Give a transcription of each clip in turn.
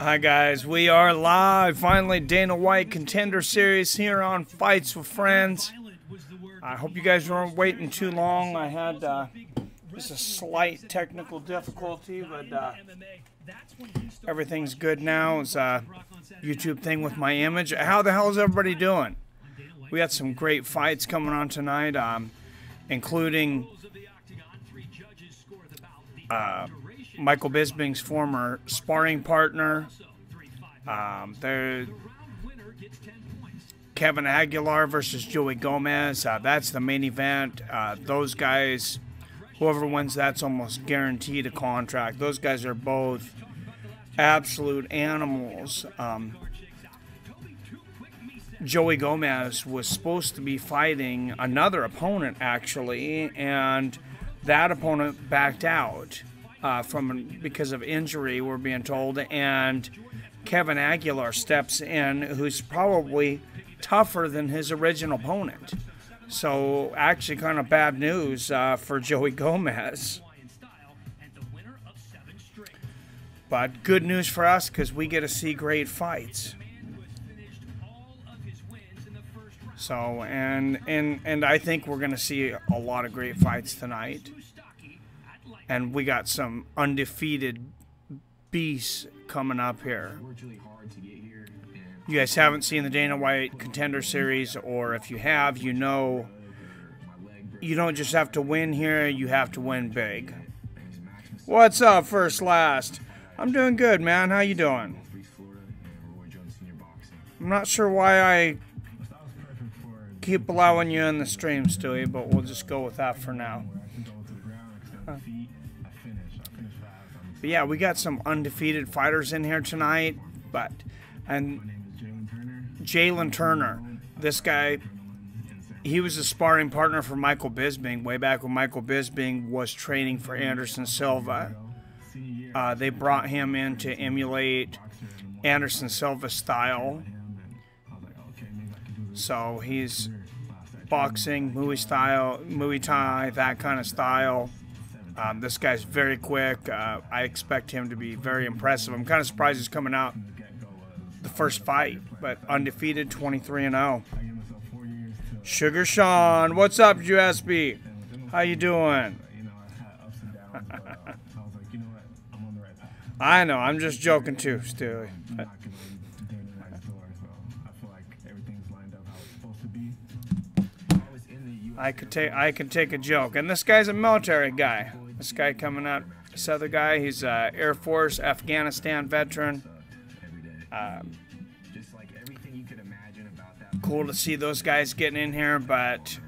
Hi guys, we are live. Finally, Dana White Contender Series here on Fights with Friends. I hope you guys weren't waiting too long. I had just a slight technical difficulty, but everything's good now. It's a YouTube thing with my image. How the hell is everybody doing? We got some great fights coming on tonight, including Michael Bisping's former sparring partner. Kevin Aguilar versus Joey Gomes. That's the main event. Those guys, whoever wins, that's almost guaranteed a contract. Those guys are both absolute animals. Joey Gomes was supposed to be fighting another opponent, actually, and that opponent backed out because of injury, we're being told, and Kevin Aguilar steps in, who's probably tougher than his original opponent. So actually kind of bad news for Joey Gomes. But good news for us because we get to see great fights. So, and I think we're going to see a lot of great fights tonight. And we got some undefeated beasts coming up here. You guys haven't seen the Dana White Contender Series, or if you have, you know you don't just have to win here, you have to win big. What's up, First Last? I'm doing good, man. How you doing? I'm not sure why I keep allowing you in the stream, Stewie, but we'll just go with that for now. But yeah, we got some undefeated fighters in here tonight. And Jaylen Turner, this guy, he was a sparring partner for Michael Bisping way back when Michael Bisping was training for Anderson Silva. They brought him in to emulate Anderson Silva's style. So he's boxing, Muay Thai, that kind of style. This guy's very quick. I expect him to be very impressive. I'm kind of surprised he's coming out the first fight, but undefeated, 23-0. Sugar Sean, what's up, USB? How you doing? I know, I'm just joking too, Stewie. I could take a joke, and this guy's a military guy. This guy coming out, this other guy, he's Air Force, Afghanistan veteran. Cool to see those guys getting in here, but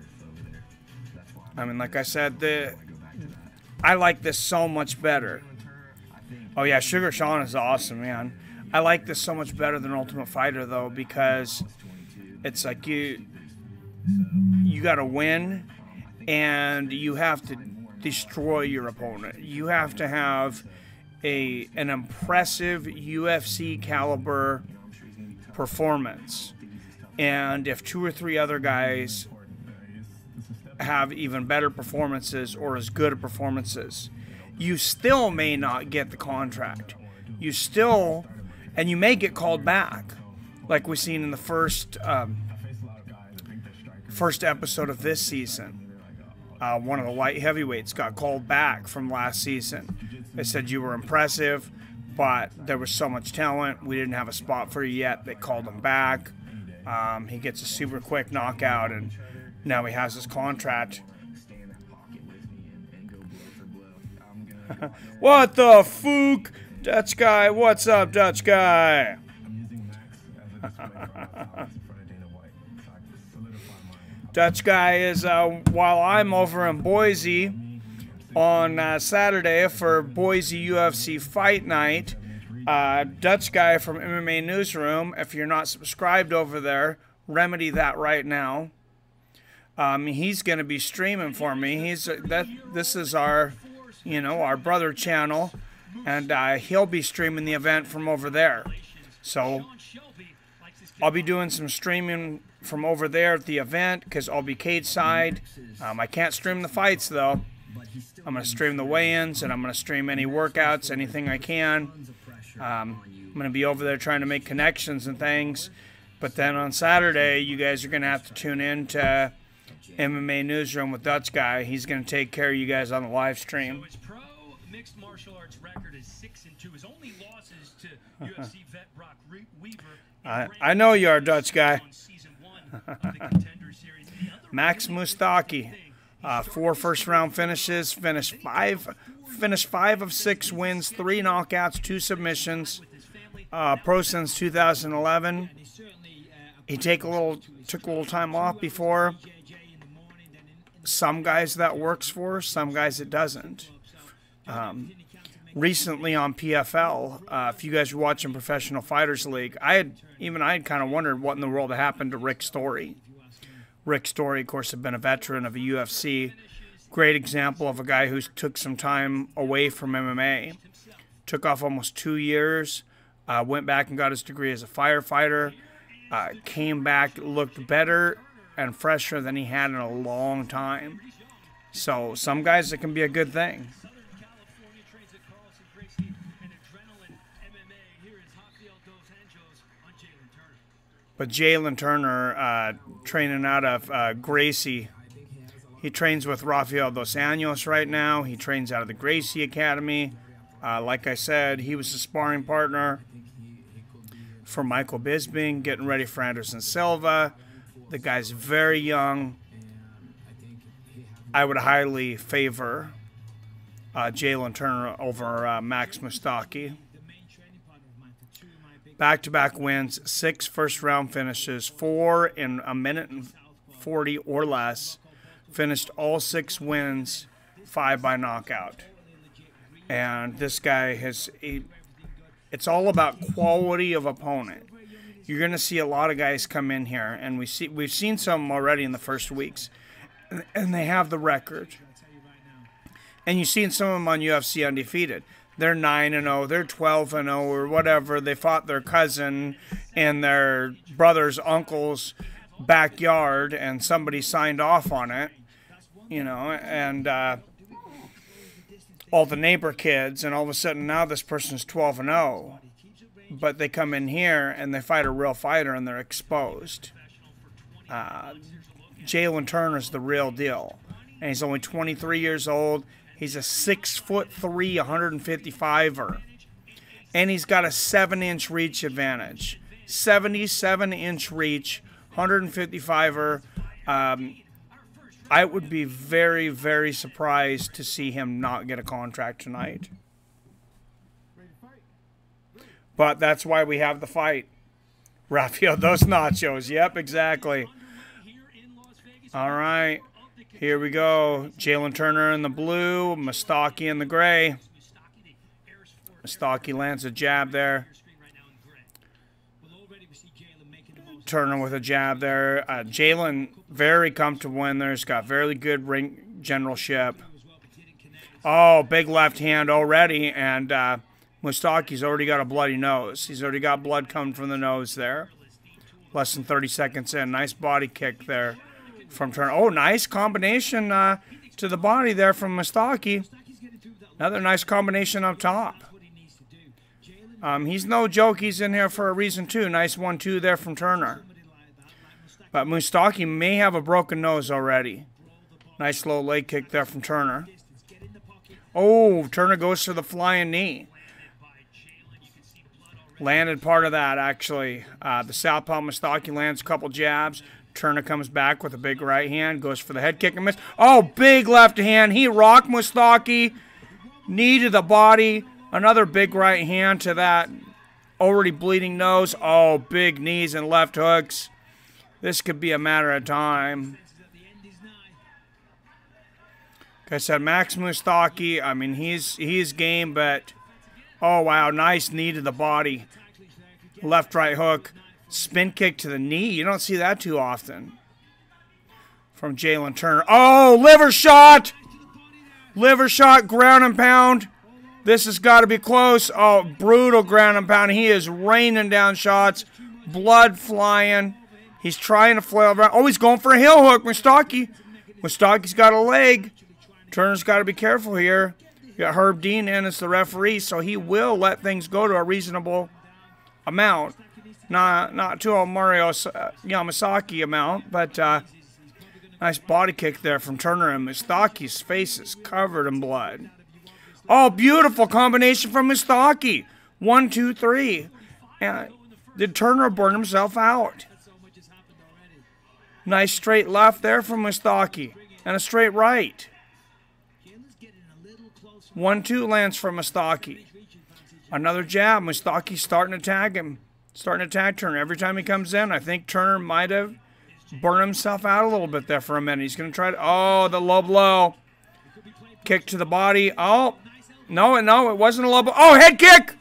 I mean, like I said, I like this so much better. Oh yeah, Sugar Sean is awesome, man. I like this so much better than Ultimate Fighter though, because it's like you got to win, and you have to destroy your opponent. You have to have an impressive UFC caliber performance. And if two or three other guys have even better performances or as good performances, you still may not get the contract. And you may get called back, like we've seen in the first episode of this season. One of the light heavyweights got called back from last season. They said you were impressive, but there was so much talent, we didn't have a spot for you yet. They called him back. He gets a super quick knockout, and now he has his contract. What the fook? Dutch guy, what's up, Dutch guy? Dutch guy is, while I'm over in Boise on Saturday for Boise UFC Fight Night, Dutch guy from MMA Newsroom, if you're not subscribed over there, remedy that right now. He's going to be streaming for me. This is our, our brother channel, and he'll be streaming the event from over there. So I'll be doing some streaming from over there at the event because I'll be cage side. I can't stream the fights though. I'm going to stream the weigh-ins, and I'm going to stream any workouts, anything I can. I'm going to be over there trying to make connections and things. But then on Saturday, you guys are going to have to tune in to MMA Newsroom with Dutch Guy. He's going to take care of you guys on the live stream. So his pro mixed martial arts record is 6-2. His only losses to UFC vet Brock Weaver. I know you are, Dutch Guy. Max Mustaki, 4 first-round finishes, finished five of 6 wins, 3 knockouts, 2 submissions. Pro since 2011. He took a little time off before. Some guys that works for, some guys it doesn't. Recently on PFL, if you guys were watching Professional Fighters League, I had kind of wondered what in the world had happened to Rick Story. Rick Story, of course, had been a veteran of the UFC. Great example of a guy who took some time away from MMA. Took off almost 2 years, went back and got his degree as a firefighter, came back, looked better and fresher than he had in a long time. So some guys, it can be a good thing. But Jaylen Turner, training out of Gracie, he trains with Rafael Dos Anjos right now. He trains out of the Gracie Academy. Like I said, he was a sparring partner for Michael Bisping, getting ready for Anderson Silva. The guy's very young. I would highly favor Jaylen Turner over Max Mustaki. Back-to-back wins, 6 first-round finishes, 4 in a minute and 40 or less. Finished all 6 wins, 5 by knockout. And this guy it's all about quality of opponent. You're going to see a lot of guys come in here, and we've seen some already in the first weeks, and they have the record. And you've seen some of them on UFC Undefeated. They're 9-0, they're 12-0, or whatever. They fought their cousin in their brother's uncle's backyard, and somebody signed off on it, you know, and all the neighbor kids, and all of a sudden now this person's 12-0. But they come in here and they fight a real fighter and they're exposed. Jaylen Turner's the real deal. And he's only 23 years old. He's a 6'3", 155er. And he's got a 7-inch reach advantage. 77-inch reach, 155er. I would be very, very surprised to see him not get a contract tonight. But that's why we have the fight. Rafael Dos Nachos. Yep, exactly. All right. Here we go. Jaylen Turner in the blue. Mustaki in the gray. Mustaki lands a jab there. Turner with a jab there. Jaylen, very comfortable in there. He's got very good ring generalship. Oh, big left hand already. And Mustaki's already got a bloody nose. He's already got blood coming from the nose there. Less than 30 seconds in. Nice body kick there from Turner. Oh, nice combination to the body there from Mustaki. Another nice combination up top. He's no joke. He's in here for a reason, too. Nice 1-2 there from Turner. But Mustaki may have a broken nose already. Nice low leg kick there from Turner. Oh, Turner goes for the flying knee. Landed part of that, actually. The southpaw Mustaki lands a couple jabs. Turner comes back with a big right hand. Goes for the head kick and miss. Oh, big left hand. He rocked Mustaki. Knee to the body. Another big right hand to that already bleeding nose. Oh, big knees and left hooks. This could be a matter of time. Like I said, Max Mustaki, I mean, he's game, but... Oh, wow, nice knee to the body. Left, right hook. Spin kick to the knee. You don't see that too often. From Jaylen Turner. Oh, liver shot! Liver shot, ground and pound. This has got to be close. Oh, brutal ground and pound. He is raining down shots. Blood flying. He's trying to flail around. Oh, he's going for a heel hook. Mustaki. Mustaki's got a leg. Turner's got to be careful here. You got Herb Dean in as the referee, so he will let things go to a reasonable amount. Not to a Mario Yamasaki amount, but nice body kick there from Turner, and Mustaki's face is covered in blood. Oh, beautiful combination from Mustaki. 1, 2, 3. And did Turner burn himself out? Nice straight left there from Mustaki. And a straight right. 1, 2 lands from Mustaki. Another jab. Mustaki's starting to tag him. Starting to tag Turner. Every time he comes in, I think Turner might have burned himself out a little bit there for a minute. He's going to try to... Oh, the low blow. Kick to the body. Oh, no, it wasn't a low blow. Oh, head kick!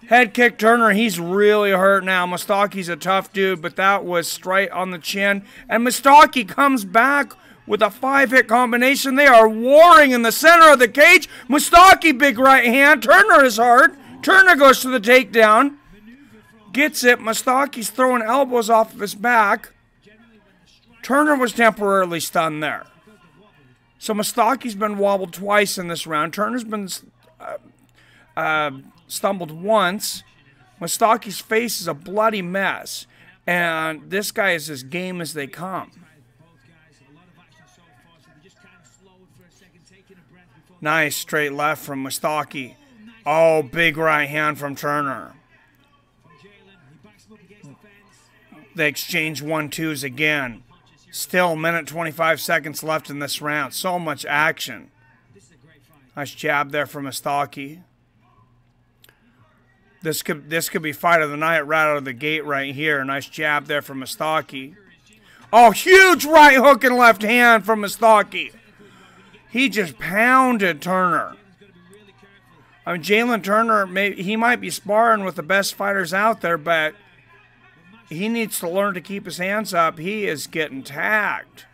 Head kick Turner. He's really hurt now. Mustaki's a tough dude, but that was straight on the chin. And Mustaki comes back with a 5-hit combination. They are warring in the center of the cage. Mustaki, big right hand. Turner is hurt. Turner goes to the takedown. Gets it. Mustaki's throwing elbows off of his back. Turner was temporarily stunned there. So Mustaki's been wobbled twice in this round. Turner's been stumbled once. Mustaki's face is a bloody mess. And this guy is as game as they come. Nice straight left from Mustaki. Oh, big right hand from Turner. They exchange 1-2s again. Still, minute 25 seconds left in this round. So much action. Nice jab there from Mustaki. This could be fight of the night right out of the gate right here. Nice jab there from Mustaki. Oh, huge right hook and left hand from Mustaki. He just pounded Turner. I mean, Jaylen Turner, he might be sparring with the best fighters out there, but he needs to learn to keep his hands up. He is getting tagged.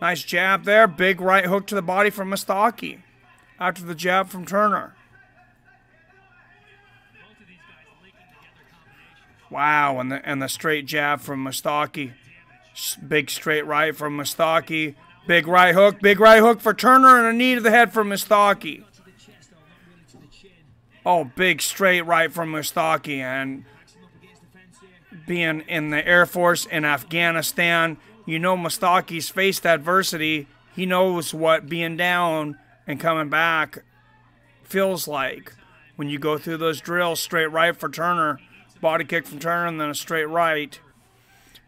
Nice jab there. Big right hook to the body from Mustaki after the jab from Turner. Wow, and the straight jab from Mustaki. Big straight right from Mustaki. Big right hook for Turner, and a knee to the head from Mustaki. Oh, big straight right from Mustaki, and being in the Air Force in Afghanistan, you know Mustaki's faced adversity. He knows what being down and coming back feels like. When you go through those drills, straight right for Turner, body kick from Turner, and then a straight right.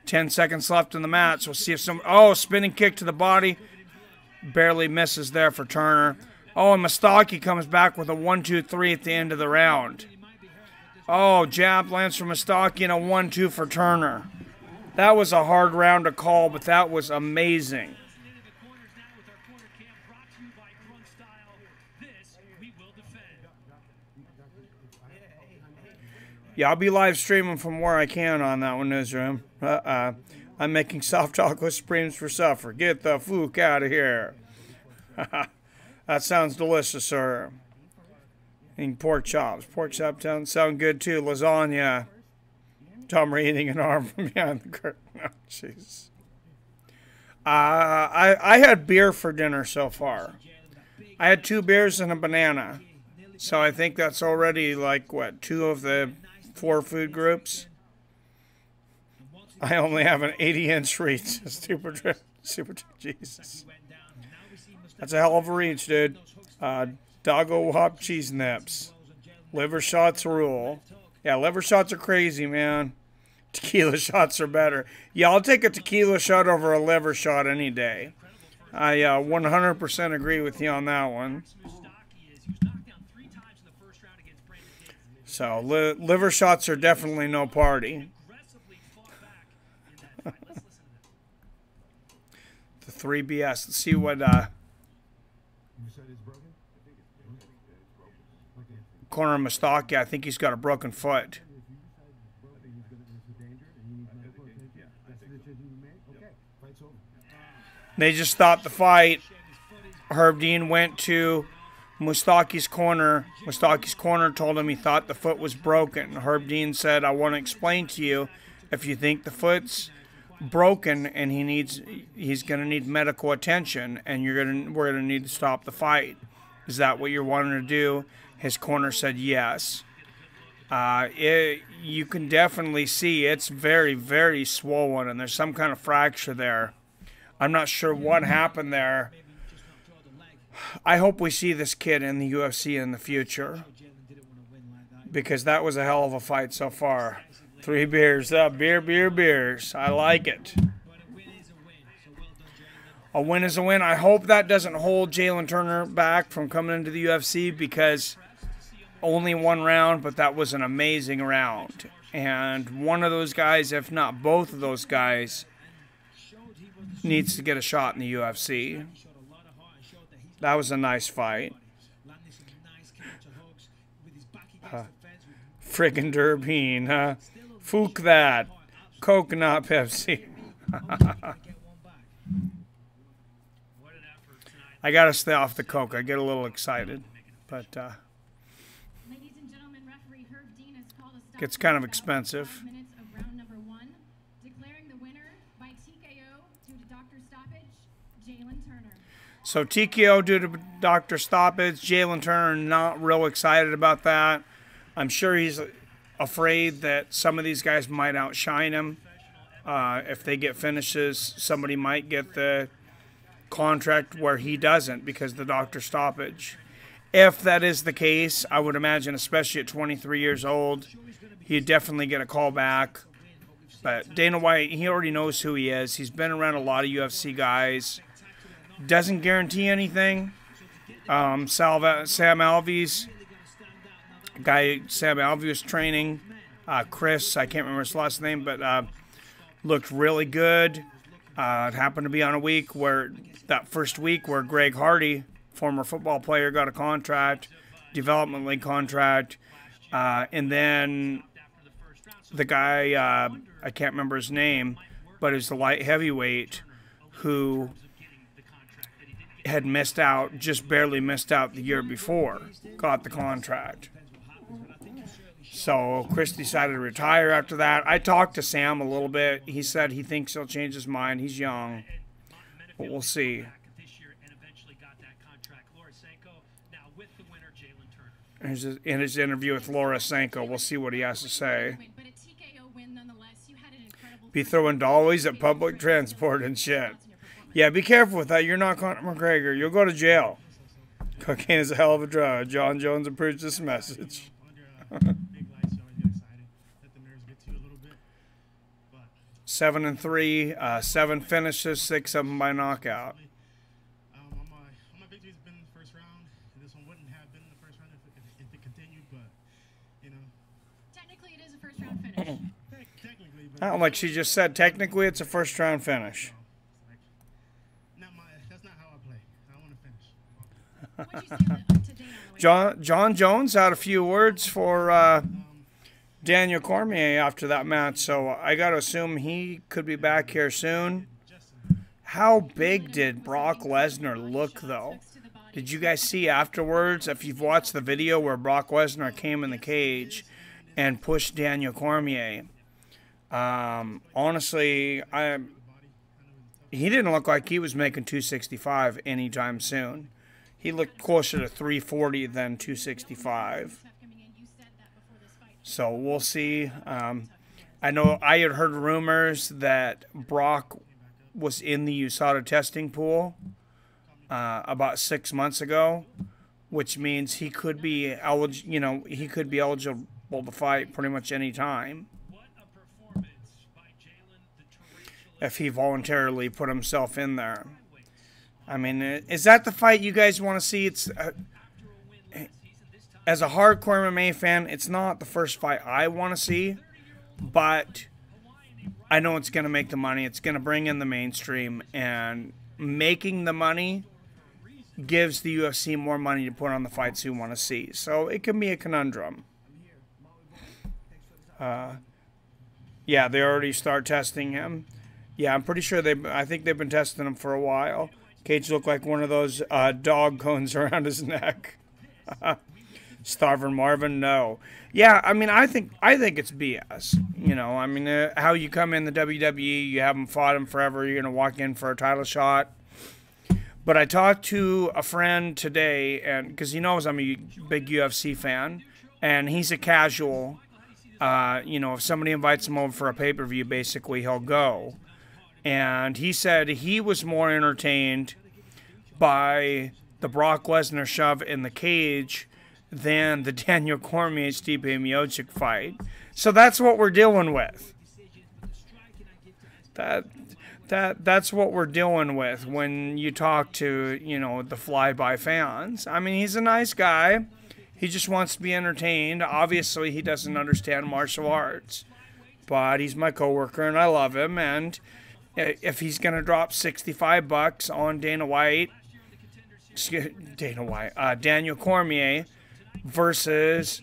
10 seconds left in the match. We'll see if some... Oh, spinning kick to the body. Barely misses there for Turner. Oh, and Mustaki comes back with a 1-2-3 at the end of the round. Oh, jab lands from Mustaki and a 1-2 for Turner. That was a hard round to call, but that was amazing. Yeah, I'll be live streaming from where I can on that one, Newsroom. I'm making soft chocolate supremes for supper. Get the fook out of here. That sounds delicious, sir. Eating pork chops. Pork chops sound good, too. Lasagna. Tom eating an arm from behind the curtain. Oh, jeez. I had beer for dinner so far. I had 2 beers and a banana. So I think that's already, like, what, 2 of the 4 food groups? I only have an 80-inch reach. Super Jesus. That's a hell of a reach, dude. Doggo Wop cheese nips. Liver shots rule. Yeah, liver shots are crazy, man. Tequila shots are better. Yeah, I'll take a tequila shot over a liver shot any day. I 100% agree with you on that one. So, liver shots are definitely no party. The 3BS. Let's see what... Corner Mustaki, I think he's got a broken foot. They just stopped the fight. Herb Dean went to Mustaki's corner. Mustaki's corner told him he thought the foot was broken. Herb Dean said, I want to explain to you, if you think the foot's broken and he's going to need medical attention and we're going to need to stop the fight. Is that what you're wanting to do? His corner said yes. You can definitely see it's very, very swollen, and there's some kind of fracture there. I'm not sure what happened there. I hope we see this kid in the UFC in the future, because that was a hell of a fight so far. 3 beers up. Beers. I like it. A win is a win. I hope that doesn't hold Jaylen Turner back from coming into the UFC, because only 1 round, but that was an amazing round. And one of those guys, if not both of those guys, needs to get a shot in the UFC. That was a nice fight. Friggin' Durbine, huh? Fook that. Coconut Pepsi. I gotta stay off the Coke. I get a little excited. But, gets kind of expensive. So TKO due to doctor stoppage. Jaylen Turner not real excited about that. I'm sure he's afraid that some of these guys might outshine him. If they get finishes, somebody might get the contract where he doesn't because of the doctor stoppage. If that is the case, I would imagine, especially at 23 years old, he'd definitely get a call back. But Dana White, he already knows who he is. He's been around a lot of UFC guys. Doesn't guarantee anything. Sam Alvey's guy, Sam Alvey was training. Chris, I can't remember his last name, but looked really good. It happened to be on a week where, that first week where Greg Hardy, former football player, got a contract, development league contract. And then the guy, I can't remember his name, but it was the light heavyweight who had missed out, just barely missed out the year before, got the contract. So Chris decided to retire after that. I talked to Sam a little bit. He said he thinks he'll change his mind. He's young, but we'll see. In his interview with Laura Sanko, we'll see what he has to say. Be throwing dollies at public transport and shit. Yeah, be careful with that. You're not Conor McGregor. You'll go to jail. Cocaine is a hell of a drug. John Jones approves this message. 7-3, 7 finishes, 6 of them by knockout. My victory's been the first round. This one wouldn't have been the first round if it continued, but you know. Technically, it is a first round finish. Technically, but Not like she just said. Technically, it's a first round finish. That's not how I play. I want to finish. John Jones had a few words for Daniel Cormier after that match, so I got to assume he could be back here soon. How big did Brock Lesnar look, though? Did you guys see afterwards, if you've watched the video where Brock Lesnar came in the cage and pushed Daniel Cormier? Honestly, he didn't look like he was making 265 anytime soon. He looked closer to 340 than 265. So we'll see. I know I had heard rumors that Brock was in the USADA testing pool about 6 months ago, which means he could be eligible. You know, he could be eligible to fight pretty much any time if he voluntarily put himself in there. I mean, is that the fight you guys want to see? It's as a hardcore MMA fan, it's not the first fight I want to see, but I know it's going to make the money. It's going to bring in the mainstream, and making the money gives the UFC more money to put on the fights you want to see. So it can be a conundrum. Yeah, they already start testing him. Yeah, I'm pretty sure I think they've been testing him for a while. Cage looked like one of those dog cones around his neck. Starvin Marvin, no. Yeah, I mean, I think it's BS. You know, I mean, how you come in the WWE, you haven't fought him forever, you're going to walk in for a title shot. But I talked to a friend today, and because he knows I'm a big UFC fan, and he's a casual. You know, if somebody invites him over for a pay-per-view, basically he'll go. And he said he was more entertained by the Brock Lesnar shove in the cage than the Daniel Cormier-Stipe Miocic fight. So that's what we're dealing with. That's what we're dealing with when you talk to, you know, the fly-by fans. I mean, he's a nice guy. He just wants to be entertained. Obviously, he doesn't understand martial arts. But he's my coworker, and I love him. And if he's going to drop $65 on Daniel Cormier versus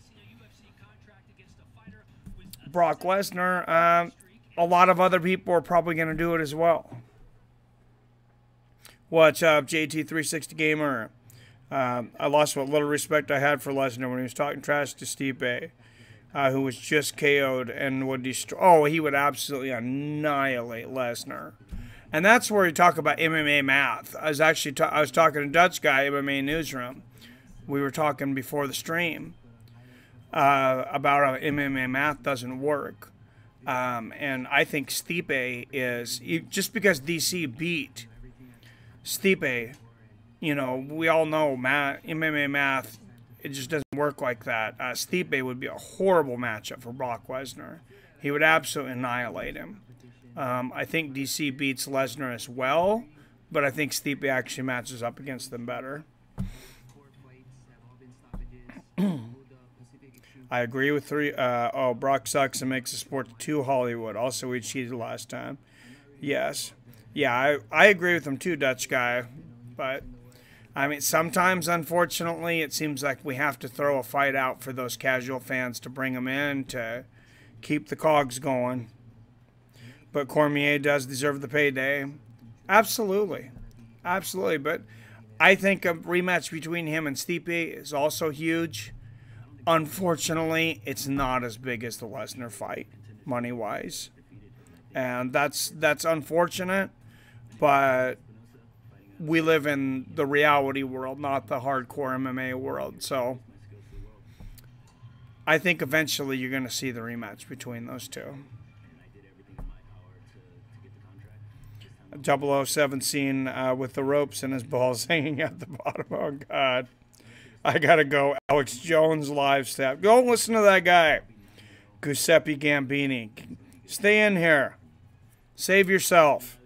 Brock Lesnar, a lot of other people are probably going to do it as well. What's up, JT360 Gamer? I lost what little respect I had for Lesnar when he was talking trash to Stipe, who was just KO'd and would destroy. Oh, he would absolutely annihilate Lesnar. And that's where you talk about MMA math. I was talking to Dutch guy, MMA Newsroom. We were talking before the stream about how MMA math doesn't work. And I think Stipe is, just because DC beat Stipe, you know, we all know MMA math, it just doesn't work like that. Stipe would be a horrible matchup for Brock Lesnar. He would absolutely annihilate him. I think DC beats Lesnar as well, but I think Stipe actually matches up against them better. I agree with Brock sucks and makes the sport too Hollywood. Also, we cheated last time. Yes. Yeah, I agree with him too, Dutch guy. But, I mean, sometimes, unfortunately, it seems like we have to throw a fight out for those casual fans to bring them in to keep the cogs going. But Cormier does deserve the payday. Absolutely. Absolutely. But I think a rematch between him and Stipe is also huge. Unfortunately, it's not as big as the Lesnar fight, money-wise. And that's unfortunate, but we live in the reality world, not the hardcore MMA world. So I think eventually you're going to see the rematch between those two. 007 scene with the ropes and his balls hanging at the bottom. Oh, God. I gotta go. Alex Jones live step. Go listen to that guy. Giuseppe Gambini. Stay in here. Save yourself.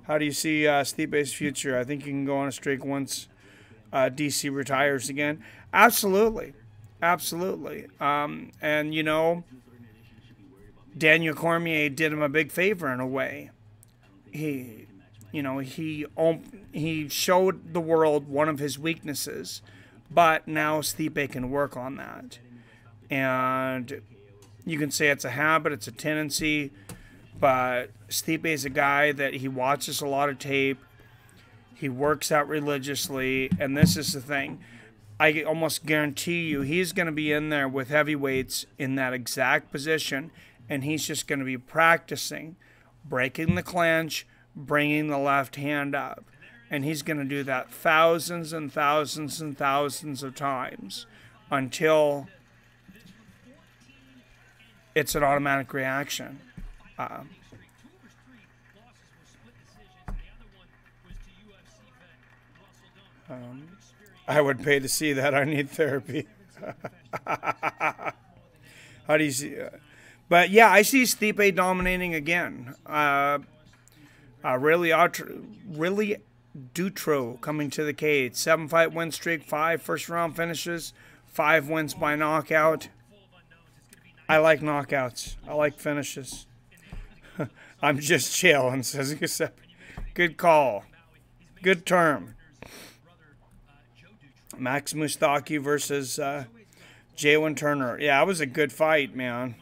How do you see Stipe's future? I think you can go on a streak once DC retires again. Absolutely. Absolutely. And, you know, Daniel Cormier did him a big favor in a way. He showed the world one of his weaknesses. But now Stipe can work on that. And you can say it's a habit, it's a tendency. But Stipe is a guy that he watches a lot of tape. He works out religiously. And this is the thing. I almost guarantee you he's going to be in there with heavyweights in that exact position. And he's just going to be practicing, breaking the clinch, bringing the left hand up. And he's going to do that thousands and thousands and thousands of times until it's an automatic reaction. I would pay to see that. I need therapy. How do you see it? But, yeah, I see Stipe dominating again. Really Dutro coming to the cage. 7-fight win streak, 5 first-round finishes, 5 wins by knockout. I like knockouts. I like finishes. I'm just chilling, says Giuseppe. Good call. Good term. Max Mustaki versus Jaylen Turner. Yeah, it was a good fight, man.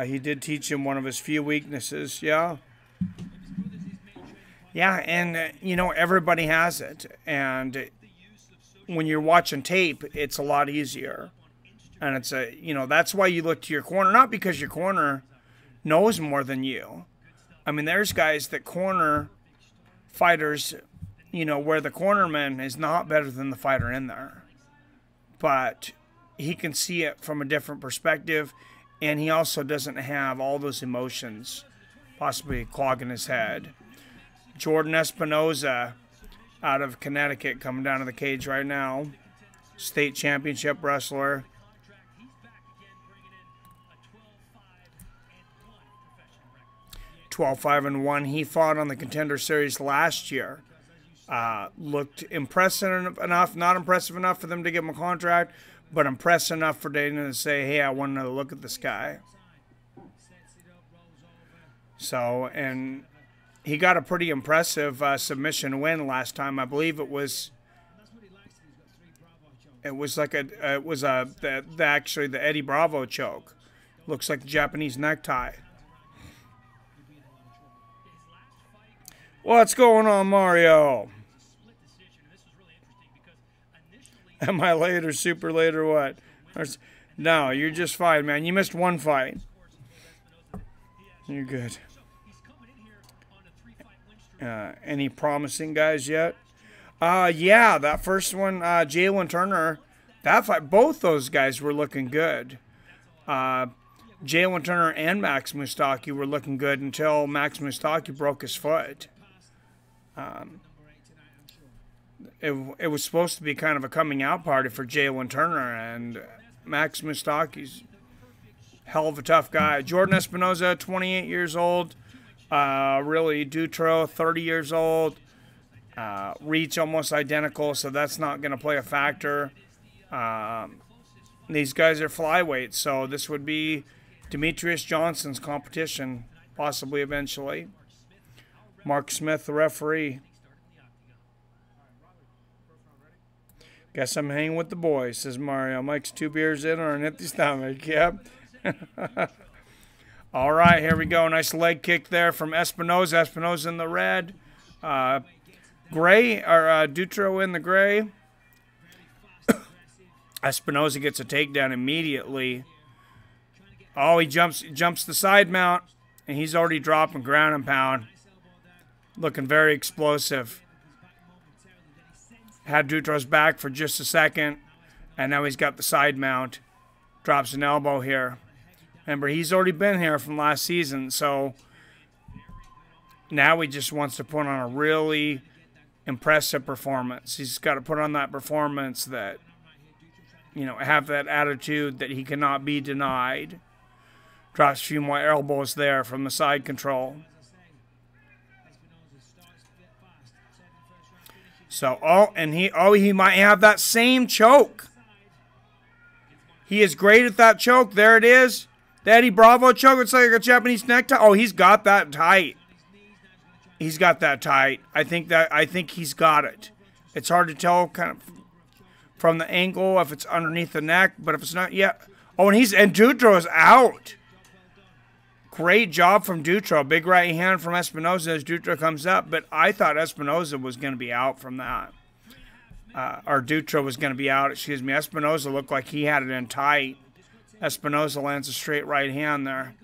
He did teach him one of his few weaknesses. Yeah. Yeah, and, you know, everybody has it. And when you're watching tape, it's a lot easier. And it's that's why you look to your corner. Not because your corner knows more than you. I mean, there's guys that corner fighters you know, where the cornerman is not better than the fighter in there. But he can see it from a different perspective, and he also doesn't have all those emotions possibly clogging his head. Jordan Espinoza out of Connecticut coming down to the cage right now. State championship wrestler. 12-5-1. He fought on the Contender Series last year. Looked impressive enough, not impressive enough for them to give him a contract, but impressive enough for Dana to say, hey, I want another look at this guy. So, and he got a pretty impressive submission win last time. I believe it was like actually the Eddie Bravo choke. Looks like the Japanese necktie. What's going on, Mario? Am I late or super late or what? No, you're just fine, man. You missed one fight. You're good. Any promising guys yet? Yeah, that first one, Jaylen Turner, that fight, both those guys were looking good. Jaylen Turner and Max Mustaki were looking good until Max Mustaki broke his foot. It was supposed to be kind of a coming out party for Jaylen Turner, and Max Mustaki's hell of a tough guy. Jordan Espinoza, 28 years old. Really, Dutro, 30 years old. Reach almost identical, so that's not going to play a factor. These guys are flyweights, so this would be Demetrius Johnson's competition, possibly eventually. Mark Smith, the referee. Guess I'm hanging with the boys, says Mario. Mike's 2 beers in or an empty stomach. Yep. All right, here we go. Nice leg kick there from Espinoza. Espinoza in the red. Gray, or Dutro in the gray. Espinoza gets a takedown immediately. Oh, he jumps the side mount, and he's already dropping ground and pound. Looking very explosive. Had Dutro's back for just a second, and now he's got the side mount. Drops an elbow here. Remember, he's already been here from last season, so now he just wants to put on a really impressive performance. He's got to put on that performance that, you know, have that attitude that he cannot be denied. Drops a few more elbows there from the side control. So, he might have that same choke. He is great at that choke. There it is. The Eddie Bravo choke. It's like a Japanese necktie. Oh, he's got that tight. He's got that tight. I think he's got it. It's hard to tell kind of from the angle if it's underneath the neck, but if it's not yet. Oh, and Dutro is out. Great job from Dutro. Big right hand from Espinoza as Dutro comes up, but I thought Espinoza was going to be out from that. Or Dutro was going to be out, excuse me. Espinoza looked like he had it in tight. Espinoza lands a straight right hand there.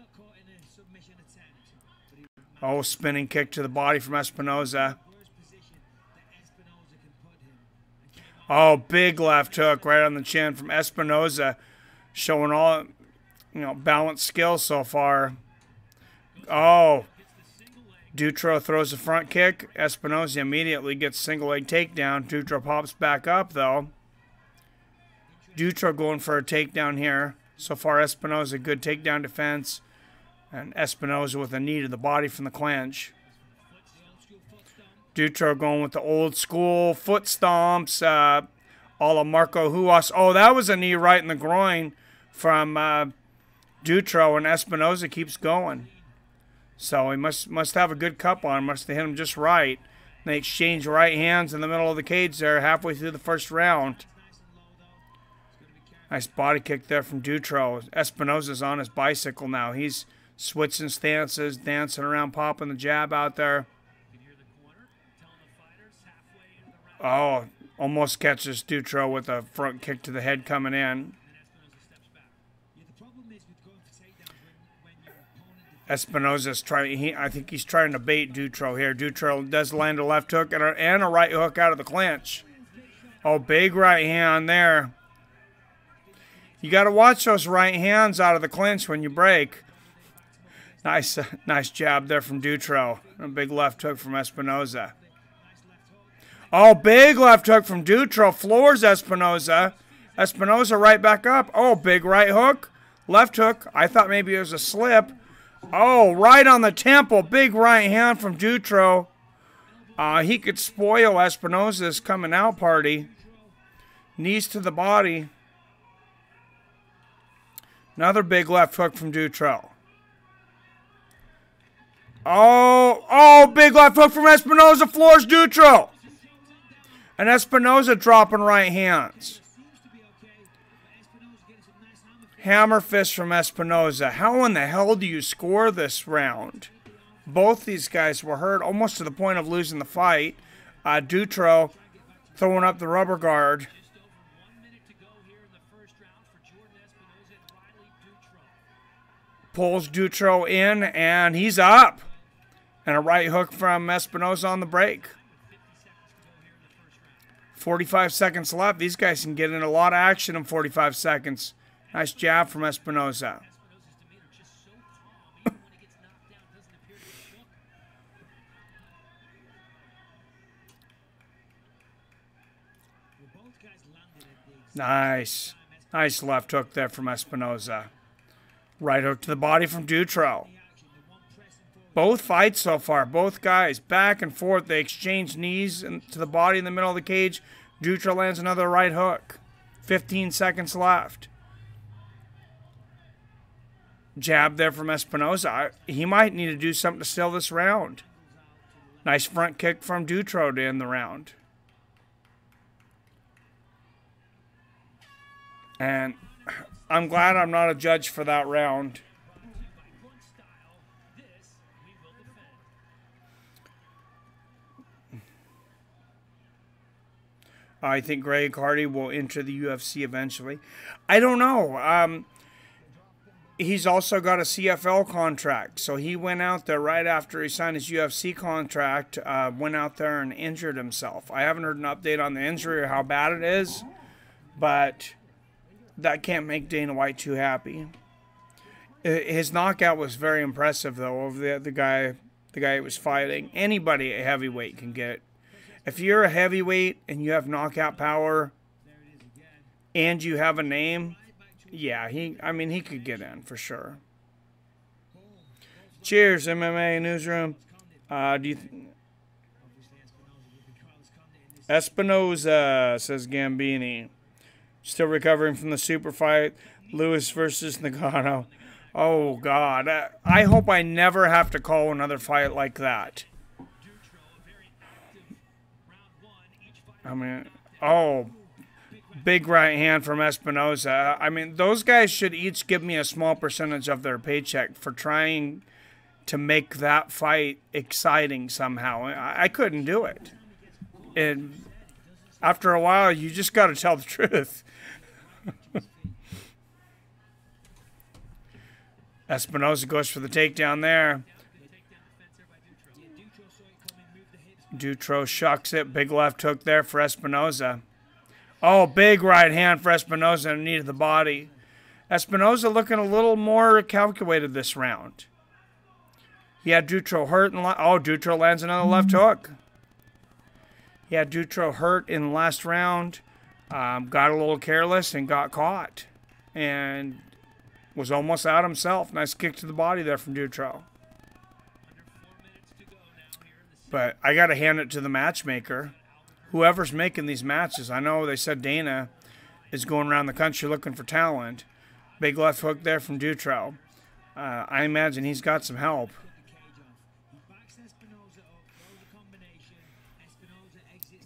Oh, spinning kick to the body from Espinoza. Oh, big left hook right on the chin from Espinoza. Showing all, balanced skill so far. Oh, Dutro throws a front kick. Espinoza immediately gets single leg takedown. Dutro pops back up, though. Dutro going for a takedown here. So far, Espinoza, good takedown defense. And Espinoza with a knee to the body from the clinch. Dutro going with the old school foot stomps. A la Marco Huas. Oh, that was a knee right in the groin from Dutro, and Espinoza keeps going. So he must have a good cup on him. Must have hit him just right. They exchange right hands in the middle of the cage there halfway through the first round. Nice body kick there from Dutro. Espinoza's on his bicycle now. He's switching stances, dancing around, popping the jab out there. Oh, almost catches Dutro with a front kick to the head coming in. Espinoza's trying. I think he's trying to bait Dutro here. Dutro does land a left hook and a right hook out of the clinch. Oh, big right hand there. You got to watch those right hands out of the clinch when you break. Nice jab there from Dutro. A big left hook from Espinoza. Oh, big left hook from Dutro. Floors Espinoza. Espinoza right back up. Oh, big right hook. Left hook. I thought maybe it was a slip. Oh, right on the temple. Big right hand from Dutro. He could spoil Espinoza's coming out party. Knees to the body. Another big left hook from Dutro. Oh, big left hook from Espinoza. Floors Dutro. And Espinoza dropping right hands. Hammer fist from Espinoza. How in the hell do you score this round? Both these guys were hurt almost to the point of losing the fight. Dutro throwing up the rubber guard. Pulls Dutro in, and he's up. And a right hook from Espinoza on the break. 45 seconds left. These guys can get in a lot of action in 45 seconds. Nice jab from Espinoza. Nice. Nice left hook there from Espinoza. Right hook to the body from Dutro. Both fights so far, both guys, back and forth. They exchange knees to the body in the middle of the cage. Dutro lands another right hook. 15 seconds left. Jab there from Espinoza. He might need to do something to steal this round. Nice front kick from Dutro to end the round. And I'm glad I'm not a judge for that round. I think Greg Hardy will enter the UFC eventually. I don't know. He's also got a CFL contract. So he went out there right after he signed his UFC contract, went out there and injured himself. I haven't heard an update on the injury or how bad it is, but that can't make Dana White too happy. His knockout was very impressive, though, over the guy he was fighting. Anybody at heavyweight can get it. If you're a heavyweight and you have knockout power and you have a name, yeah, he could get in for sure. Cheers, MMA Newsroom. Espinoza, says Gambini. Still recovering from the super fight. Lewis versus Nagano. Oh, God. I hope I never have to call another fight like that. Big right hand from Espinoza. Those guys should each give me a small percentage of their paycheck for trying to make that fight exciting somehow. I couldn't do it. And after a while, you just got to tell the truth. Espinoza goes for the takedown there. Dutro shucks it. Big left hook there for Espinoza. Oh, big right hand for Espinoza in the knee to the body. Espinoza looking a little more calculated this round. He had Dutro hurt. Dutro lands another left hook. He had Dutro hurt in the last round. Got a little careless and got caught. And was almost out himself. Nice kick to the body there from Dutro. But I got to hand it to the matchmaker. Whoever's making these matches. I know they said Dana is going around the country looking for talent. Big left hook there from Dutro. I imagine he's got some help.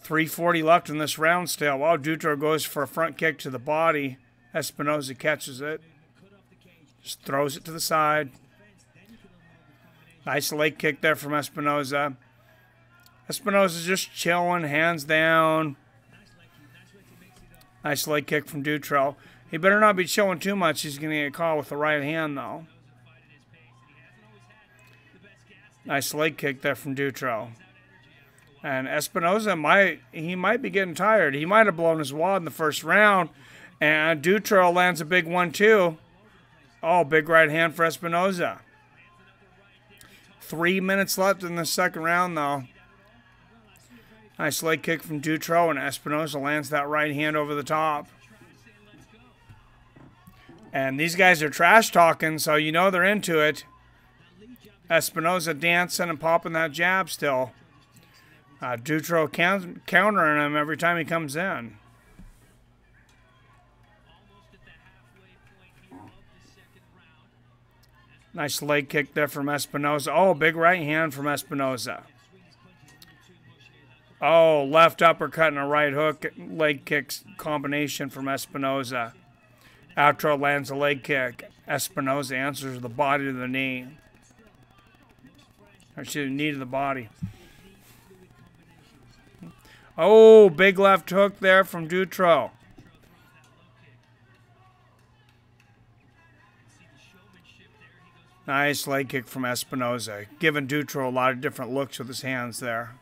3:40 left in this round still. Oh, Dutro goes for a front kick to the body. Espinoza catches it. Just throws it to the side. Nice leg kick there from Espinoza. Espinoza just chilling, hands down. Nice leg kick from Dutro. He better not be chilling too much. He's going to get caught with the right hand, though. Nice leg kick there from Dutro. And Espinoza might be getting tired. He might have blown his wad in the first round. And Dutro lands a big 1-2. Oh, big right hand for Espinoza. 3 minutes left in the second round, though. Nice leg kick from Dutro, and Espinoza lands that right hand over the top. And these guys are trash talking, so you know they're into it. Espinoza dancing and popping that jab still. Dutro countering him every time he comes in. Nice leg kick there from Espinoza. Oh, big right hand from Espinoza. Oh, left uppercut and a right hook leg kick combination from Espinoza. Outro lands a leg kick. Espinoza answers the body to the knee. Or excuse me, knee to the body. Oh, big left hook there from Dutro. Nice leg kick from Espinoza, giving Dutro a lot of different looks with his hands there.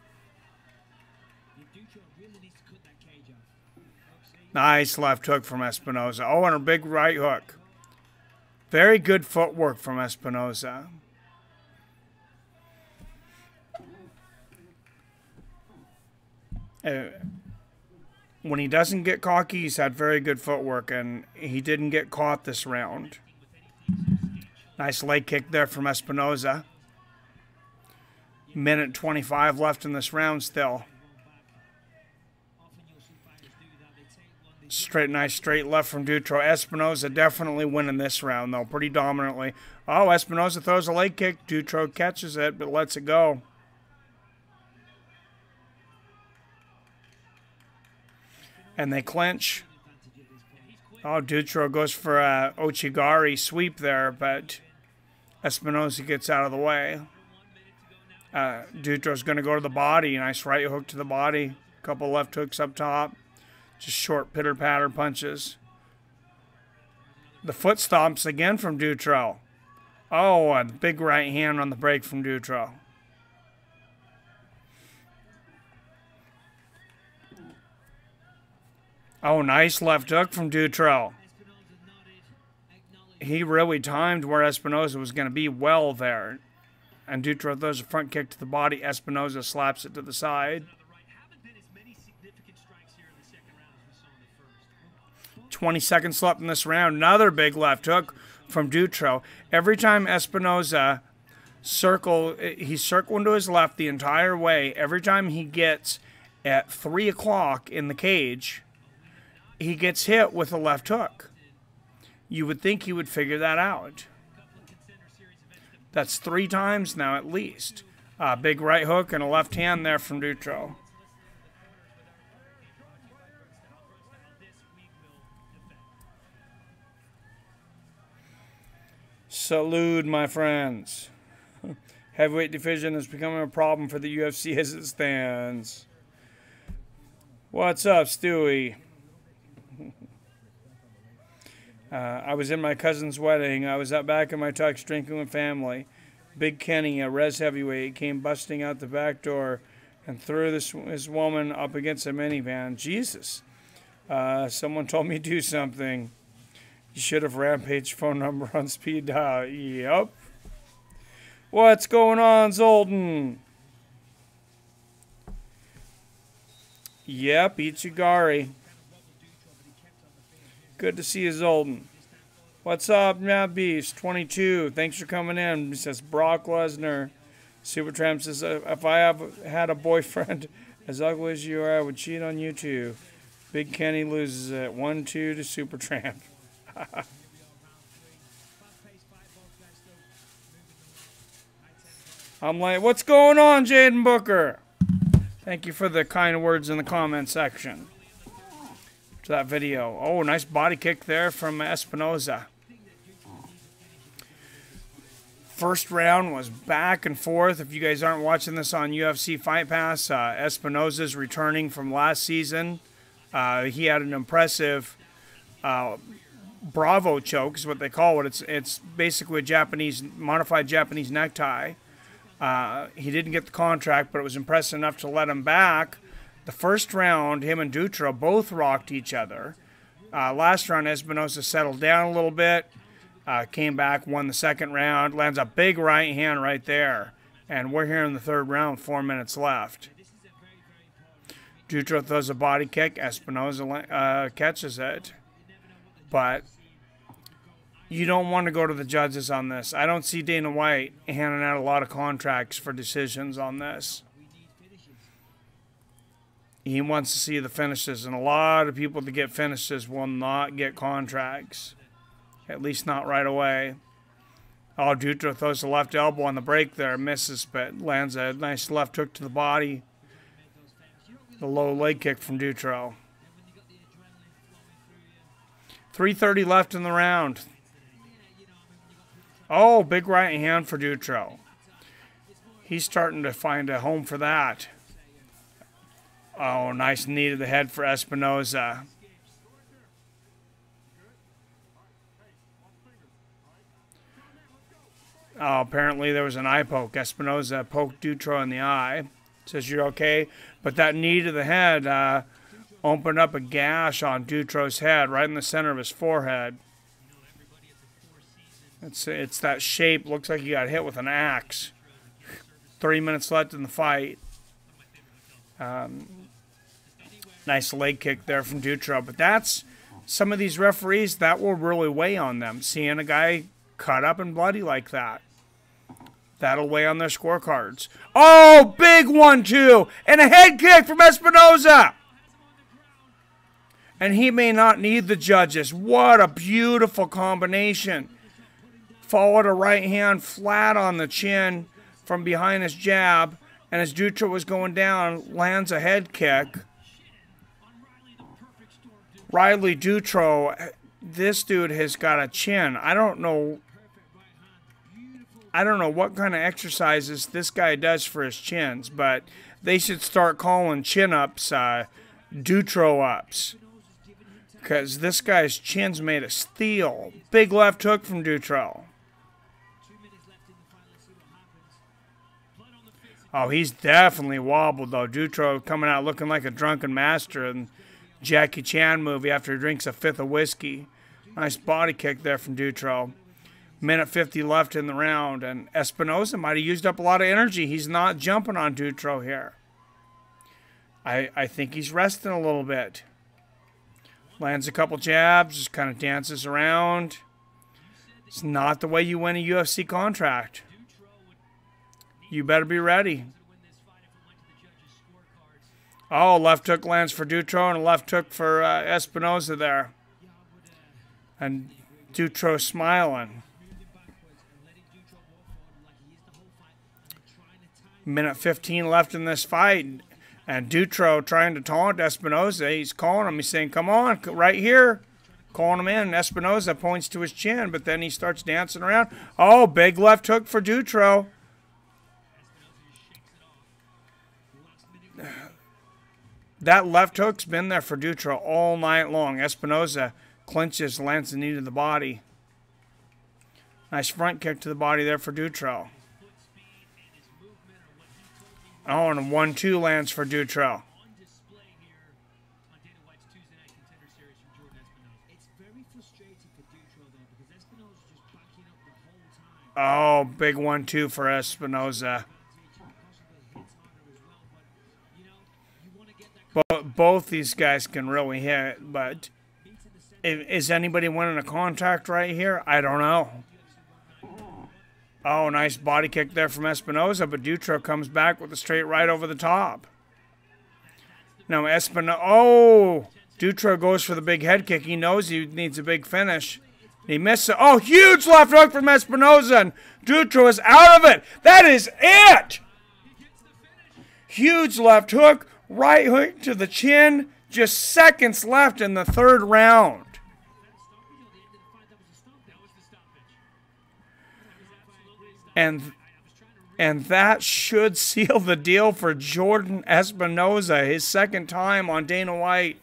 Nice left hook from Espinoza. Oh, and a big right hook. Very good footwork from Espinoza. When he doesn't get cocky, he's had very good footwork, and he didn't get caught this round. Nice leg kick there from Espinoza. Minute 25 left in this round still. Nice straight left from Dutro. Espinoza definitely winning this round, though, pretty dominantly. Oh, Espinoza throws a leg kick. Dutro catches it, but lets it go. And they clinch. Oh, Dutro goes for a Ochigari sweep there, but Espinoza gets out of the way. Dutro's going to go to the body. Nice right hook to the body. Couple left hooks up top. Just short pitter-patter punches. The foot stomps again from Dutro. Oh, a big right hand on the break from Dutro. Oh, nice left hook from Dutro. He really timed where Espinoza was going to be well there. And Dutro throws a front kick to the body. Espinoza slaps it to the side. 20 seconds left in this round. Another big left hook from Dutro. Every time Espinoza he's circling to his left the entire way. Every time he gets at 3 o'clock in the cage, he gets hit with a left hook. You would think he would figure that out. That's 3 times now at least. Big right hook and a left hand there from Dutro. Salute, my friends. Heavyweight division is becoming a problem for the UFC as it stands. What's up, Stewie? I was in my cousin's wedding. I was out back in my tux drinking with family. Big Kenny, a res heavyweight, came busting out the back door and threw this woman up against a minivan. Jesus. Someone told me to do something. You should have Rampage phone number on speed dial. Yep. What's going on, Zoltan? Yep, Ichigari. Good to see you, Zoltan. What's up, Matt Beast? 22. Thanks for coming in. He says Brock Lesnar. Supertramp says, if I had a boyfriend as ugly as you are, I would cheat on you too. Big Kenny loses it. 1-2 to Supertramp. I'm like, what's going on, Jaden Booker? Thank you for the kind words in the comment section to that video. Oh, nice body kick there from Espinoza. First round was back and forth. If you guys aren't watching this on UFC Fight Pass, Espinoza's returning from last season. He had an impressive Bravo choke is what they call it. It's basically a modified Japanese necktie. He didn't get the contract, but it was impressive enough to let him back. The first round, him and Dutro both rocked each other. Last round, Espinosa settled down a little bit, came back, won the second round, lands a big right hand right there. And we're here in the third round, 4 minutes left. Dutro throws a body kick. Espinosa catches it. But you don't want to go to the judges on this. I don't see Dana White handing out a lot of contracts for decisions on this. He wants to see the finishes, and a lot of people that get finishes will not get contracts. At least not right away. Oh, Dutro throws the left elbow on the break there, misses, but lands a nice left hook to the body. The low leg kick from Dutro. 3:30 left in the round. Oh, big right hand for Dutro. He's starting to find a home for that. Oh, nice knee to the head for Espinosa. Oh, apparently there was an eye poke. Espinosa poked Dutro in the eye. Says you're okay. But that knee to the head opened up a gash on Dutro's head, right in the center of his forehead. It's that shape. Looks like he got hit with an axe. 3 minutes left in the fight. Nice leg kick there from Dutro. But that's some of these referees, that will really weigh on them. Seeing a guy cut up and bloody like that. That'll weigh on their scorecards. Oh, big 1-2. And a head kick from Espinosa. And he may not need the judges. What a beautiful combination. Followed a right hand flat on the chin from behind his jab. And as Dutro was going down, lands a head kick. Riley Dutro, this dude has got a chin. I don't know what kind of exercises this guy does for his chins, but they should start calling chin-ups Dutro-ups. Because this guy's chin's made of steel. Big left hook from Dutro. Oh, he's definitely wobbled, though. Dutro coming out looking like a drunken master in Jackie Chan movie after he drinks a fifth of whiskey. Nice body kick there from Dutro. Minute 50 left in the round, and Espinosa might have used up a lot of energy. He's not jumping on Dutro here. I think he's resting a little bit. Lands a couple jabs, just kind of dances around. It's not the way you win a UFC contract. You better be ready. Oh, left hook lands for Dutro and a left hook for Espinosa there. And Dutro smiling. Minute 15 left in this fight. And Dutro trying to taunt Espinosa. He's calling him. He's saying, come on, right here. Calling him in. Espinosa points to his chin, but then he starts dancing around. Oh, big left hook for Dutro. That left hook's been there for Dutro all night long. Espinosa clinches, lands the knee to the body. Nice front kick to the body there for Dutro. Oh, and a 1-2 lands for Dutro. Oh, big 1-2 for Espinosa. Both these guys can really hit, but is anybody winning a contract right here? I don't know. Oh, nice body kick there from Espinosa, but Dutro comes back with a straight right over the top. Now Espinosa, oh, Dutro goes for the big head kick. He knows he needs a big finish. He misses. Oh, huge left hook from Espinosa, and Dutro is out of it. That is it. Huge left hook, right hook to the chin. Just seconds left in the third round. And that should seal the deal for Jordan Espinosa, his second time on Dana White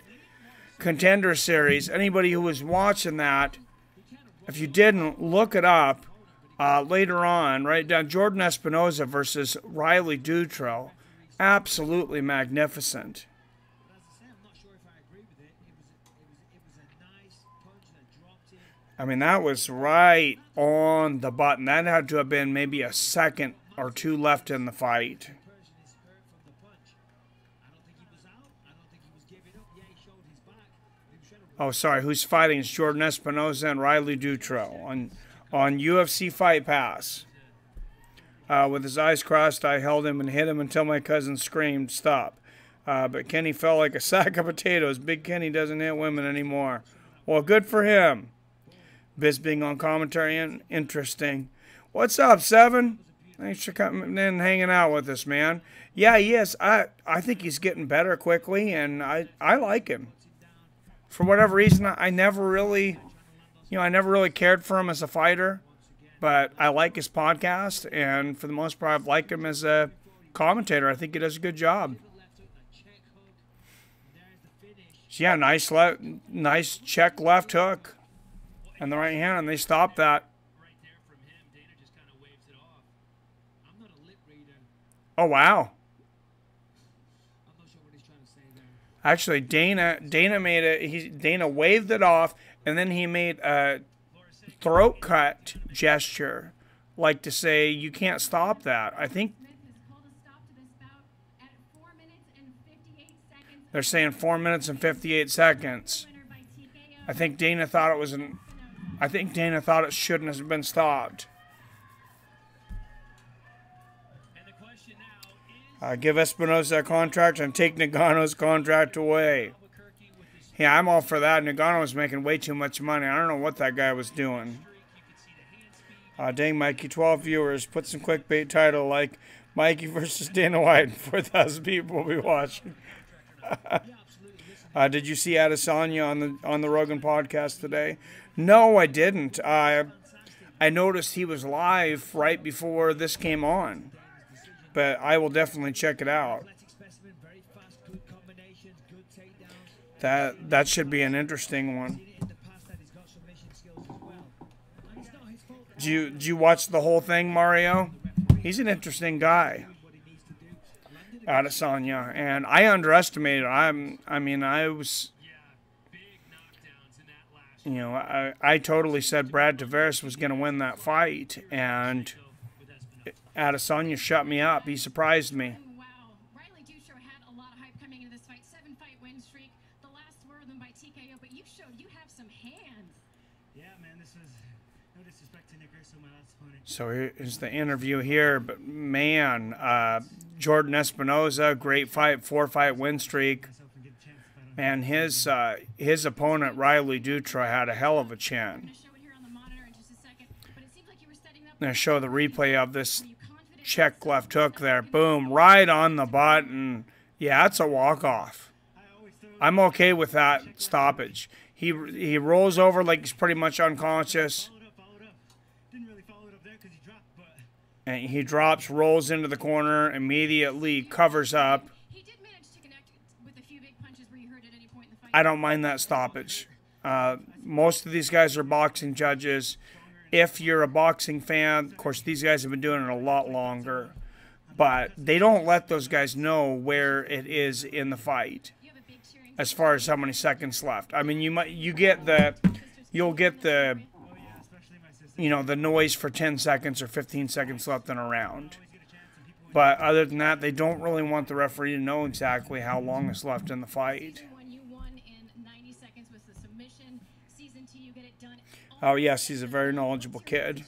Contender Series. Anybody who was watching that, if you didn't, look it up. Later on, right down, Jordan Espinoza versus Riley Dutro. Absolutely magnificent. I mean, that was right on the button. That had to have been maybe a second or two left in the fight. Oh, sorry. Who's fighting? It's Jordan Espinoza and Riley Dutro on UFC Fight Pass. With his eyes crossed, I held him and hit him until my cousin screamed, "Stop." But Kenny fell like a sack of potatoes. Big Kenny doesn't hit women anymore. Well, good for him. Biz being on commentary and interesting. What's up, Seven? Thanks for coming in and hanging out with us, man. Yeah, he is. I think he's getting better quickly, and I like him. For whatever reason, I never really cared for him as a fighter, but I like his podcast, and for the most part, I've liked him as a commentator. I think he does a good job. So yeah, nice check left hook. And the right hand, and they stopped that. Oh, wow. Actually, Dana made it. Dana waved it off, and then he made a throat cut gesture, like to say, you can't stop that. I think they're saying 4 minutes and 58 seconds. I think Dana thought it was an... I think Dana thought it shouldn't have been stopped. Give Espinosa a contract and take Nagano's contract away. Yeah, I'm all for that. Nagano's making way too much money. I don't know what that guy was doing. Dang, Mikey, 12 viewers. Put some clickbait title like Mikey versus Dana White. 4,000 people will be watching. Did you see Adesanya on the Rogan podcast today? No, I didn't. I noticed he was live right before this came on, but I will definitely check it out. That should be an interesting one. Did you watch the whole thing, Mario? He's an interesting guy, Adesanya, and I underestimated. I was. You know, I totally said Brad Tavares was going to win that fight, and Adesanya shut me up. He surprised me. Wow, Riley Dutro had a lot of hype coming into this fight. 7-fight win streak. The last were of them by TKO, but you showed you have some hands. Yeah, man, this was no disrespect to Nick Rizzo, my last opponent. So here's the interview here, but man, Jordan Espinoza, great fight, 4-fight win streak. Man, his opponent, Riley Dutro, had a hell of a chin. I'm going to show the replay of this check left hook there. Boom, right on the button. Yeah, that's a walk-off. I'm okay with that stoppage. He rolls over like he's pretty much unconscious. And he drops, rolls into the corner, immediately covers up. I don't mind that stoppage. Most of these guys are boxing judges. If you're a boxing fan, of course, these guys have been doing it a lot longer. But they don't let those guys know where it is in the fight as far as how many seconds left. I mean, you'll get the the noise for 10 seconds or 15 seconds left in a round. But other than that, they don't really want the referee to know exactly how long is left in the fight. Oh, yes, he's a very knowledgeable kid.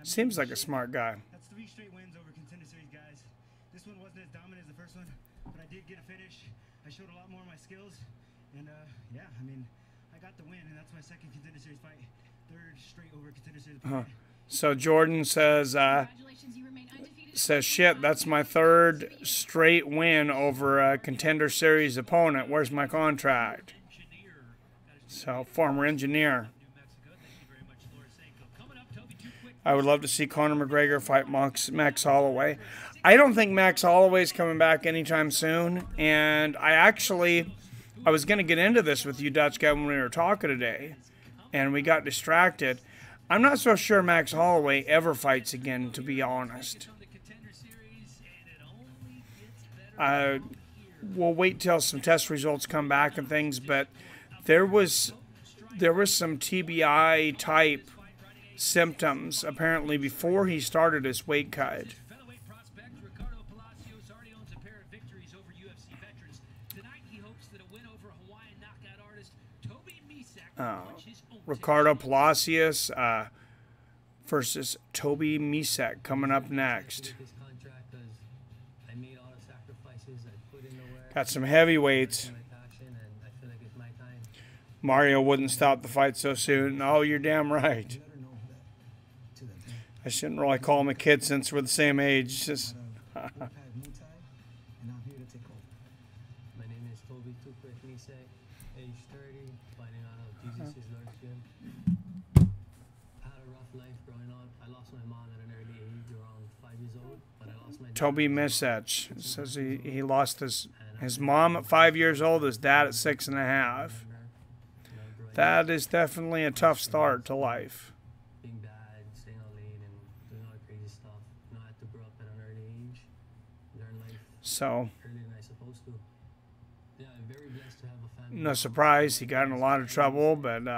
Seems like a smart guy. That's 3 straight wins over Contender Series, guys. This one wasn't as dominant as the first one, but I did get a finish. I showed a lot more of my skills, and yeah, I mean, I got the win, and that's my second Contender Series fight. 3rd straight over Contender Series fight. So Jordan says, shit, that's my 3rd straight win over a Contender Series opponent. Where's my contract? So, former engineer. I would love to see Conor McGregor fight Max Holloway. I don't think Max Holloway's coming back anytime soon. And I was going to get into this with you, Dutch guy, when we were talking today. And we got distracted. I'm not so sure Max Holloway ever fights again, to be honest. We'll wait till some test results come back and things, but there was some TBI type symptoms apparently before he started his weight cut. Featherweight prospect Ricardo Palacios already owns a pair of victories over UFC veterans. Tonight he hopes that a win over Hawaiian knockout artist Toby Misech will punch his own Ricardo Palacios versus Toby Misech coming up next. This contract 'cause I made all the sacrifices, I put in the work, Got some heavyweights. my passion, and I feel like it's my time. Mario wouldn't stop the fight so soon. Oh, you're damn right. I shouldn't really call him a kid since we're the same age. Just My name is Toby Misech, age 30, fighting out of Jesus' Lord's Gym. I had a rough life growing up. I lost my mom at an early age, around 5 years old, but I lost my dad. Toby Misech says he lost his mom at 5 years old, his dad at 6.5. That is definitely a tough start to life. Being bad, staying out late, and doing all the crazy stuff. You know, I had to grow up at an early age, learn life So, earlier than I supposed to. Yeah, I'm very blessed to have a family. no surprise, he got in a lot of trouble, but We've been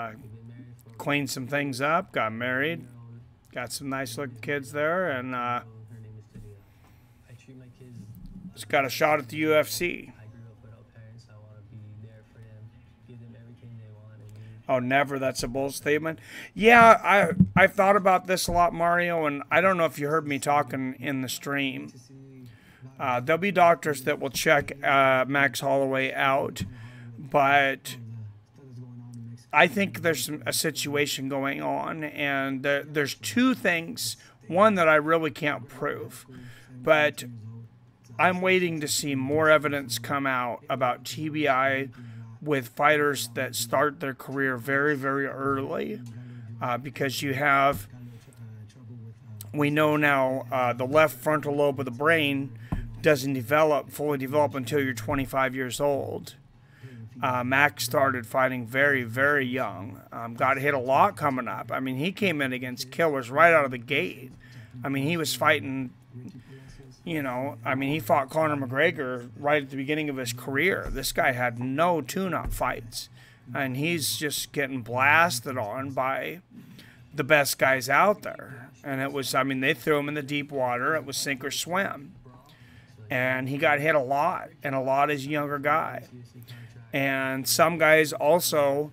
married for cleaned some things up, got married, you know, got some nice looking kids there, and her name is Talia. I treat my kids. just got a shot at the UFC. I grew up without parents. I want to be there for them, give them everything they want and need. Oh, never. That's a bold statement. Yeah, I've thought about this a lot, Mario, and I don't know if you heard me talking in the stream. There'll be doctors that will check Max Holloway out, but I think there's a situation going on, and there's two things. One that I really can't prove, but I'm waiting to see more evidence come out about TBI with fighters that start their career very, very early, because we know now the left frontal lobe of the brain doesn't fully develop until you're 25 years old. Max started fighting very, very young. Got hit a lot coming up. I mean, he came in against killers right out of the gate. I mean, he was fighting, he fought Conor McGregor right at the beginning of his career. This guy had no tune-up fights. And he's just getting blasted on by the best guys out there. And it was, they threw him in the deep water. It was sink or swim. And he got hit a lot, and a lot as a younger guy. And some guys also,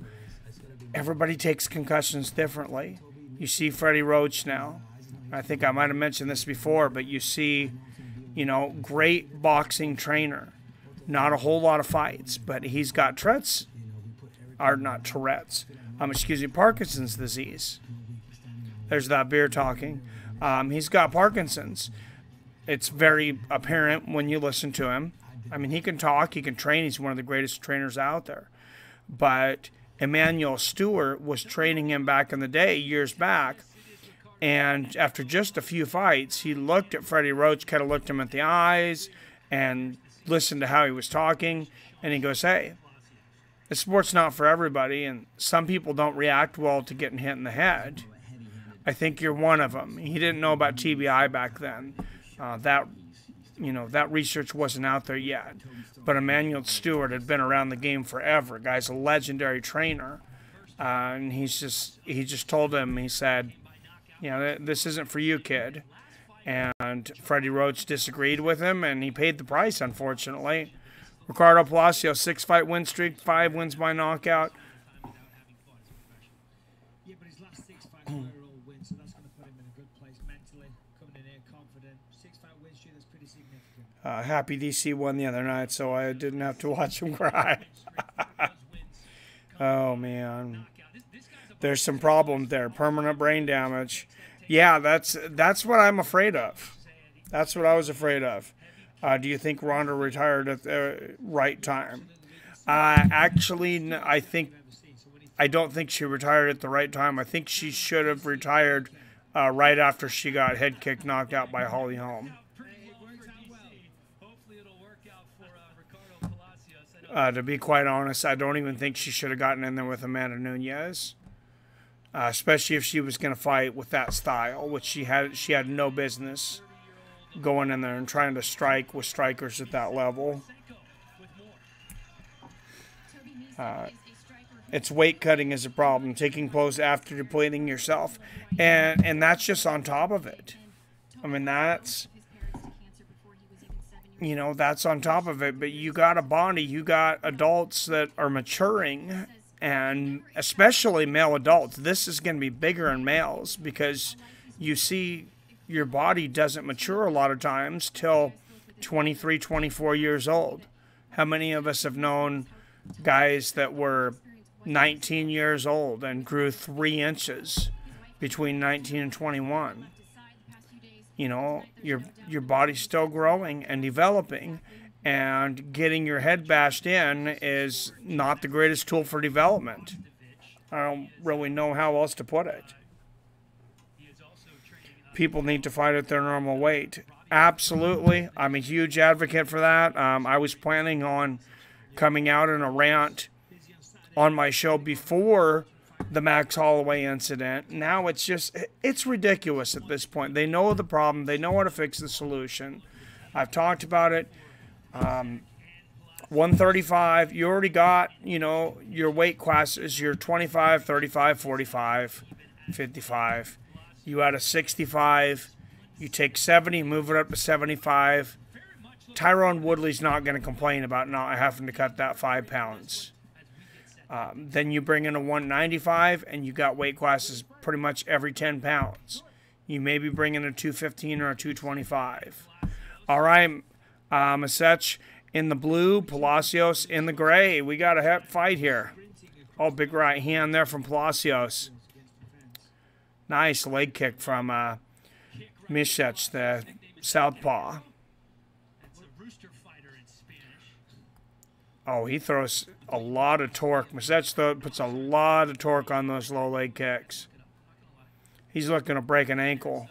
everybody takes concussions differently. You see Freddie Roach now. I think I might have mentioned this before, but you see, great boxing trainer. Not a whole lot of fights, but he's got Parkinson's disease. There's that beer talking. He's got Parkinson's. It's very apparent when you listen to him. He can talk, he can train. He's one of the greatest trainers out there. But Emmanuel Stewart was training him back in the day, years back. And after just a few fights, he looked at Freddie Roach, kind of looked him at the eyes, and listened to how he was talking. And he goes, hey, the sport's not for everybody, and some people don't react well to getting hit in the head. I think you're one of them. He didn't know about TBI back then. That research wasn't out there yet. But Emmanuel Stewart had been around the game forever. Guy's a legendary trainer. And he just told him, he said, this isn't for you, kid. And Freddie Roach disagreed with him, and he paid the price, unfortunately. Ricardo Palacios, 6-fight win streak, 5 wins by knockout. Yeah, but his last 6 fights were all wins, so that's going to put him in a good place mentally, coming in here confident. 6-fight win streak, that's pretty significant. Happy DC won the other night, so I didn't have to watch him cry. Oh, man. There's some problem there. Permanent brain damage. Yeah, that's what I'm afraid of. That's what I was afraid of. Do you think Ronda retired at the right time? Actually, I don't think she retired at the right time. I think she should have retired right after she got head kicked, knocked out by Holly Holm. To be quite honest, I don't even think she should have gotten in there with Amanda Nunes. especially if she was going to fight with that style, which she had no business going in there and trying to strike with strikers at that level. It's weight cutting is a problem, taking blows after depleting yourself, and that's just on top of it. I mean, that's, you know, that's on top of it. But you got a body, you got adults that are maturing, and especially male adults. This is going to be bigger in males because you see your body doesn't mature a lot of times till 23, 24 years old. How many of us have known guys that were 19 years old and grew 3 inches between 19 and 21? You know, your body's still growing and developing, and getting your head bashed in is not the greatest tool for development. I don't really know how else to put it. People need to fight at their normal weight. Absolutely. I'm a huge advocate for that. I was planning on coming out in a rant on my show before the Max Holloway incident. Now it's ridiculous at this point. They know the problem. They know how to fix the solution. I've talked about it. 135, you already got, you know, your weight classes, your 25, 35, 45, 55. You add a 65. You take 70, move it up to 75. Tyrone Woodley's not going to complain about not having to cut that 5 pounds. Then you bring in a 195, and you got weight classes pretty much every 10 pounds. You maybe bring in a 215 or a 225. All right, Misech in the blue, Palacios in the gray. We got a fight here. Oh, big right hand there from Palacios. Nice leg kick from Misech, the southpaw. Oh, he throws a lot of torque. Misech puts a lot of torque on those low leg kicks. He's looking to break an ankle.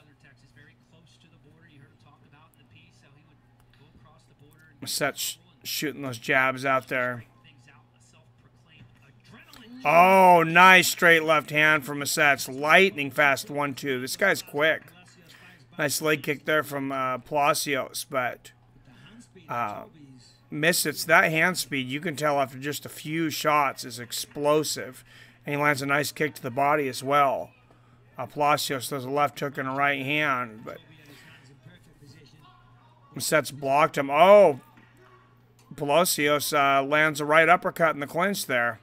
Misech shooting those jabs out there. Oh, nice straight left hand from Misech. Lightning fast 1-2. This guy's quick. Nice leg kick there from Palacios, but Misech, that hand speed, you can tell after just a few shots, is explosive. And he lands a nice kick to the body as well. Palacios does a left hook and a right hand, but Misech blocked him. Oh, Palacios lands a right uppercut in the clinch there.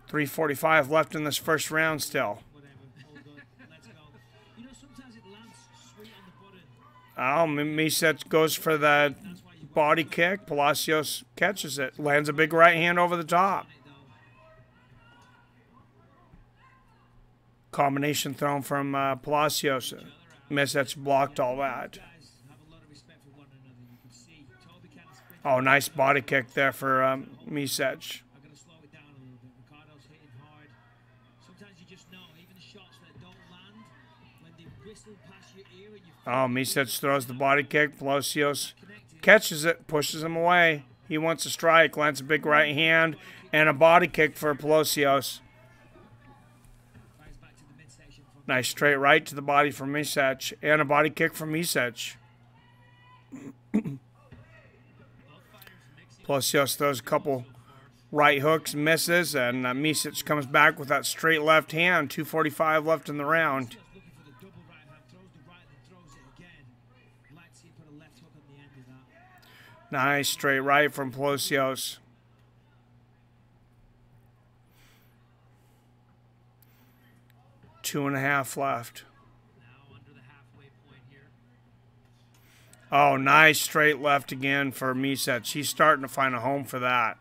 3:45 left in this first round still. Oh, Misech goes for the body kick. Palacios catches it. Lands a big right hand over the top. Combination thrown from Palacios. Misech blocked all that. Oh, nice body kick there for Misech. Oh, Misech throws the body kick. Palacios catches it, pushes him away. He wants a strike, lands a big right hand, and a body kick for Palacios. Nice straight right to the body from Misech, and a body kick from Misech. Palacios throws a couple right hooks, misses, and Misech comes back with that straight left hand. 2:45 left in the round. Nice straight right from Palacios. Two and a half left. Oh, nice straight left again for Misech. He's starting to find a home for that.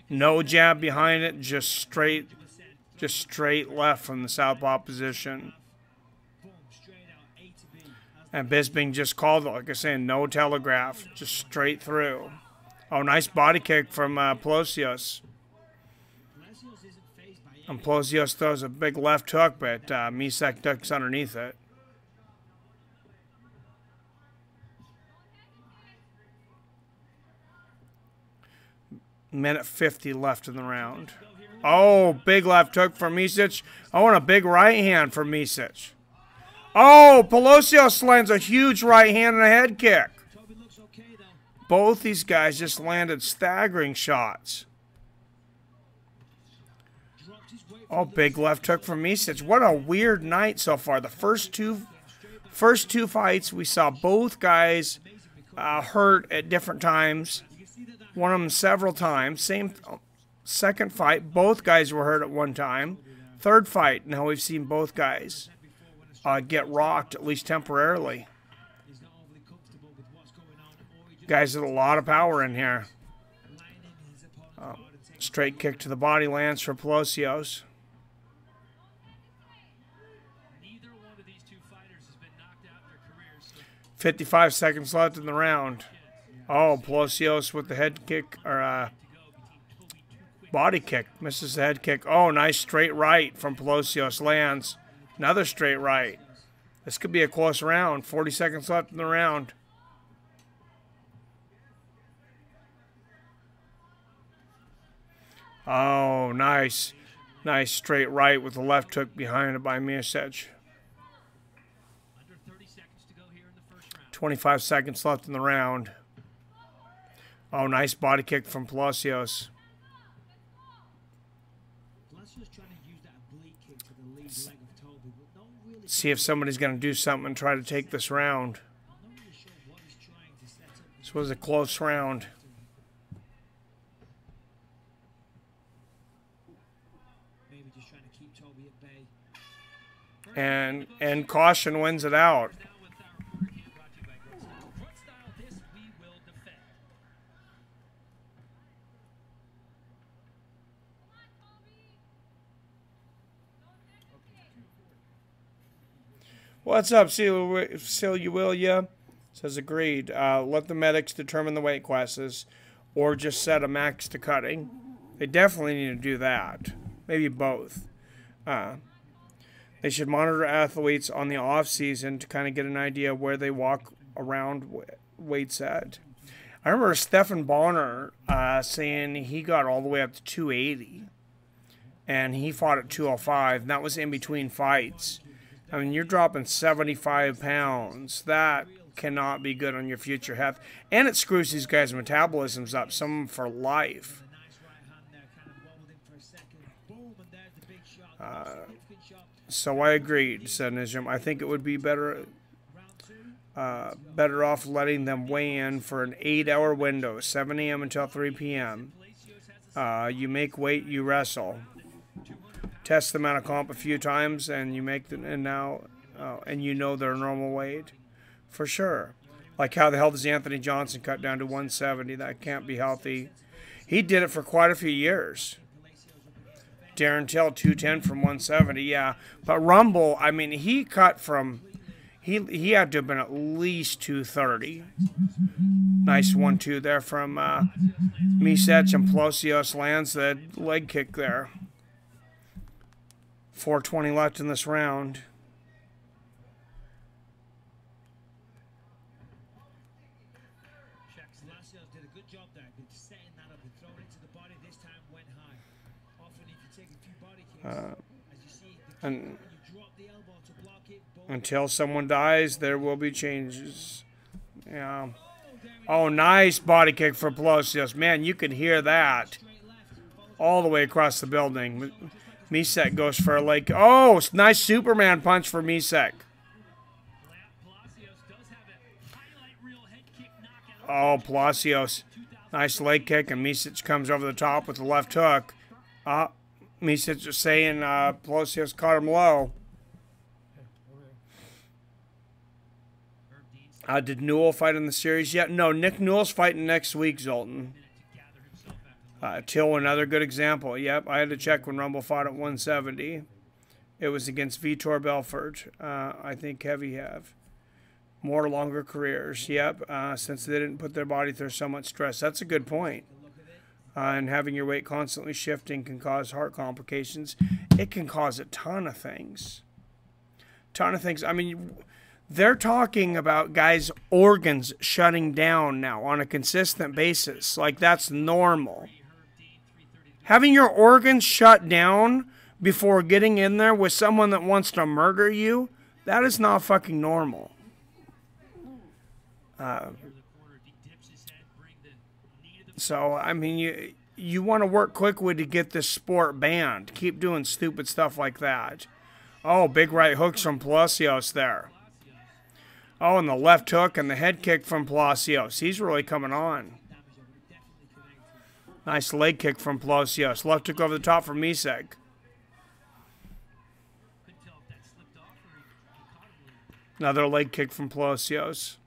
No jab behind it, just straight left from the southpaw position. And Bisping just called it, like I said, no telegraph, just straight through. Oh, nice body kick from Palacios. And Palacios throws a big left hook, but Misech ducks underneath it. Minute 50 left in the round. Oh, big left hook from Misech. Oh, and a big right hand from Misech. Oh, Palacios lands a huge right hand and a head kick. Both these guys just landed staggering shots. Oh, big left hook from Misech. What a weird night so far. The first two fights, we saw both guys hurt at different times. One of them several times. Second fight, both guys were hurt at one time. Third fight, now we've seen both guys get rocked, at least temporarily. Guys with a lot of power in here. Straight kick to the body lands for Palacios. 55 seconds left in the round. Oh, Palacios with the head kick, or body kick. Misses the head kick. Oh, nice straight right from Palacios. Lands. Another straight right. This could be a close round. 40 seconds left in the round. Oh, nice. Nice straight right with the left hook behind it by Misech. 25 seconds left in the round. Oh, nice body kick from Palacios. See if somebody's going to do something and try to take this round. This was a close round. And caution wins it out. What's up, Celia Willia? Says agreed. Let the medics determine the weight classes or just set a max to cutting. They definitely need to do that. Maybe both. They should monitor athletes on the off season to kind of get an idea where they walk around weights at. I remember Stephan Bonner saying he got all the way up to 280. And he fought at 205. And that was in between fights. I mean, you're dropping 75 pounds. That cannot be good on your future health. And it screws these guys' metabolisms up, some for life. So I agreed, said Nizam. I think it would be better off letting them weigh in for an 8-hour window, 7 a.m. until 3 p.m. You make weight, you wrestle. Test them out of comp a few times, and you make them, and you know their normal weight, for sure. Like how the hell does Anthony Johnson cut down to 170? That can't be healthy. He did it for quite a few years. Darren Till 210 from 170, yeah. But Rumble, I mean, he cut from, he had to have been at least 230. Nice 1-2 there from Misech, and Palacios lands the leg kick there. 4:20 left in this round. Palacios did a good job there, setting that up and throwing it to the body. This time went high. Often if you take a few body kicks, as you see, when you drop the elbow to block it. Until someone dies, there will be changes. Yeah. Oh, nice body kick for Palacios. Man, you could hear that all the way across the building. Misech goes for a leg. Oh, nice Superman punch for Misech. Oh, Palacios. Nice leg kick, and Misech comes over the top with the left hook. Misech is saying Palacios caught him low. Did Newell fight in the series yet? No, Nick Newell's fighting next week, Zoltan. Till, another good example. Yep, I had to check when Rumble fought at 170. It was against Vitor Belfort. I think heavy have. More longer careers. Yep, since they didn't put their body through so much stress. That's a good point. And having your weight constantly shifting can cause heart complications. It can cause a ton of things. I mean, they're talking about guys' organs shutting down now on a consistent basis. Like, that's normal. Having your organs shut down before getting in there with someone that wants to murder you, that is not fucking normal. So, I mean, you want to work quickly to get this sport banned. Keep doing stupid stuff like that. Oh, big right hooks from Palacios there. Oh, and the left hook and the head kick from Palacios. He's really coming on. Nice leg kick from Palacios. Left hook over the top from Misech. Another leg kick from Palacios.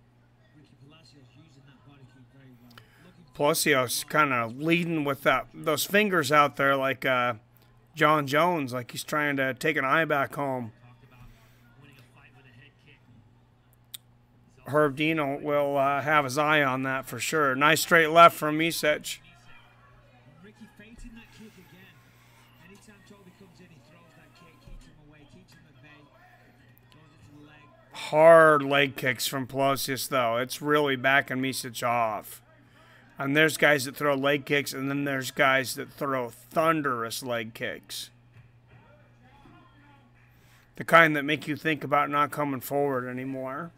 Palacios kind of leading with those fingers out there like John Jones, like he's trying to take an eye back home. Herb Dino will have his eye on that for sure. Nice straight left from Misech. Hard leg kicks from Palacios, though. It's really backing Misech off. And there's guys that throw leg kicks, and then there's guys that throw thunderous leg kicks. The kind that make you think about not coming forward anymore.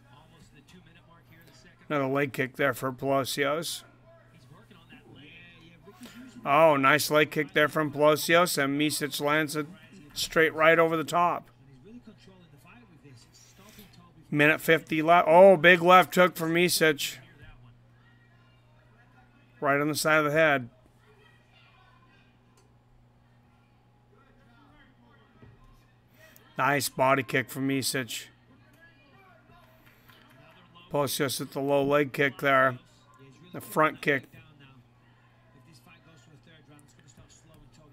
Another leg kick there for Palacios. Oh, nice leg kick there from Palacios, and Misech lands it straight right over the top. Minute 50 left. Oh, big left hook from Misech. Right on the side of the head. Nice body kick from Misech. Palacios at the low leg kick there. The front kick.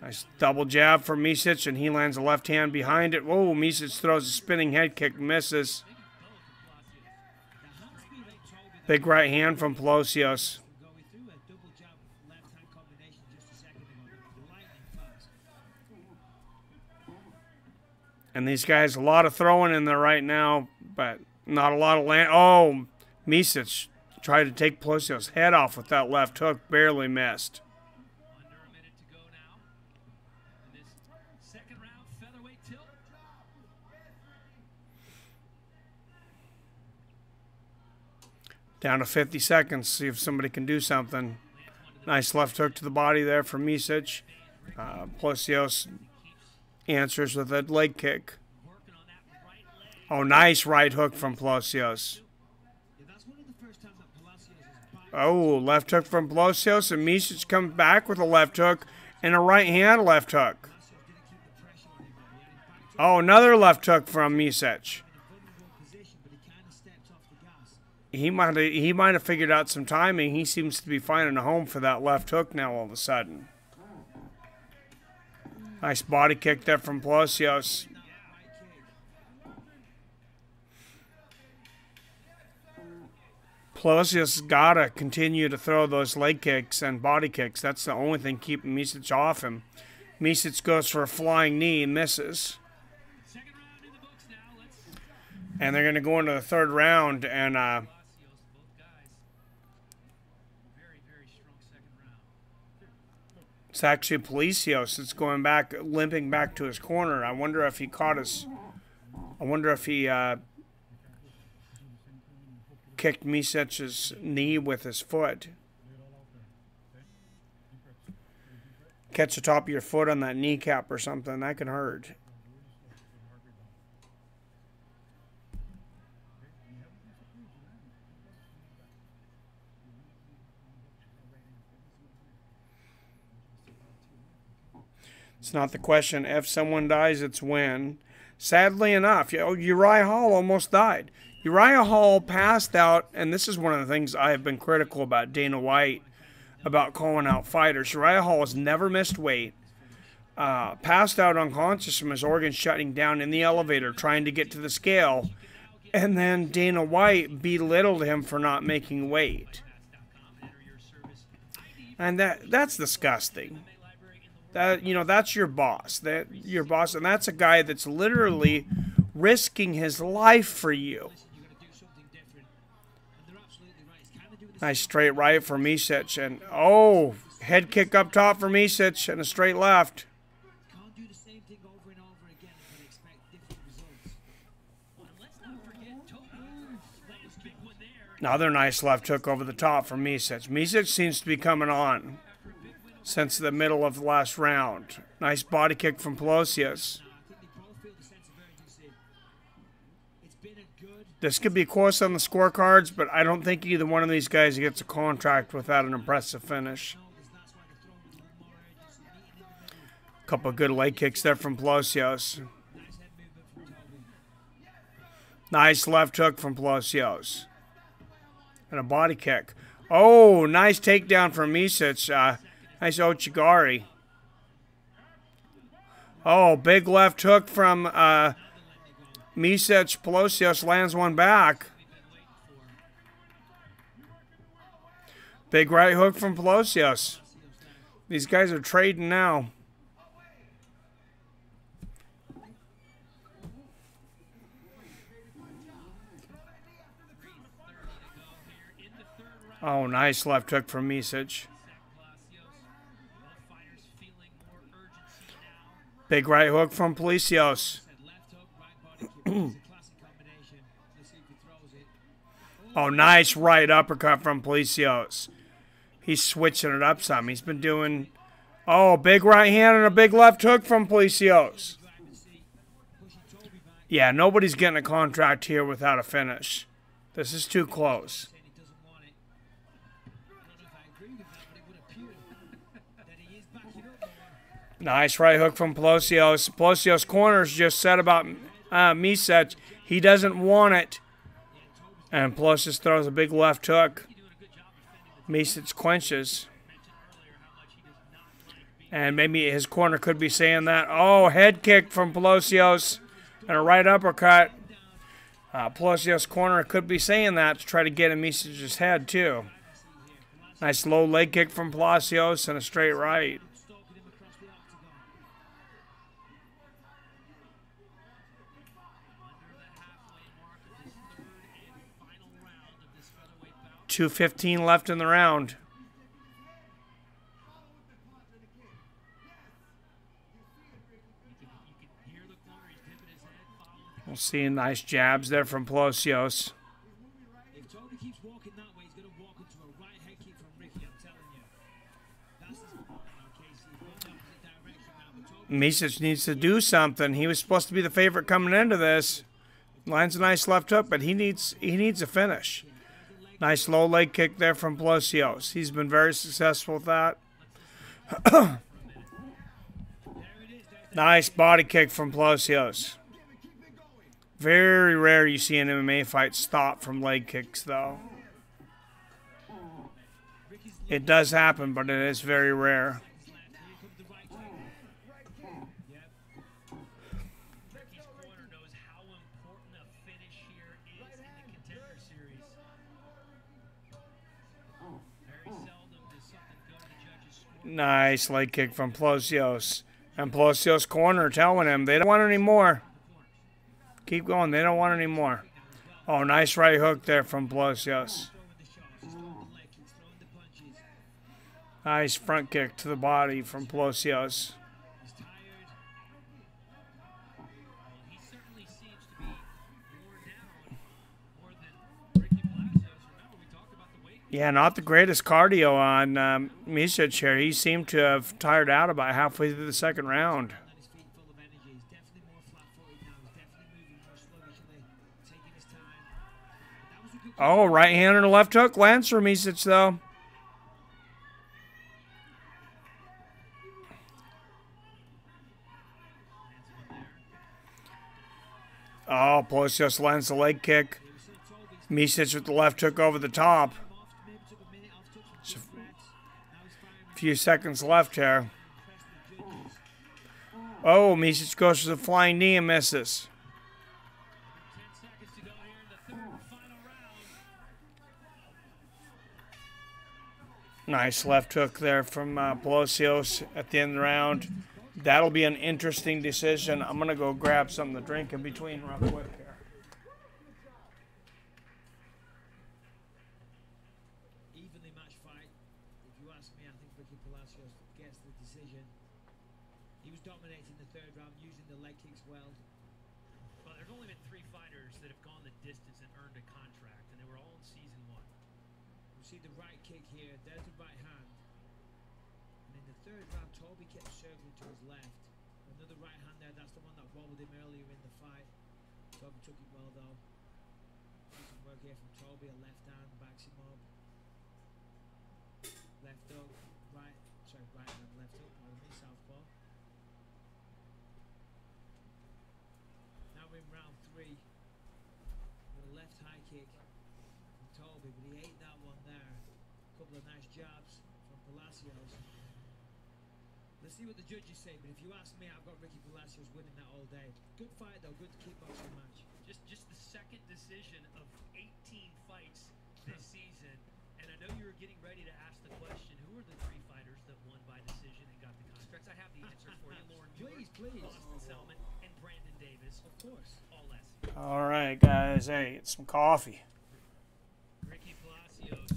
Nice double jab from Misech, and he lands a left hand behind it. Whoa, Misech throws a spinning head kick, misses. Big right hand from Palacios. And these guys, a lot of throwing in there right now, but not a lot of land. Oh, Misech tried to take Palacios' head off with that left hook, barely missed. Under a minute to go now. In this second round, featherweight tilt. Down to 50 seconds, see if somebody can do something. Nice left hook to the body there from Misech. Palacios answers with a leg kick. Oh, nice right hook from Palacios. Oh, left hook from Palacios, and Misech comes back with a left hook and a right hand left hook. Oh, another left hook from Misech. He might have figured out some timing. He seems to be finding a home for that left hook now all of a sudden. Nice body kick there from Palacios. Palacios has got to continue to throw those leg kicks and body kicks. That's the only thing keeping Misech off him. Misech goes for a flying knee and misses. And they're going to go into the third round, and it's actually Palacios that's going back, limping back to his corner. I wonder if he caught his. I wonder if he kicked Misech's knee with his foot. Catch the top of your foot on that kneecap or something. That can hurt. It's not the question. If someone dies, it's when. Sadly enough, Uriah Hall almost died. Uriah Hall passed out, and this is one of the things I have been critical about Dana White, about calling out fighters. Uriah Hall has never missed weight. Passed out unconscious from his organs shutting down in the elevator, trying to get to the scale. And then Dana White belittled him for not making weight. And that's disgusting. That's your boss. Your boss, and that's a guy that's literally risking his life for you. Nice straight right for Misech, and oh, Head kick up top for Misech and a straight left. Can't do the same thing over and over again and expect different results. And let's not forget Toby. That was a big one there. Another nice left hook over the top for Misech. Misech seems to be coming on since the middle of the last round. Nice body kick from Palacios. I think they both feel the sense of urgency. It's been a good. This could be close on the scorecards, but I don't think either one of these guys gets a contract without an impressive finish. That's why they're throwing a little more urgency, meeting in the middle. Couple of good leg kicks there from Palacios. Nice head movement from Toby. Nice left hook from Palacios. And a body kick. Oh, nice takedown from Misech. Nice Ochigari. Oh, big left hook from Misech. Palacios lands one back. Big right hook from Palacios. These guys are trading now. Oh, nice left hook from Misech. Big right hook from Palacios. Oh, nice right uppercut from Palacios. He's switching it up some. He's been doing... Oh, big right hand and a big left hook from Palacios. Yeah, nobody's getting a contract here without a finish. This is too close. Nice right hook from Palacios. Palacios' corners just said about Misech. He doesn't want it. And Palacios throws a big left hook. Misech clinches. And maybe his corner could be saying that. Oh, head kick from Palacios. And a right uppercut. Palacios' corner could be saying that to try to get in Misech's head too. Nice low leg kick from Palacios and a straight right. .2:15 left in the round. We'll see nice jabs there from Palacios. If Toby keeps walking that way, he's going to walk into a right head kick from Ricky, I'm telling you. That's his case. He's going the opposite direction now. Misech needs to do something. He was supposed to be the favorite coming into this. Lands a nice left hook, but he needs a finish. Nice low leg kick there from Palacios. He's been very successful with that. Nice body kick from Palacios. Very rare you see an MMA fight stop from leg kicks, though. It does happen, but it is very rare. Nice leg kick from Palacios. And Palacios' corner telling him they don't want any more. Keep going. They don't want any more. Oh, nice right hook there from Palacios. Nice front kick to the body from Palacios. Yeah, not the greatest cardio on Misech here. He seemed to have tired out about halfway through the second round. Oh, right hand and a left hook lands for Misech, though. Oh, Palacios lands the leg kick. Misech with the left hook over the top. A few seconds left here. Oh, Misech goes for the flying knee and misses. Nice left hook there from Palacios at the end of the round. That'll be an interesting decision. I'm going to go grab something to drink in between real quick here. Evenly matched fight. If you ask me, I think Ricky Palacios only been 3 fighters that have gone the distance and earned a contract, and they were all in season 1. You see the right kick here. There's the right hand. And in the 3rd round, Toby kept circling to his left. Another right hand there. That's the one that wobbled him earlier in the fight. Toby took it well though. See some work here from Toby. A left hand backs him up. Left hook, right. Sorry, right hand, left hook. Pardon me, southpaw. Now we're in round 3. With a left high kick from Toby, but he ate that one there. A couple of nice jabs from Palacios. Let's see what the judges say, but if you ask me, I've got Ricky Palacios winning that all day. Good fight though, good kickboxing match. Just the 2nd decision of 18 fights this season. And I know you were getting ready to ask the question, who are the 3 fighters that won by decision and got the contracts? I have the answer for you. Lauren Muir, Please. Austin Selman, and Brandon Davis. Of course. All less. All right, guys. Hey, get some coffee. Ricky Palacios.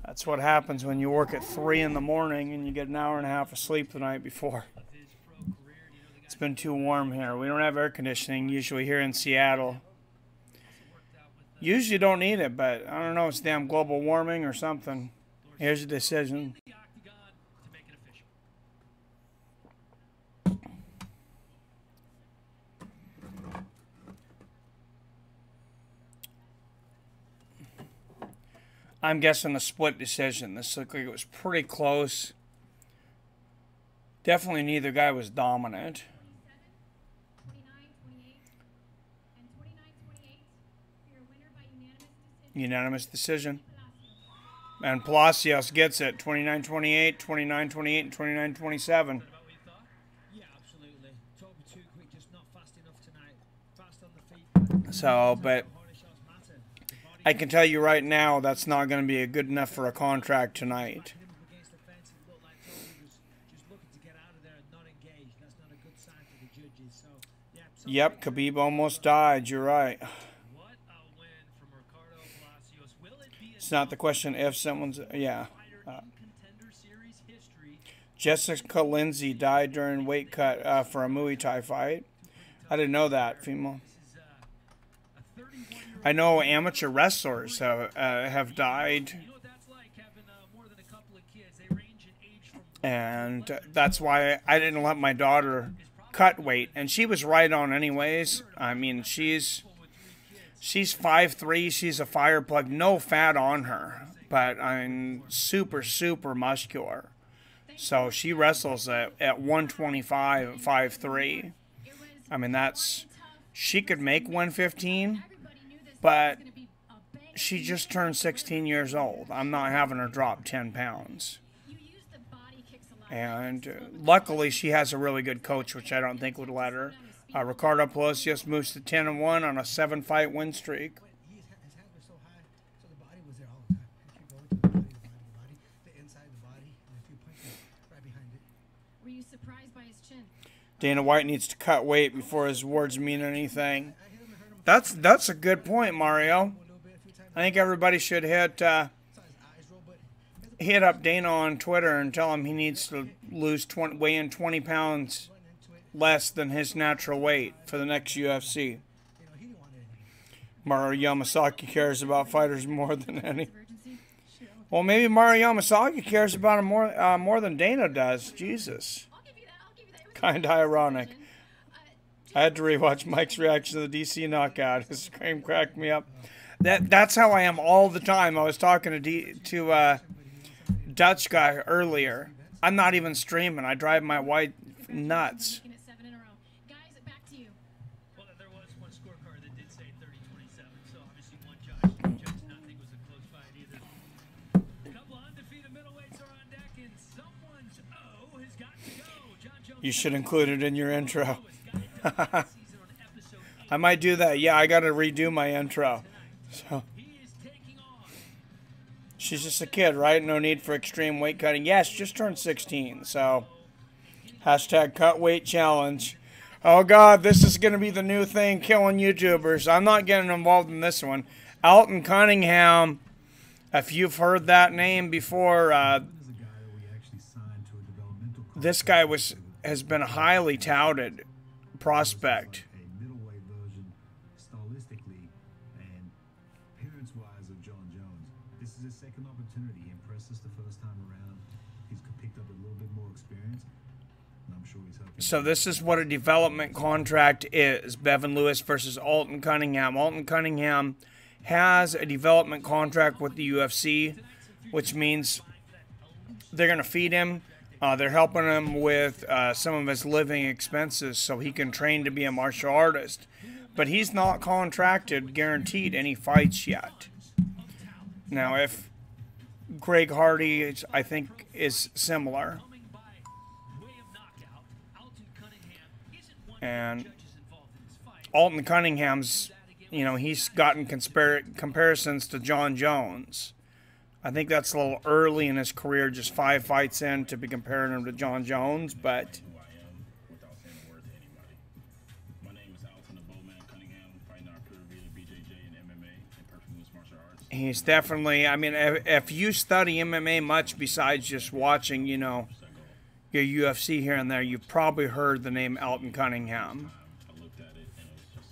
That's what happens when you work at 3 in the morning and you get an hour and a half of sleep the night before. Of his pro career, do you know the guy It's been too warm here. We don't have air conditioning usually here in Seattle. worked out with Usually don't need it, but I don't know. It's damn global warming or something. Here's a decision. the octagon to make it official? I'm guessing a split decision. This looked like it was pretty close. Definitely neither guy was dominant. 29-28, and 29-28 for your winner by unanimous decision. Unanimous decision. Palacios. And Palacios gets it. 29-28, 29-28, and 29-27. About what you thought? Yeah, absolutely. Toby too quick, just not fast enough tonight. Fast on the feet. So, but Corner shots matter. The body I can tell you right now that's not going to be good enough for a contract tonight. hit him up against the fence. It looked like Toby was just looking to get out of there and not engage. That's not a good sign for the judges. So, yeah. Yep, Khabib almost died. You're right. What a win from Ricardo Palacios. Will it be It's not the question if someone's... Yeah. fighter in Contender Series history? Jessica Lindsay died during weight cut for a Muay Thai fight. I didn't know that, female. This is a 31-year-old. I know amateur wrestlers have died, You know what that's like, having more than a couple of kids. They range in age from and that's why I didn't let my daughter cut weight, and she was right on anyways. I mean, she's 5'3", she's a fire plug, no fat on her, but I'm super muscular. So she wrestles at 125 at 5'3". I mean, that's, she could make 115, but she just turned 16 years old. I'm not having her drop 10 pounds. And luckily, she has a really good coach, which I don't think would let her. Ricardo Palacios moves to 10-1 on a 7-fight win streak. His hands were so high, so the body was there all the time. If you go to the body, the inside of the body, and if you punch it right behind it. Were you surprised by his chin? Dana White needs to cut weight before his words mean anything. That's a good point, Mario. I think everybody should hit up Dana on Twitter and tell him he needs to weigh in 20 pounds less than his natural weight for the next UFC. Mario Yamasaki cares about fighters more than any. Well, maybe Mario Yamasaki cares about him more than Dana does. Jesus. I'll give you that. I'll give you that. It was Kind of ironic. I had to rewatch Mike's reaction to the DC knockout. His scream cracked me up. That's how I am all the time. I was talking to Dutch guy earlier. I'm not even streaming. I drive my wife nuts. making it 7 in a row. Guys, back to you. Well, there was one scorecard that did say 30-27, so obviously one judge not think it was a close fight either. A couple of undefeated middleweights are on deck, and someone's O has got to go. John Jones You should include it in your intro. has got it season on episode 8. I might do that. Yeah, I got to redo my intro. So He is taking on she's just a kid, right? No need for extreme weight cutting. Yes, just turned 16. So hashtag cut weight challenge. Oh God, this is going to be the new thing killing YouTubers. I'm not getting involved in this one. Alton Cunningham. If you've heard that name before, this guy has been a highly touted prospect. his second opportunity. He impressed us the first time around. He's picked up a little bit more experience, and I'm sure he's hoping. So this is what a development contract is. Bevan Lewis versus Alton Cunningham. Alton Cunningham has a development contract with the UFC, which means they're going to feed him. They're helping him with some of his living expenses so he can train to be a martial artist. But he's not contracted, guaranteed any fights yet. Now, if Greg Hardy, I think, is similar. And Alton Cunningham's, you know, he's gotten comparisons to John Jones. I think that's a little early in his career, just 5 fights in, to be comparing him to John Jones, but Who I am without saying a word to anybody. My name is Alton Cunningham, fighting our career BJJ and MMA and perfect martial arts. he's definitely, I mean, if you study MMA much besides just watching, you know, your UFC here and there, you've probably heard the name Alton Cunningham. I looked at it and it was just,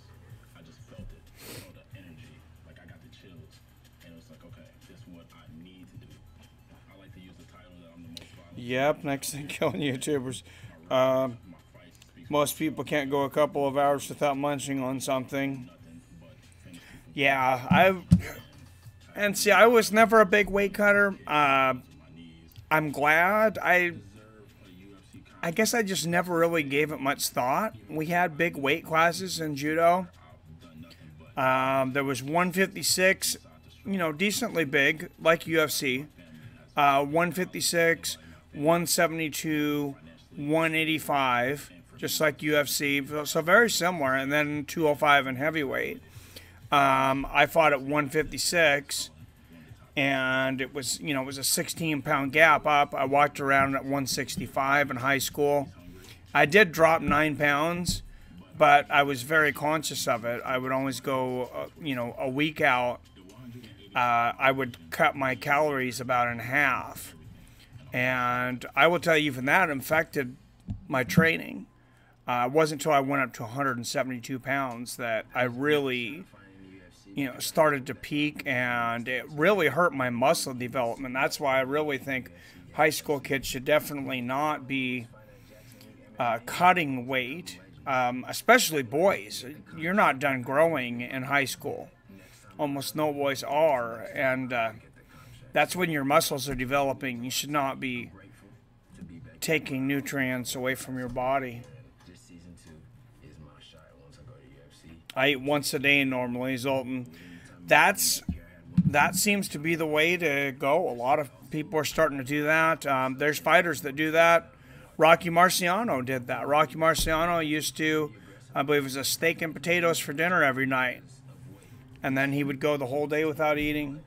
I just felt it. I felt the energy, like I got the chills. And it was like, okay, this is what I need to do. I like to use the title that I'm the most violent. Yep, next thing killing YouTubers. My fight speaks Most people can't go a couple of hours without munching on something. nothing but finish people. Yeah, and see, I was never a big weight cutter. I'm glad. I guess I just never really gave it much thought. We had big weight classes in judo. There was 156, you know, decently big, like UFC. 156, 172, 185, just like UFC. So very similar. And then 205 in heavyweight. I fought at 156. And it was, you know, it was a 16-pound gap up. I walked around at 165 in high school. I did drop 9 pounds, but I was very conscious of it. I would always go, you know, a week out. I would cut my calories about in half. And I will tell you, even that affected my training. It wasn't until I went up to 172 pounds that I really, you know, started to peak, and it really hurt my muscle development. That's why I really think high school kids should definitely not be cutting weight, especially boys. You're not done growing in high school. Almost no boys are, and that's when your muscles are developing. You should not be taking nutrients away from your body. This season 2 is my shot once I go to UFC. I eat once a day normally, Zoltan. That seems to be the way to go. A lot of people are starting to do that. There's fighters that do that. Rocky Marciano did that. Rocky Marciano used to, I believe it was a steak and potatoes for dinner every night. And then he would go the whole day without eating.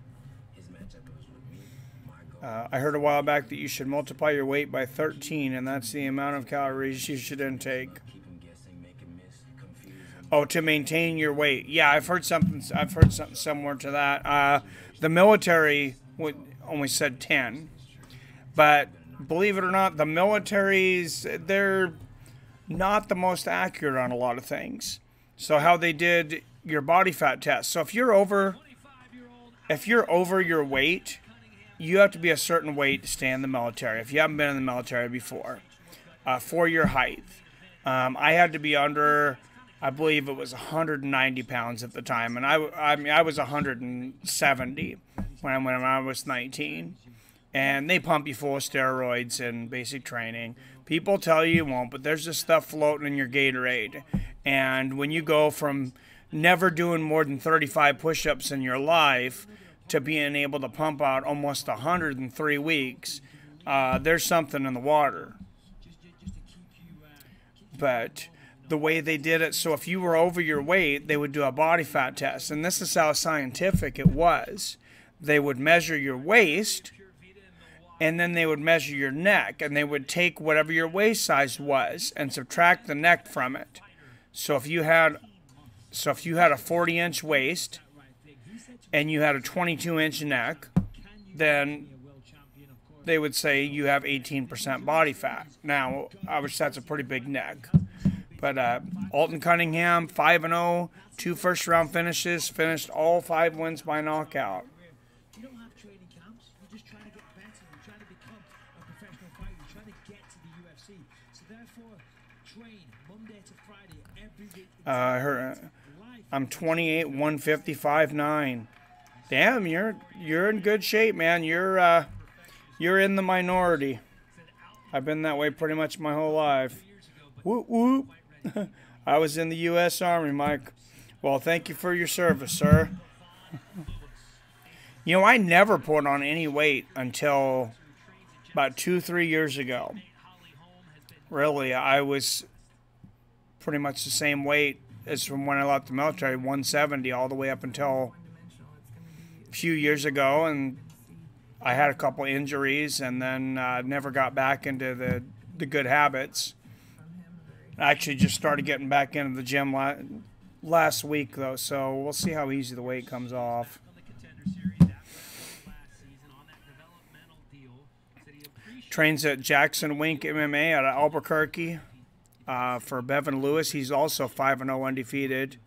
I heard a while back that you should multiply your weight by 13, and that's the amount of calories you should intake. Oh, to maintain your weight. Yeah, I've heard something similar to that. The military only said 10, but believe it or not, the militaries, they're not the most accurate on a lot of things. So how they did your body fat test. So if you're over your weight, you have to be a certain weight to stay in the military. If you haven't been in the military before, for your height, I had to be under, I believe it was 190 pounds at the time, and I was 170 when I was 19. And they pump you full of steroids and basic training. People tell you won't, but there's this stuff floating in your Gatorade. And when you go from never doing more than 35 push-ups in your life to being able to pump out almost 100 in 3 weeks, there's something in the water. But the way they did it, so if you were over your weight, they would do a body fat test. And this is how scientific it was. They would measure your waist, and then they would measure your neck, and they would take whatever your waist size was and subtract the neck from it. So if you had a 40-inch waist and you had a 22-inch neck, then they would say you have 18% body fat. Now, obviously that's a pretty big neck. But Alton Cunningham, 5-0, 2 first-round finishes, finished all 5 wins by knockout. I'm 28, 155, 9. Damn, you're in good shape, man. You're in the minority. I've been that way pretty much my whole life. Whoop whoop. I was in the U.S. Army, Mike. Well, thank you for your service, sir. You know, I never put on any weight until about 2-3 years ago. Really, I was pretty much the same weight as from when I left the military, 170, all the way up until a few years ago, and I had a couple injuries, and then never got back into the good habits. I actually just started getting back into the gym last week, though, so we'll see how easy the weight comes off. Trains at Jackson Wink MMA out of Albuquerque for Bevan Lewis. He's also 5-0 undefeated.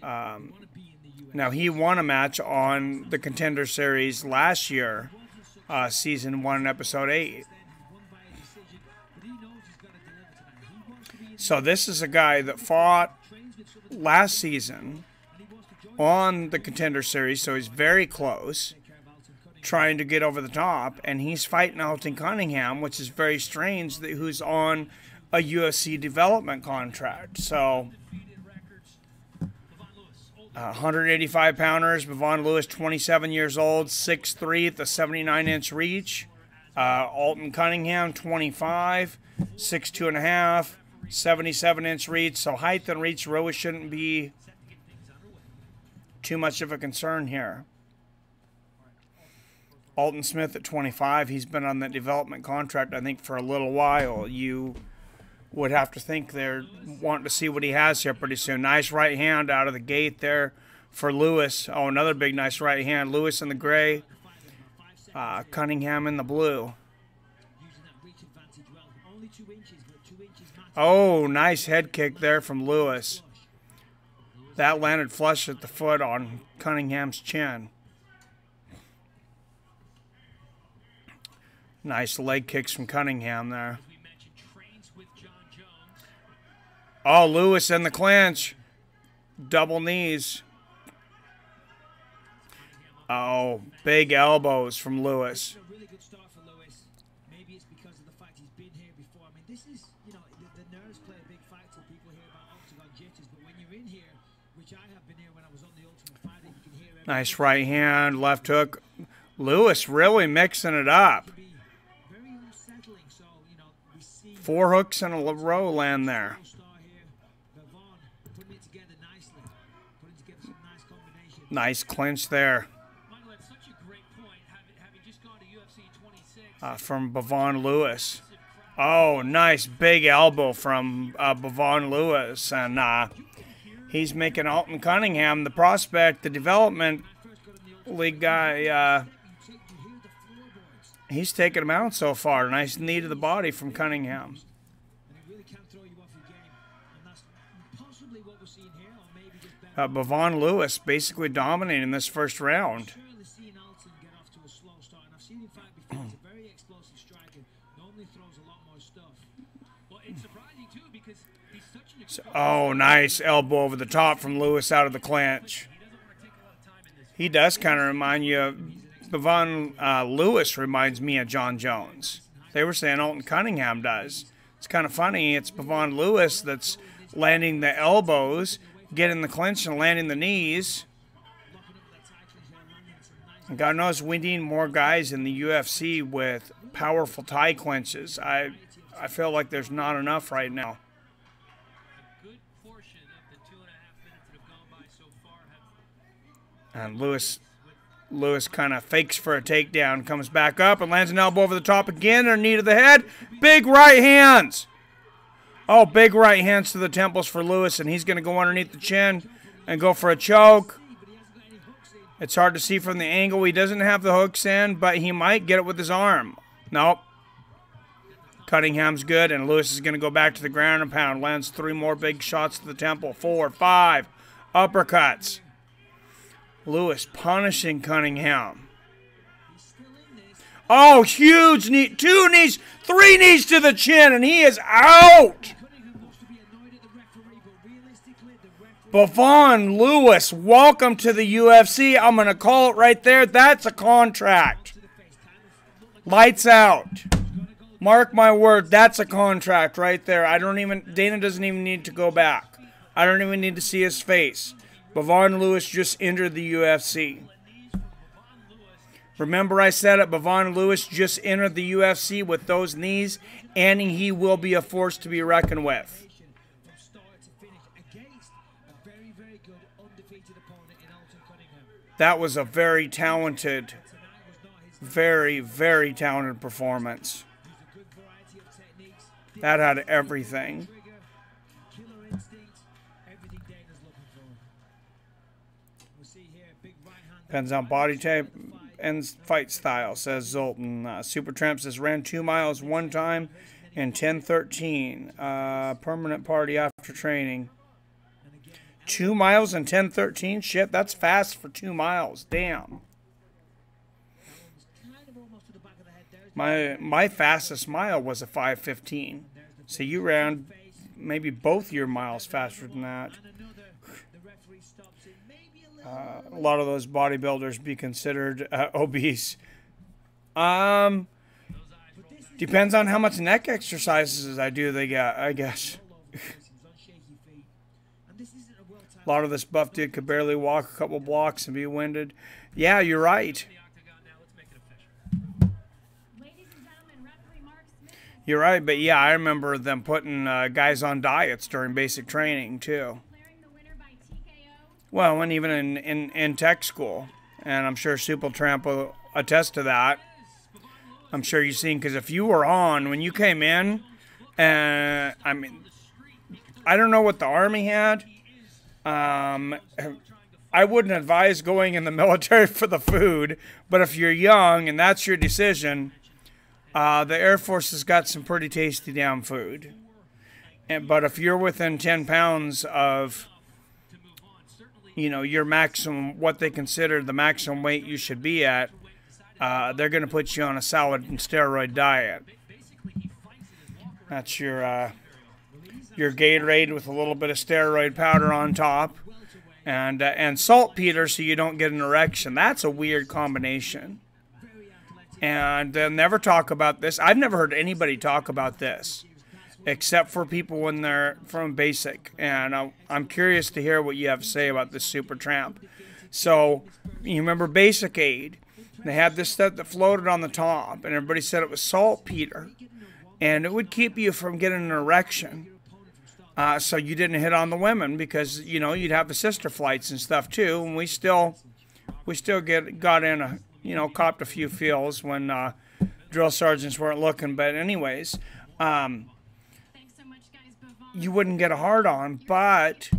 Now, he won a match on the Contender Series last year, Season 1, Episode 8. So this is a guy that fought last season on the Contender Series, so he's very close, trying to get over the top, and he's fighting Alton Cunningham, which is very strange, who's on a UFC development contract. So 185 pounders, Bevon Lewis, 27 years old, 6'3" at the 79-inch reach. Alton Cunningham, 25, 6'2.5", 77-inch reach. So height and reach really shouldn't be too much of a concern here. Alton Smith at 25, he's been on that development contract, I think, for a little while. You would have to think they're wanting to see what he has here pretty soon. Nice right hand out of the gate there for Lewis. Oh, another big nice right hand. Lewis in the gray, Cunningham in the blue. Oh, nice head kick there from Lewis. That landed flush at the foot on Cunningham's chin. Nice leg kicks from Cunningham there. Oh, Lewis in the clinch. Double knees. Oh, big elbows from Lewis. Really good start for Lewis. Maybe it's because of the fact he's been here before. I mean, this is, you know, the nerves play a big factor. People hear about octagon jitters, but when you're in here, which I have been here when I was on the Ultimate Fighter, you can hear everything. Nice right hand, left hook. Lewis really mixing it up. 4 hooks in a row land there. Nice clinch there. From Bevon Lewis. Oh, nice big elbow from Bevon Lewis. And he's making Alton Cunningham, the prospect, the development league guy, he's taken him out so far. Nice knee to the body from Cunningham. Bevon Lewis basically dominating this first round. Oh, nice elbow over the top from Lewis out of the clinch. He does kind of remind you of Bevon Lewis reminds me of John Jones. They were saying Alton Cunningham does. It's kind of funny. It's Bevon Lewis that's landing the elbows, getting the clinch and landing the knees. And God knows we need more guys in the UFC with powerful tie clinches. I feel like there's not enough right now. And Lewis kind of fakes for a takedown, comes back up and lands an elbow over the top again, or knee to the head. Big right hands. Oh, big right hands to the temples for Lewis, and he's going to go underneath the chin and go for a choke. It's hard to see from the angle. He doesn't have the hooks in, but he might get it with his arm. Nope. Cunningham's good, and Lewis is going to go back to the ground and pound. Lands 3 more big shots to the temple. 4, 5 uppercuts. Lewis punishing Cunningham. Oh, huge knee. 2 knees, 3 knees to the chin, and he is out. Bevon Lewis, welcome to the UFC. I'm going to call it right there. That's a contract. Lights out. Mark my word, that's a contract right there. Dana doesn't even need to go back. I don't even need to see his face. Bevon Lewis just entered the UFC. Remember I said it, Bevon Lewis just entered the UFC with those knees, and he will be a force to be reckoned with. That was a very talented, very, very talented performance. That had everything. Depends on body type and fight style, says Zoltan. Supertramp says ran 2 miles one time in 10:13. Permanent party after training. 2 miles in 10:13? Shit, that's fast for 2 miles. Damn. My fastest mile was a 5:15. So you ran maybe both your miles faster than that. A lot of those bodybuilders be considered obese. Depends on how much neck exercises I do. They got, I guess. A lot of this buff dude could barely walk a couple blocks and be winded. Yeah, you're right. You're right, but yeah, I remember them putting guys on diets during basic training too. Well, and even in tech school, and I'm sure Supertramp will attest to that. I'm sure you've seen, because if you were on when you came in, I mean, I don't know what the Army had. I wouldn't advise going in the military for the food, but if you're young and that's your decision, the Air Force has got some pretty tasty damn food. But if you're within 10 pounds of, you know, your maximum, what they consider the maximum weight you should be at, they're going to put you on a salad and steroid diet. That's your Gatorade with a little bit of steroid powder on top, and saltpeter so you don't get an erection. That's a weird combination. And they'll never talk about this. I've never heard anybody talk about this, except for people when they're from basic. And I'm curious to hear what you have to say about this Supertramp. So, you remember Basic Aid? They had this stuff that floated on the top, and everybody said it was saltpeter. And it would keep you from getting an erection. So you didn't hit on the women because, you know, you'd have the sister flights and stuff too. And we still got in copped a few feels when drill sergeants weren't looking. But anyways, you wouldn't get a hard on, but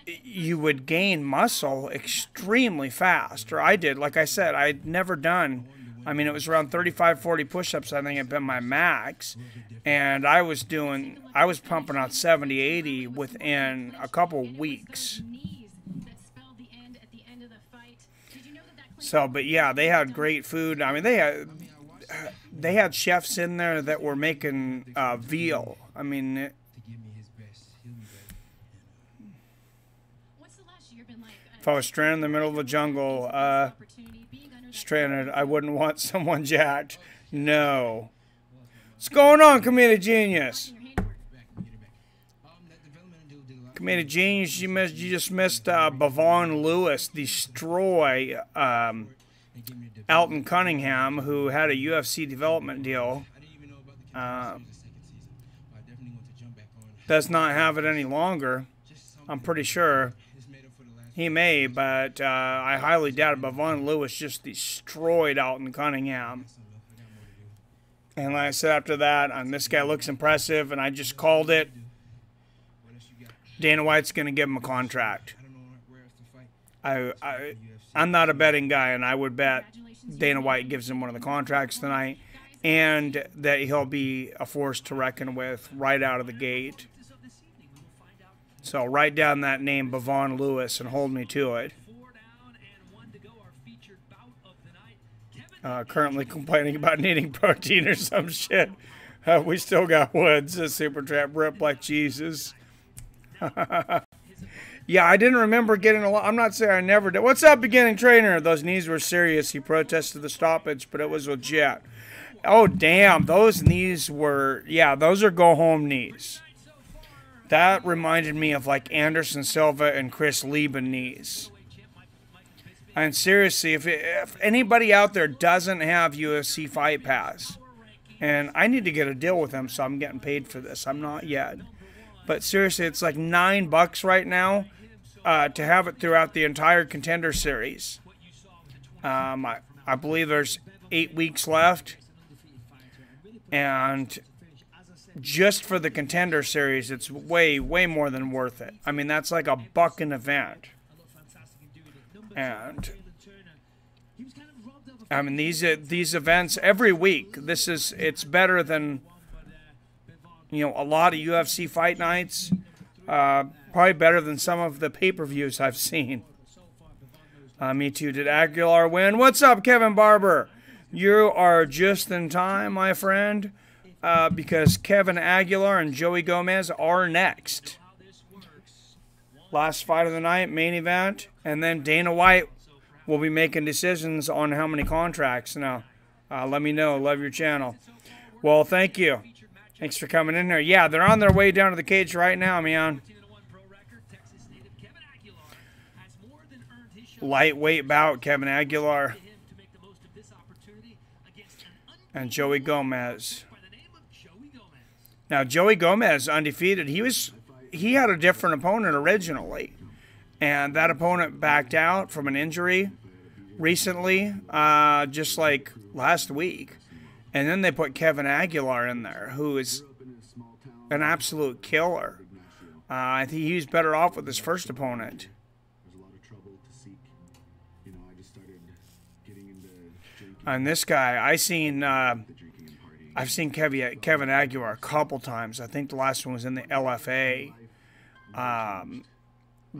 you would gain muscle extremely fast. Or I did. Like I said, I'd never done, I mean, it was around 35, 40 push-ups. I think it'd been my max. And I was pumping out 70, 80 within a couple weeks. So, but yeah, they had great food. I mean, they had chefs in there that were making veal. I mean, if I was stranded in the middle of the jungle, stranded, I wouldn't want someone jacked. No. What's going on, Comedic Genius? Comedic Genius, you just missed Bevon Lewis destroy Alton Cunningham, who had a UFC development deal. Does not have it any longer. I'm pretty sure. He may, but I highly doubt it. Bevon Lewis just destroyed Alton Cunningham. And like I said after that, this guy looks impressive, and I just called it. Dana White's going to give him a contract. I'm not a betting guy, and I would bet Dana White gives him one of the contracts tonight, and that he'll be a force to reckon with right out of the gate. So write down that name, Bevon Lewis, and hold me to it. Currently complaining about needing protein or some shit. We still got Woods, a Supertramp rip like Jesus. Yeah, I didn't remember getting a lot. I'm not saying I never did. What's up, beginning trainer? Those knees were serious. He protested the stoppage, but it was legit. Oh, damn. Those knees were, yeah, those are go-home knees. That reminded me of, like, Anderson Silva and Chris Lieben knees. And seriously, if anybody out there doesn't have UFC Fight Pass, and I need to get a deal with them, so I'm getting paid for this. I'm not yet. But seriously, it's like $9 right now to have it throughout the entire Contender series. I believe there's 8 weeks left. And just for the Contender series, it's way, way more than worth it. I mean, that's like $1 an event. And I mean, these events every week, it's better than, you know, a lot of UFC fight nights. Probably better than some of the pay-per-views I've seen. Me too. Did Aguilar win? What's up, Kevin Barber? You are just in time, my friend, because Kevin Aguilar and Joey Gomes are next. Last fight of the night, main event, and then Dana White will be making decisions on how many contracts. Now, let me know. Love your channel. Well, thank you. Thanks for coming in here. Yeah, they're on their way down to the cage right now, man. Lightweight bout, Kevin Aguilar and Joey Gomes. Now, Joey Gomes, undefeated. He had a different opponent originally, and that opponent backed out from an injury recently, just like last week. And then they put Kevin Aguilar in there, who is an absolute killer. I think he was better off with his first opponent. And this guy, I've seen Kevin Aguilar a couple times. I think the last one was in the LFA.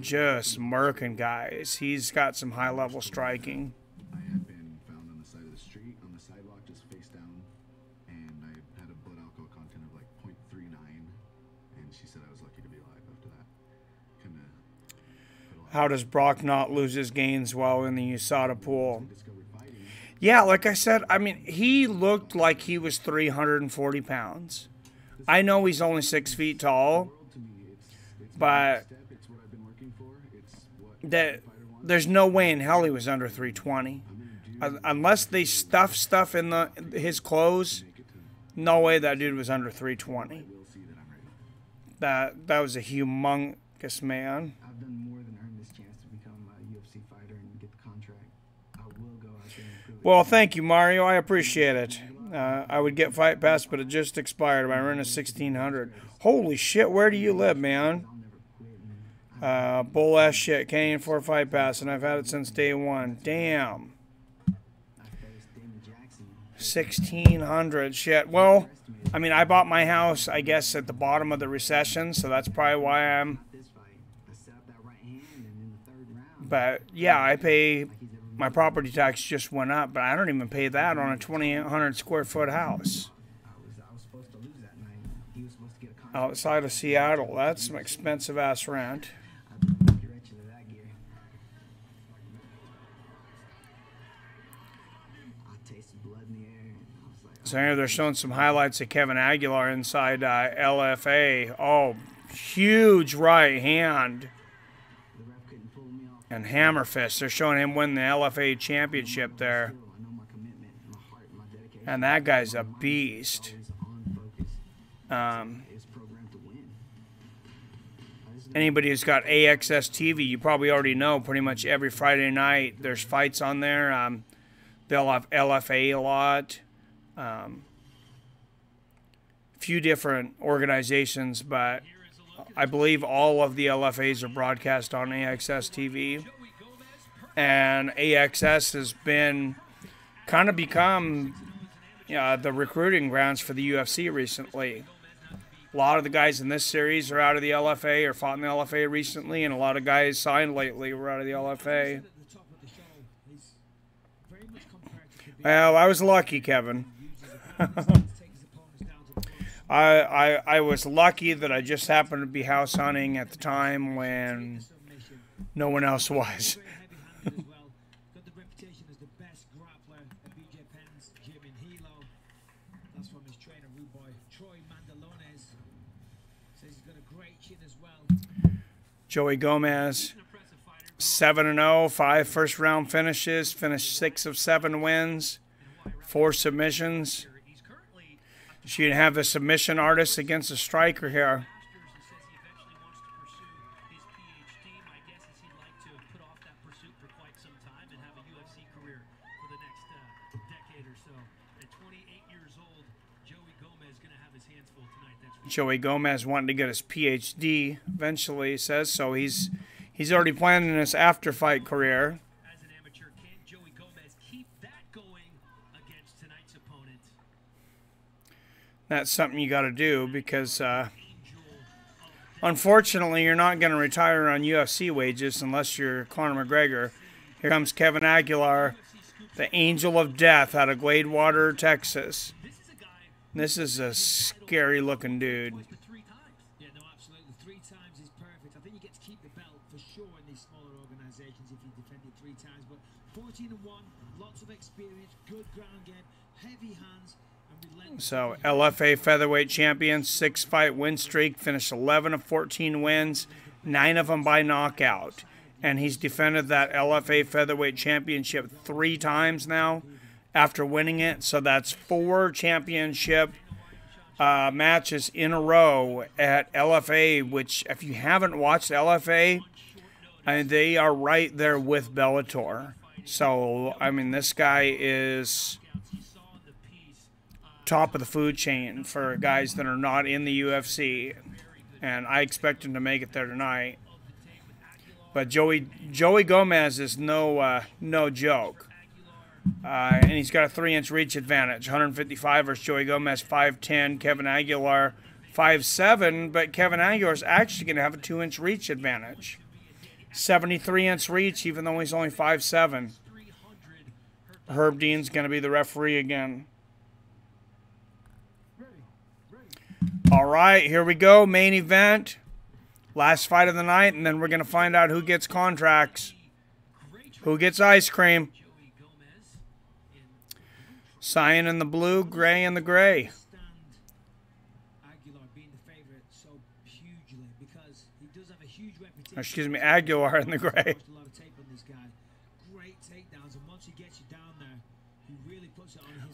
Just murking guys. He's got some high-level striking. I had been found on the side of the street, on the sidewalk, just face down, and I had a blood alcohol content of like 0.39, and she said I was lucky to be alive after that. How does Brock not lose his gains while in the USADA pool? Yeah, like I said, I mean, he looked like he was 340 pounds. I know he's only 6 feet tall, but there's no way in hell he was under 320. Unless they stuff stuff in his clothes, no way that dude was under 320. That was a humongous man. I've done more than earn this chance to become a UFC fighter and get the contract. I will go out there and prove it. Well, thank you, Mario. I appreciate it. I would get Fight Pass, but it just expired. My rent is $1,600. Holy shit, where do you live, man? Bull ass shit. Canadian for Fight Pass, and I've had it since day one. Damn. 1,600. Shit. Well, I mean, I bought my house, I guess, at the bottom of the recession, so that's probably why I'm. But yeah, I pay. My property tax just went up, but I don't even pay that on a 2,800 square foot house outside of Seattle. That's some expensive ass rent. So here they're showing some highlights of Kevin Aguilar inside LFA. Oh, huge right hand. And hammer fist. They're showing him win the LFA championship there. And that guy's a beast. Anybody who's got AXS TV, you probably already know pretty much every Friday night there's fights on there. They'll have LFA a lot. Few different organizations, but I believe all of the LFAs are broadcast on AXS TV. And AXS has been kind of become the recruiting grounds for the UFC recently. A lot of the guys in this series are out of the LFA or fought in the LFA recently, and a lot of guys signed lately were out of the LFA. Well, I was lucky, Kevin. I was lucky that I just happened to be house hunting at the time when no one else was. Got the reputation as the best grappler at BJ Penn's gym in Hilo. That's from his trainer, rude boy Troy Mandalones. Says he's got a great chin as well. Joey Gomes, 7-0, 5 first-round finishes, finished 6 of 7 wins, 4 submissions. She'd have a submission artist against a striker here. Joey Gomes wanting to get his PhD eventually, he says, so he's already planning his after-fight career. As an amateur, can Joey Gomes keep that going against tonight's opponent? That's something you got to do because, unfortunately, you're not going to retire on UFC wages unless you're Conor McGregor. Here comes Kevin Aguilar, the Angel of Death out of Gladewater, Texas. This is a scary-looking dude. Yeah, no, absolutely. 3 times is perfect. I think you get to keep the belt for sure in these smaller organizations if you defend it 3 times. But 14-1, lots of experience, good ground game, heavy hands, and relentless. So, LFA featherweight champion, 6-fight win streak, finished 11 of 14 wins, 9 of them by knockout. And he's defended that LFA featherweight championship 3 times now after winning it. So that's 4 championship matches in a row at LFA, which if you haven't watched LFA, they are right there with Bellator. So, I mean, this guy is top of the food chain for guys that are not in the UFC. And I expect him to make it there tonight. But Joey Gomes is no joke. And he's got a 3-inch reach advantage. 155 versus Joey Gomes, 5'10". Kevin Aguilar, 5'7". But Kevin Aguilar is actually going to have a 2-inch reach advantage. 73-inch reach, even though he's only 5'7". Herb Dean's going to be the referee again. All right, here we go. Main event. Last fight of the night, and then we're going to find out who gets contracts. Who gets ice cream. Cyan in the blue, gray in the gray. Excuse me, Aguilar in the gray.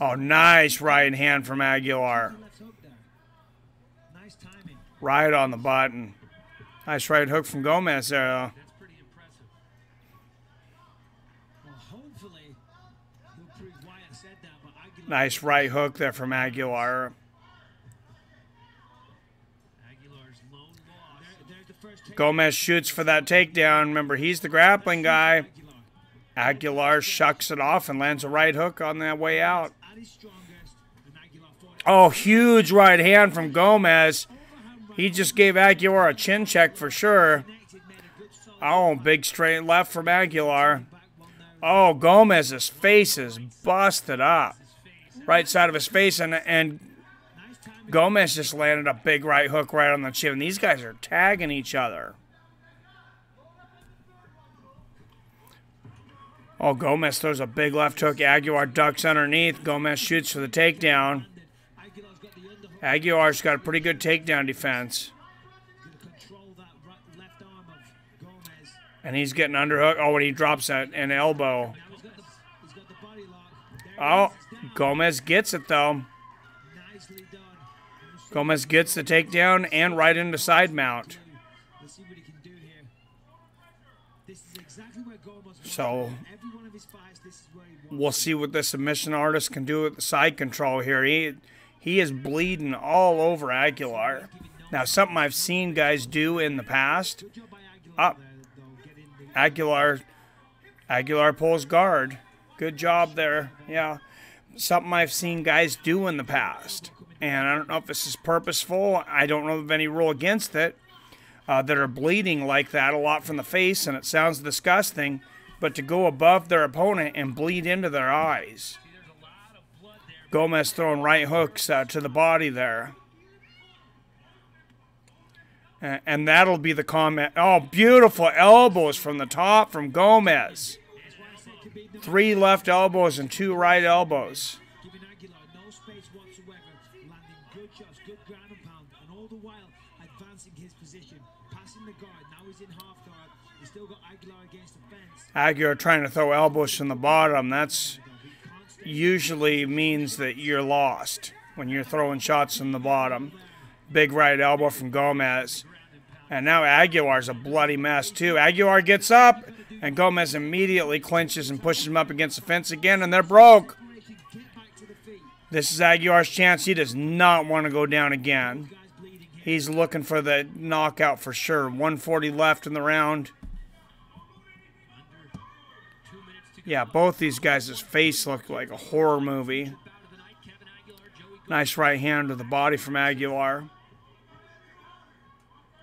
Oh, nice right hand from Aguilar. Right on the button. Nice right hook from Gomes there. Nice right hook there from Aguilar. Gomes shoots for that takedown. Remember, he's the grappling guy. Aguilar shucks it off and lands a right hook on that way out. Oh, huge right hand from Gomes. He just gave Aguilar a chin check for sure. Oh, big straight left from Aguilar. Oh, Gomez's face is busted up. Right side of his face, and Gomes just landed a big right hook right on the chin. These guys are tagging each other. Oh, Gomes throws a big left hook. Aguilar ducks underneath. Gomes shoots for the takedown. Aguilar's got a pretty good takedown defense. And he's getting underhook. Oh, and he drops an elbow. Oh, Gomes gets it, though. Gomes gets the takedown and right into side mount. So, we'll see what the submission artist can do with the side control here. He is bleeding all over Aguilar. Now, something I've seen guys do in the past. Aguilar pulls guard. Good job there. Yeah. Something I've seen guys do in the past. And I don't know if this is purposeful. I don't know of any rule against it. That are bleeding like that a lot from the face, and it sounds disgusting. But to go above their opponent and bleed into their eyes. Gomes throwing right hooks to the body there. And that'll be the comment. Oh, beautiful elbows from the top from Gomes. 3 left elbows and 2 right elbows. Giving Aguilar no space whatsoever, landing good shots, good ground and pound, and all the while advancing his position, passing the guard. Now he's in half guard. He's still got Aguilar against the fence. Aguilar trying to throw elbows from the bottom. That's usually means that you're lost when you're throwing shots from the bottom. Big right elbow from Gomes. And now Aguilar's a bloody mess too. Aguilar gets up, and Gomes immediately clinches and pushes him up against the fence again, and they're broke. This is Aguilar's chance. He does not want to go down again. He's looking for the knockout for sure. 140 left in the round. Yeah, both these guys' face look like a horror movie. Nice right hand to the body from Aguilar.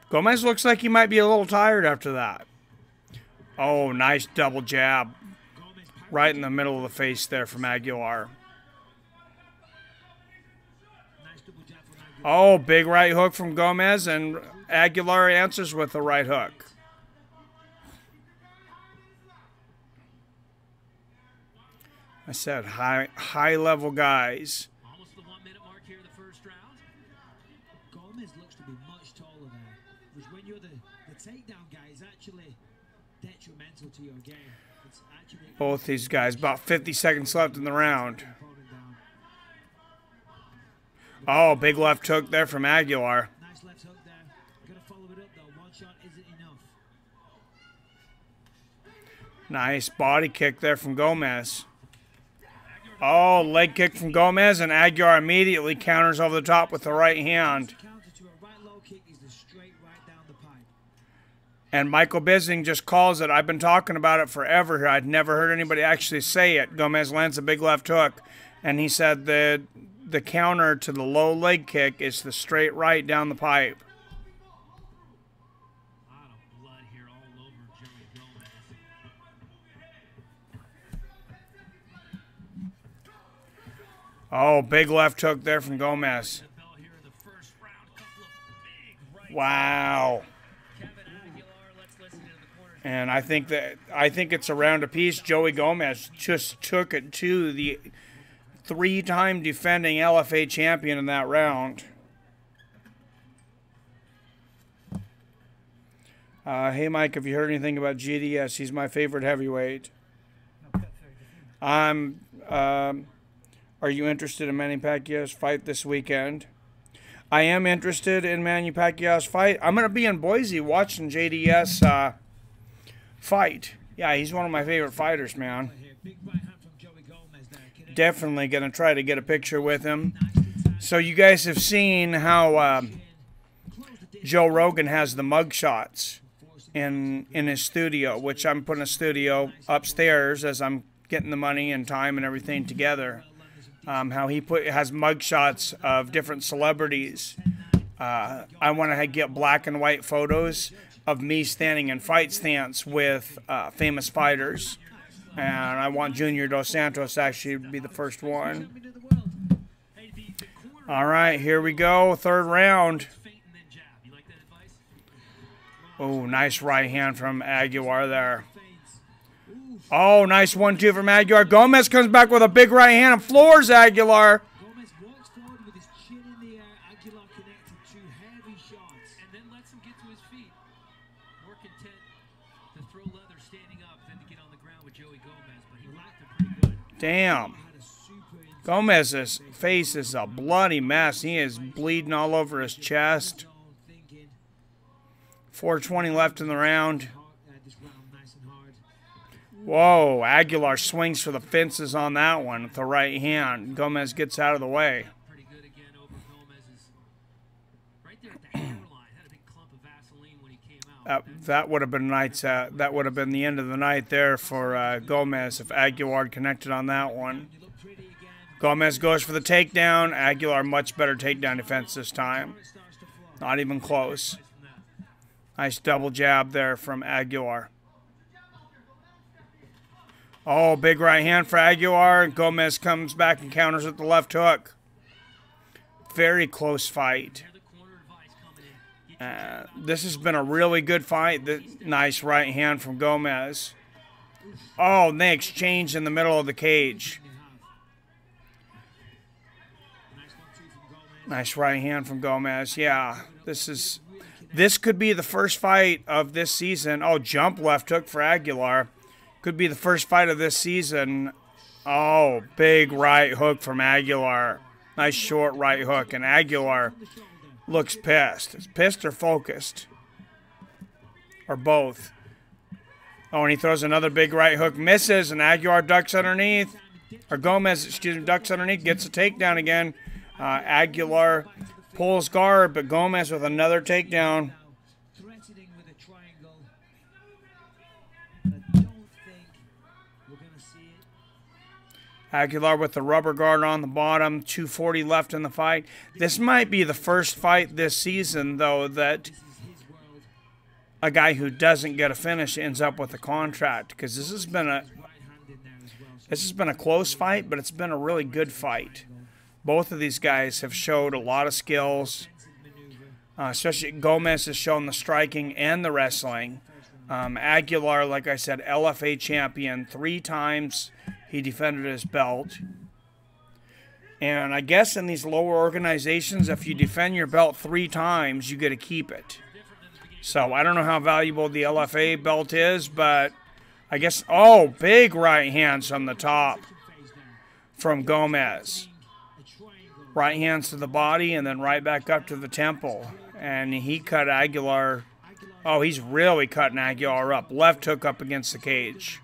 Gomes looks like he might be a little tired after that. Oh, nice double jab. Right in the middle of the face there from Aguilar. Oh, big right hook from Gomes, and Aguilar answers with a right hook. I said high-level guys. Almost the 1 minute mark here in the first round. Gomes looks to be much taller there, which when you're the takedown guy is actually detrimental to your game. It's actually Both these guys, about 50 seconds left in the round. Oh, big left hook there from Aguilar. Nice left hook there. Gonna follow it up though. One shot isn't enough. Nice body kick there from Gomes. Oh, leg kick from Gomes, and Aguilar immediately counters over the top with the right hand. Counter to a right low kick is the straight right down the pipe. And Michael Bisping just calls it. I've been talking about it forever. I'd never heard anybody actually say it. Gomes lands a big left hook, and he said the counter to the low leg kick is the straight right down the pipe. A lot of blood here all over Joey Gomes. Oh, big left hook there from Gomes. The bell here in the first round. Couple of big right. Wow. Kevin Aguilar, let's listen to the corner. And I think it's a round apiece. Joey Gomes just took it to the 3-time defending LFA champion in that round. Hey, Mike, have you heard anything about GDS? He's my favorite heavyweight. Are you interested in Manny Pacquiao's fight this weekend? I am interested in Manny Pacquiao's fight. I'm going to be in Boise watching JDS fight. Yeah, he's one of my favorite fighters, man. Definitely going to try to get a picture with him. So you guys have seen how Joe Rogan has the mug shots in his studio, which I'm putting a studio upstairs as I'm getting the money and time and everything together. How he has mug shots of different celebrities. I want to get black and white photos of me standing in fight stance with famous fighters. And I want Junior Dos Santos actually to be the first one. All right, here we go. Third round. Oh, nice right hand from Aguilar there. Oh, nice 1-2 from Aguilar. Gomes comes back with a big right hand and floors Aguilar. Gomes walks forward with his chin in the air. Aguilar connected 2 heavy shots. And then lets him get to his feet. More content to throw leather standing up than to get on the ground with Joey Gomes, but he locked it pretty good. Damn. Gomez's face is a bloody mess. He is bleeding all over his chest. 4:20 left in the round. Whoa, Aguilar swings for the fences on that one with the right hand. Gomes gets out of the way. Pretty good again over Gomez's. Right there at the hairline. Had a big clump of Vaseline when he came out. That would have been that would have been the end of the night there for Gomes if Aguilar connected on that one. Gomes goes for the takedown. Aguilar much better takedown defense this time. Not even close. Nice double jab there from Aguilar. Oh, big right hand for Aguilar. Gomes comes back and counters with the left hook. Very close fight. This has been a really good fight. Nice right hand from Gomes. Oh, and they exchange in the middle of the cage. Nice right hand from Gomes. Yeah, this could be the first fight of this season. Oh, jump left hook for Aguilar. Could be the first fight of this season. Oh, big right hook from Aguilar. Nice short right hook, and Aguilar looks pissed. Is pissed or focused? Or both. Oh, and he throws another big right hook. Misses, and Aguilar ducks underneath. Or Gomes, excuse me, ducks underneath. Gets a takedown again. Aguilar pulls guard, but Gomes with another takedown. Threatening with a triangle. But I don't think we're going to see it. Aguilar with the rubber guard on the bottom. 2:40 left in the fight. This might be the first fight this season, though, that a guy who doesn't get a finish ends up with a contract, because this has been a close fight, but it's been a really good fight. Both of these guys have showed a lot of skills, especially Gomes has shown the striking and the wrestling. Aguilar, like I said, LFA champion 3 times. He defended his belt. And I guess in these lower organizations, if you defend your belt 3 times, you get to keep it. So I don't know how valuable the LFA belt is, but I guess, oh, big right hands from the top from Gomes. Right hands to the body and then right back up to the temple. And he cut Aguilar. Oh, he's really cutting Aguilar up. Left hook up against the cage.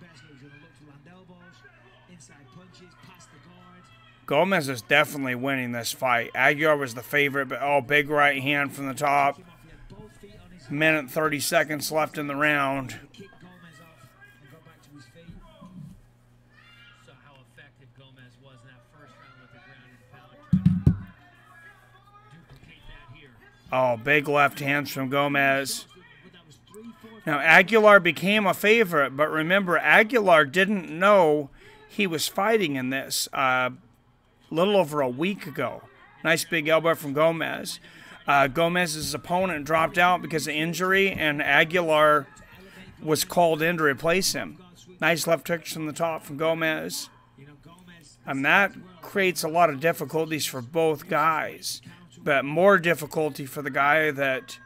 Gomes is definitely winning this fight. Aguilar was the favorite, but oh, big right hand from the top. Minute 30 seconds left in the round. Oh, big left hands from Gomes. Now, Aguilar became a favorite, but remember, Aguilar didn't know he was fighting in this a little over a week ago. Nice big elbow from Gomes. Gomez's opponent dropped out because of injury, and Aguilar was called in to replace him. Nice left hook from the top from Gomes. And that creates a lot of difficulties for both guys. But more difficulty for the guy that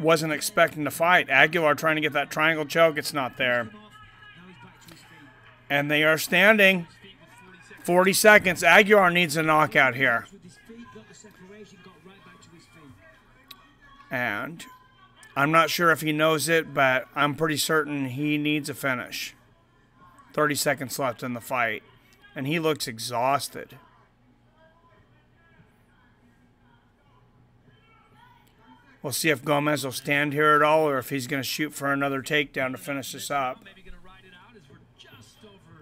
wasn't expecting to fight. Aguilar trying to get that triangle choke. It's not there. And they are standing. 40 seconds. Aguilar needs a knockout here. And I'm not sure if he knows it, but I'm pretty certain he needs a finish. 30 seconds left in the fight. And he looks exhausted. We'll see if Gomes will stand here at all or if he's going to shoot for another takedown to finish this up.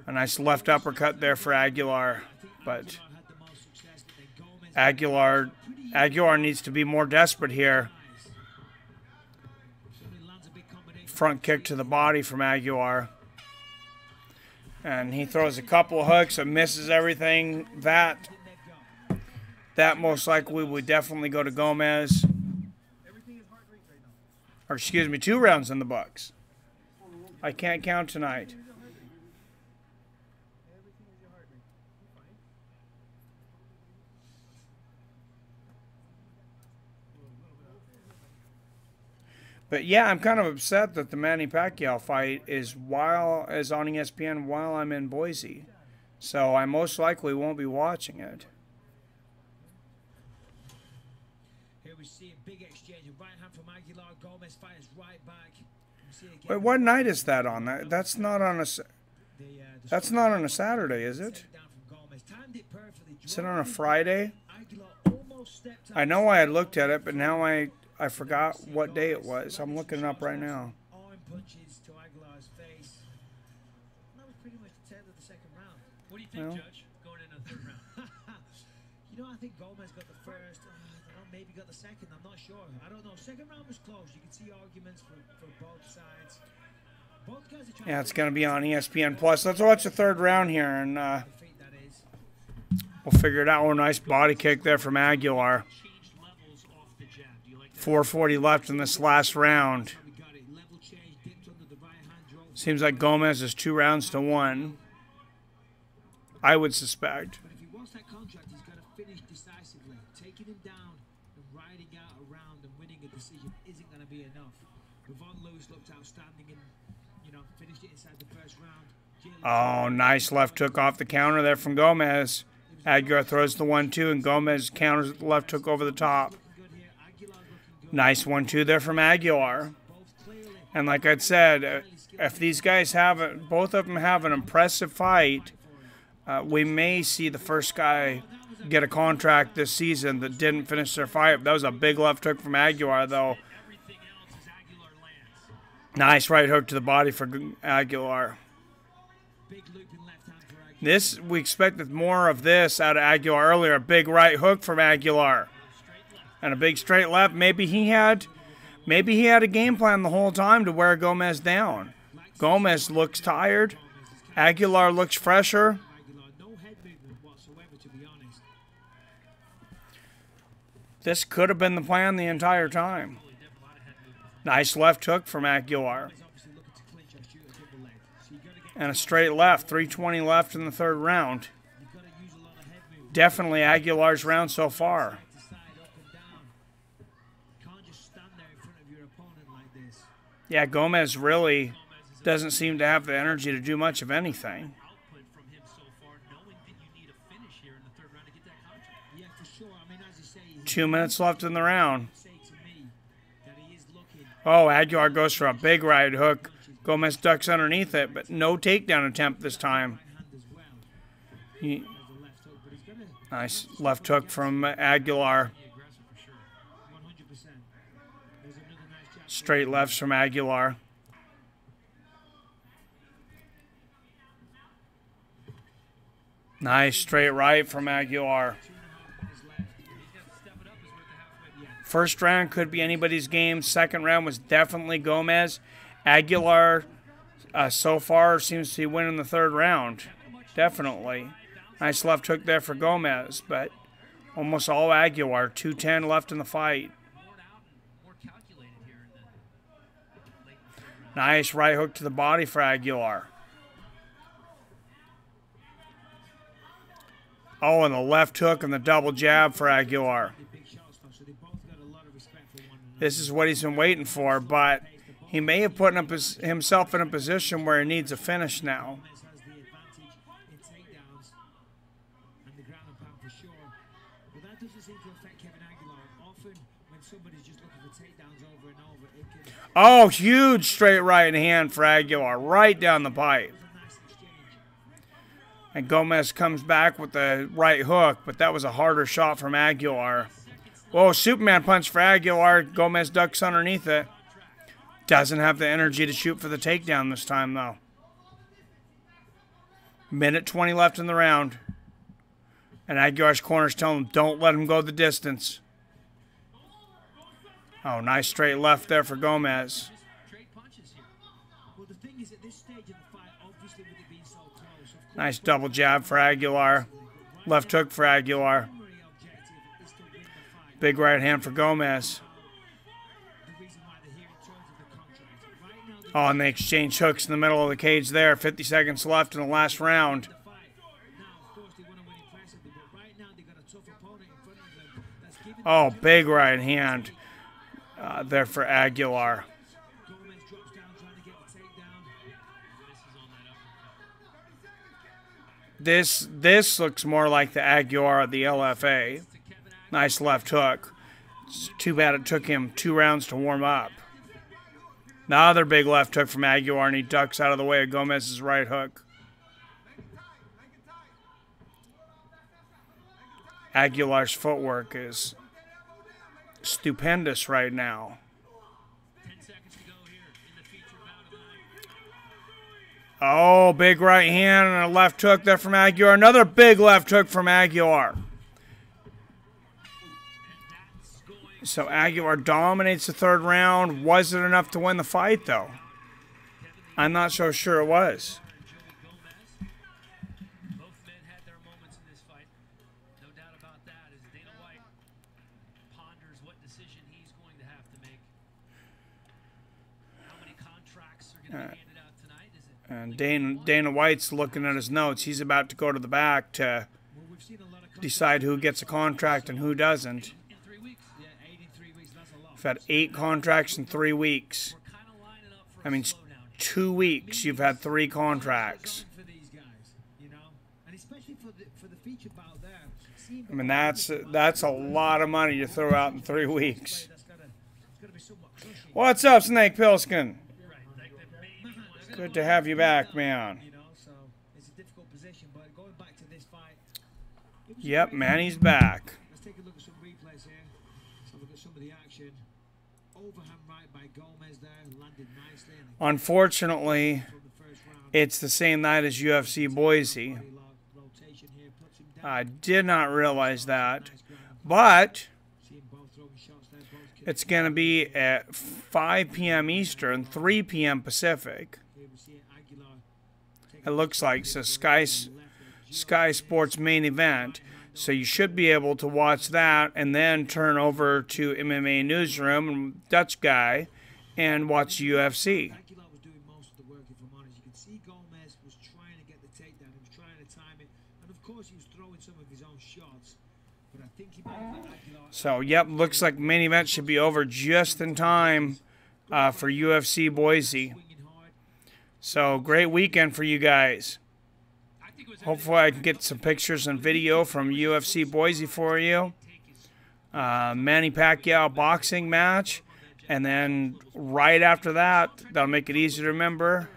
A nice left uppercut there for Aguilar. But Aguilar needs to be more desperate here. Front kick to the body from Aguilar. And he throws a couple of hooks and misses everything. That most likely would definitely go to Gomes. Or excuse me, 2 rounds in the books. I can't count tonight. But yeah, I'm kind of upset that the Manny Pacquiao fight is on ESPN while I'm in Boise. So I most likely won't be watching it. Here we see a big exchange. Right hand from Aguilar. Gomes fires right back. Wait, what night is that on? That's not on a Saturday, is it? Is it on a Friday? I know I had looked at it, but now I forgot what day it was. I'm looking it up right now. Arm punches to Aguilar's face. That was pretty much the end of the second round. What do you think, Judge, going into the 3rd round? You know, I think Gomes got the first. I don't know, maybe got the second. I'm not sure. I don't know. Second round was close. You can see arguments for both sides. Both guys are trying. Yeah, it's going to be on ESPN Plus. Let's watch the 3rd round here, and we'll figure it out. Oh, nice body kick there from Aguilar. 4:40 left in this last round. Seems like Gomes is 2 rounds to 1. I would suspect. But if he wants that contract, he's got to finish decisively. Taking him down and riding out a round and winning a decision isn't going to be enough. Bevon looked outstanding and, finished it inside the first round. Oh, nice left hook off the counter there from Gomes. Aguilar throws the 1-2 and Gomes counters the left hook over the top. Nice 1-2 there from Aguilar. And like I said, if these guys both of them have an impressive fight, we may see the first guy get a contract this season that didn't finish their fight. That was a big left hook from Aguilar, though. Nice right hook to the body for Aguilar. We expected more of this out of Aguilar earlier. A big right hook from Aguilar. And a big straight left. Maybe he had a game plan the whole time to wear Gomes down. Gomes looks tired. Aguilar looks fresher. This could have been the plan the entire time. Nice left hook from Aguilar. And a straight left. 3:20 left in the third round. Definitely Aguilar's round so far. Yeah, Gomes really doesn't seem to have the energy to do much of anything. 2 minutes left in the round. Oh, Aguilar goes for a big right hook. Gomes ducks underneath it, but no takedown attempt this time. Nice left hook from Aguilar. Straight lefts from Aguilar. Nice straight right from Aguilar. First round could be anybody's game. Second round was definitely Gomes. Aguilar so far seems to be winning the third round. Definitely. Nice left hook there for Gomes, but almost all Aguilar. 2:10 left in the fight. Nice right hook to the body for Aguilar. Oh, and the left hook and the double jab for Aguilar. This is what he's been waiting for, but he may have put himself in a position where he needs a finish now. Oh, huge straight right hand for Aguilar, right down the pipe. And Gomes comes back with the right hook, but that was a harder shot from Aguilar. Whoa, Superman punch for Aguilar. Gomes ducks underneath it. Doesn't have the energy to shoot for the takedown this time, though. Minute 20 left in the round. And Aguilar's corner's telling him, don't let him go the distance. Oh, nice straight left there for Gomes. Nice double jab for Aguilar. Left hook for Aguilar. Big right hand for Gomes. Oh, and they exchange hooks in the middle of the cage there. 50 seconds left in the last round. Oh, big right hand there for Aguilar. This looks more like the Aguilar of the LFA. Nice left hook. It's too bad it took him 2 rounds to warm up. Another big left hook from Aguilar, and he ducks out of the way of Gomez's right hook. Aguilar's footwork is stupendous right now. Oh, big right hand and a left hook there from Aguilar. Another big left hook from Aguilar. So Aguilar dominates the third round. Was it enough to win the fight, though? I'm not so sure it was. Both men had their moments in this fight. No doubt about that, as Dana White ponders what decision he's going to have And Dana White's looking at his notes. He's about to go to the back to decide who gets a contract and who doesn't. We've had 8 contracts in 3 weeks. I mean, 2 weeks you've had 3 contracts. I mean, that's a lot of money to throw out in 3 weeks. What's up, Snake Pilskin? Good to have you back, man. Yep, Manny's back. Let's take a look at some replays here. Let's have a look at some of the action. Overhand right by Gomes there, landed nicely. Unfortunately, it's the same night as UFC Boise. I did not realize that, but it's going to be at 5 p.m. Eastern, 3 p.m. Pacific. It looks like it's a Sky Sports main event, so you should be able to watch that and then turn over to MMA Newsroom and Dutch Guy and watch UFC. Aguilar was doing most of the work, if I'm honest. You can see Gomes was trying to get the takedown. He was trying to time it, and of course he was throwing some of his own shots. But I think he might have let Aguilar. So, yep, looks like main event should be over just in time for UFC Boise. So, great weekend for you guys. Hopefully I can get some pictures and video from UFC Boise for you. Manny Pacquiao boxing match. And then right after that, that'll make it easy to remember,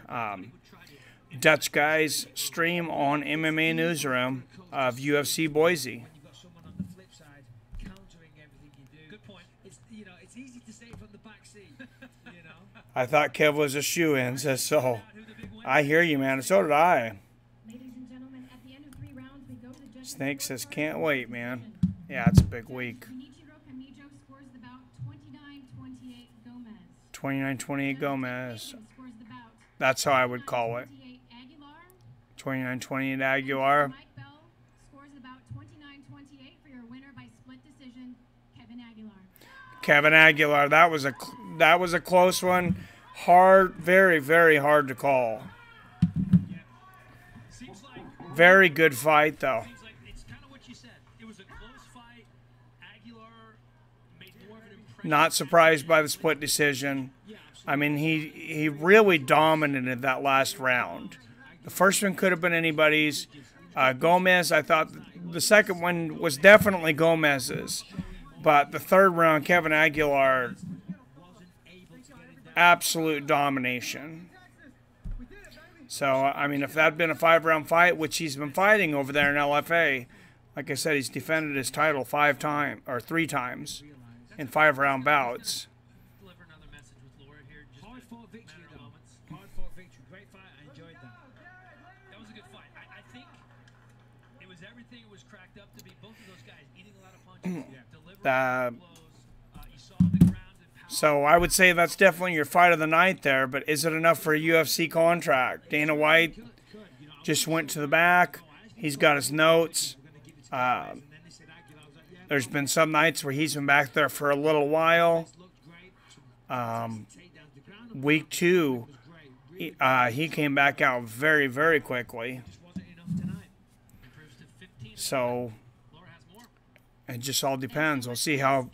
Dutch Guy's stream on MMA Newsroom of UFC Boise. I thought Kev was a shoe-in, says so. I hear you, man. So did I. Snake says, can't wait, man. Yeah, it's a big week. 29-28 Gomes. That's how I would call it. 29-28 Aguilar. Kevin Aguilar. That was a close one. Hard, very, very hard to call. Very good fight, though. Not surprised by the split decision. I mean, he really dominated that last round. The first one could have been anybody's. Gomes, I thought the second one was definitely Gomez's. But the third round, Kevin Aguilar, absolute domination. So, I mean, if that had been a 5-round fight, which he's been fighting over there in LFA, like I said, he's defended his title 3 times in 5-round bouts. Hard-fought victory, though. Hard-fought victory. Great fight. I enjoyed that. That was a good fight. I think it was everything it was cracked up to be. Both of those guys eating a lot of punches. Delivering blows. You saw the ground and power. So I would say that's definitely your fight of the night there, but is it enough for a UFC contract? Dana White just went to the back. He's got his notes. There's been some nights where he's been back there for a little while. Week 2, he came back out very, very quickly. So it just all depends. We'll see how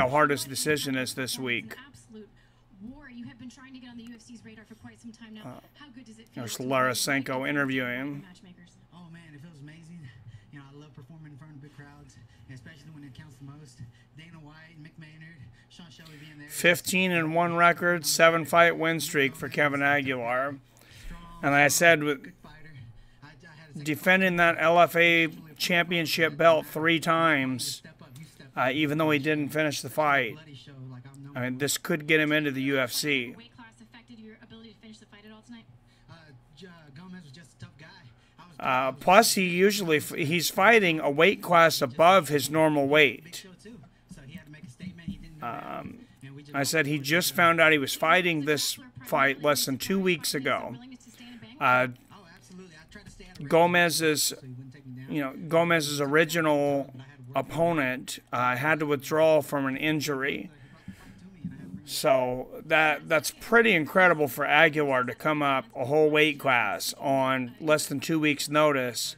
hard his decision is this week. There's Larasenko interviewing him. Oh man, it feels amazing. You know, I love performing in front of big crowds, especially when it counts the most. Dana White, Mick Maynard, Sean Shelby being there. 15-1 record, 7-fight win streak for Kevin Aguilar. And like I said, with defending that LFA championship belt 3 times, even though he didn't finish the fight, I mean, this could get him into the UFC. Weight class affected your ability to finish the fight at all tonight? Gomez was just a tough guy. Plus, he's fighting a weight class above his normal weight. I said he just found out he was fighting this fight less than 2 weeks ago. Gomez's original opponent had to withdraw from an injury. So that's pretty incredible for Aguilar to come up a whole weight class on less than 2 weeks' notice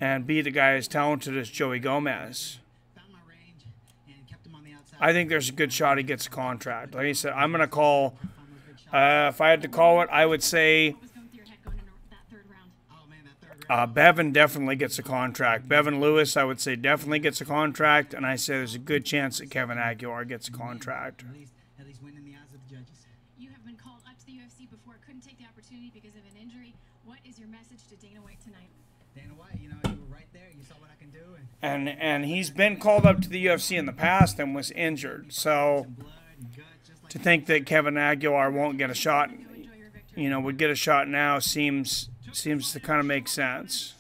and beat a guy as talented as Joey Gomes. I think there's a good shot he gets a contract. Like I said, I'm going to call, if I had to call it, I would say Bevan definitely gets a contract. Bevan Lewis, I would say, definitely gets a contract. And I say there's a good chance that Kevin Aguilar gets a contract. At least win in the eyes of the judges. You have been called up to the UFC before, couldn't take the opportunity because of an injury. What is your message to Dana White tonight? Dana White, you know, you were right there. You saw what I can do. And he's been called up to the UFC in the past and was injured. So to think that Kevin Aguilar won't get a shot, you know, would get a shot now seems to kind of make sense.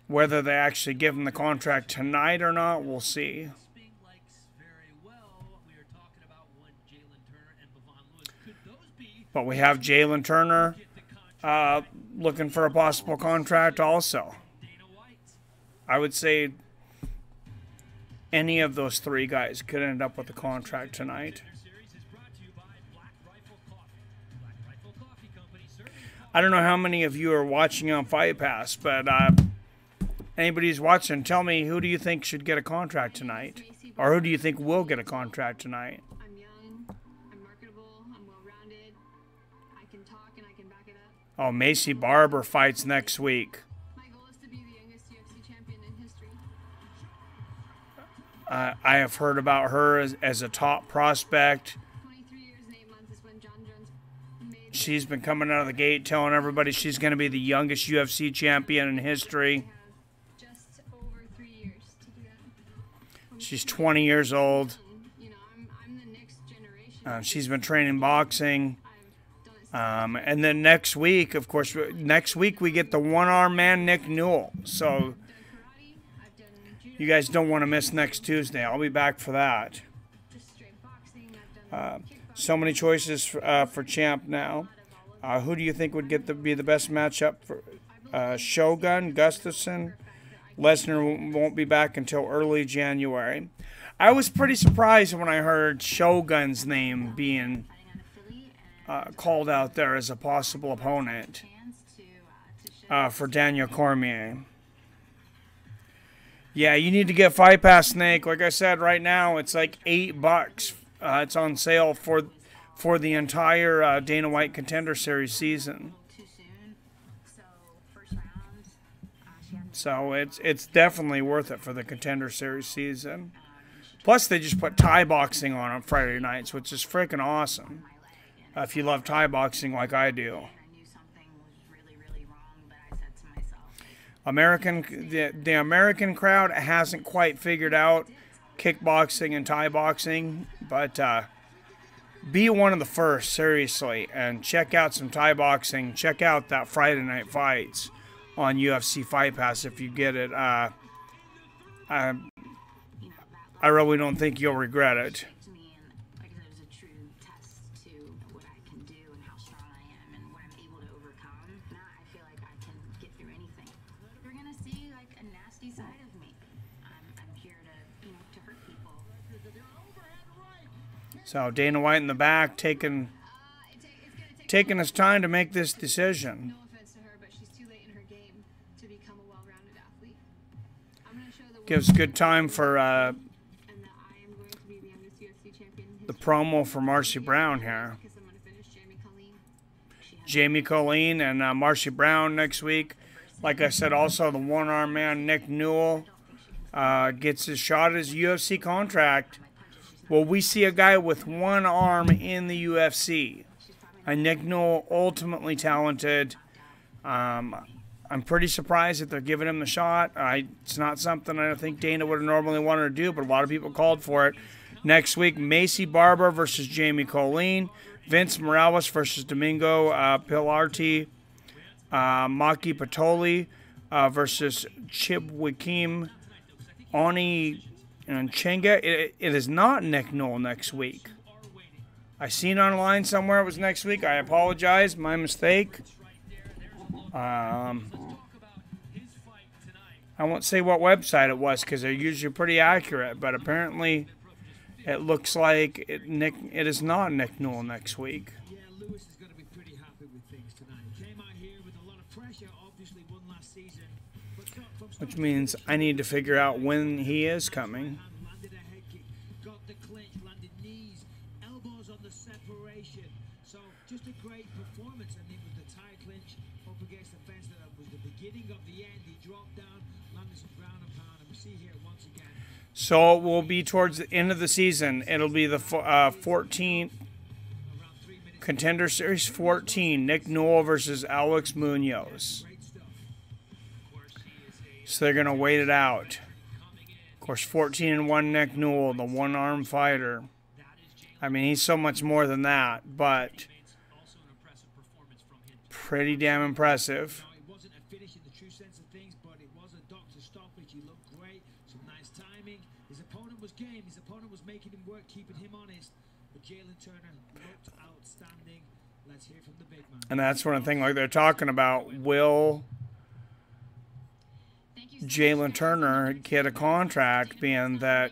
Whether they actually give him the contract tonight or not, we'll see. But we have Jaylen Turner looking for a possible contract also. I would say any of those three guys could end up with a contract tonight. I don't know how many of you are watching on Fight Pass, but anybody who's watching, tell me, who do you think should get a contract tonight? Or who do you think will get a contract tonight? I'm young, I'm marketable, I'm well-rounded, I can talk and I can back it up. Oh, Macy Barber fights next week. My goal is to be the youngest UFC champion in history. I have heard about her as a top prospect. 23 years and 8 months is when John Jones made She's been coming out of the gate telling everybody she's going to be the youngest UFC champion in history. just over 3 years to do that. She's 20 years old. You know, I'm the next generation. She's been training boxing. I've done it And then next week, of course, next week we get the one-arm man, Nick Newell. So karate, I've done judo, you guys don't want to miss next Tuesday. I'll be back for that. just straight boxing, I've done kickboxing. So many choices for champ now. Who do you think would be the best matchup for Shogun, Gustafsson? Lesnar won't be back until early January. I was pretty surprised when I heard Shogun's name being called out there as a possible opponent for Daniel Cormier. Yeah, you need to get Fight Pass, Snake. Like I said, right now it's like $8. It's on sale for the entire Dana White Contender Series season. Too soon. So first round, she had So it's definitely worth it for the Contender Series season. Plus, they just put Thai boxing on Friday nights, which is freaking awesome. If you love Thai boxing like I do. I knew something was really, really wrong, but I said to myself, The American crowd hasn't quite figured out kickboxing and Thai boxing, but be one of the first, seriously, and check out some Thai boxing. Check out that Friday Night Fights on UFC Fight Pass if you get it. I really don't think you'll regret it. to me, and like I said, it was a true test to what I can do and how strong I am and what I'm able to overcome. Now I feel like I can get through anything. You're gonna see like a nasty side of me. I'm here to hurt people. So Dana White in the back taking his time to make this decision. No offense to her, but she's too late in her game to become a well-rounded athlete. I'm gonna show the Gives good time for and that I am going to be the youngest UFC champion in the history promo for Marcy Brown here. because I'm gonna finish Jamie Colleen. Jamie Colleen and Marcy Brown next week. Like I said, also the one-arm man Nick Newell gets his shot at his UFC contract. Will we see a guy with one arm in the UFC? And Nick Newell, ultimately talented. I'm pretty surprised that they're giving him the shot. It's not something I think Dana would have normally wanted to do, but a lot of people called for it. Next week, Macy Barber versus Jamie Colleen. Vince Morales versus Domingo Pilarti. Maki Patoli versus Chibwikim Oni and Chenga. It is not Nick Newell next week. I seen online somewhere it was next week. I apologize. My mistake. I won't say what website it was because they're usually pretty accurate, but apparently it looks like it is not Nick Newell next week. Yeah, Lewis is going to be pretty happy with things tonight. Came out here with a lot of pressure, obviously won last season. Which means I need to figure out when he is coming. Landed a head kick, got the clinch, landed knees, elbows on the separation. So just a great performance. I mean, with the tie clinch up against the fence, that was the beginning of the end. He dropped down, landed some ground and pound, and we see here once again. So it will be towards the end of the season. It'll be the 14th Contender Series 14, Nick Newell versus Alex Muoz. So they're going to wait it out. Of course, 14-1 Nick Newell, the one-arm fighter. I mean, he's so much more than that, but pretty damn impressive. It wasn't a finish in the true sense of things, but it was a doctor stoppage. He looked great, some nice timing. His opponent was game. His opponent was making him work, keeping him honest. But Jaylen Turner looked outstanding. Let's hear from the big man. And that's one thing like they're talking about. Will Jaylen Turner get a contract, being that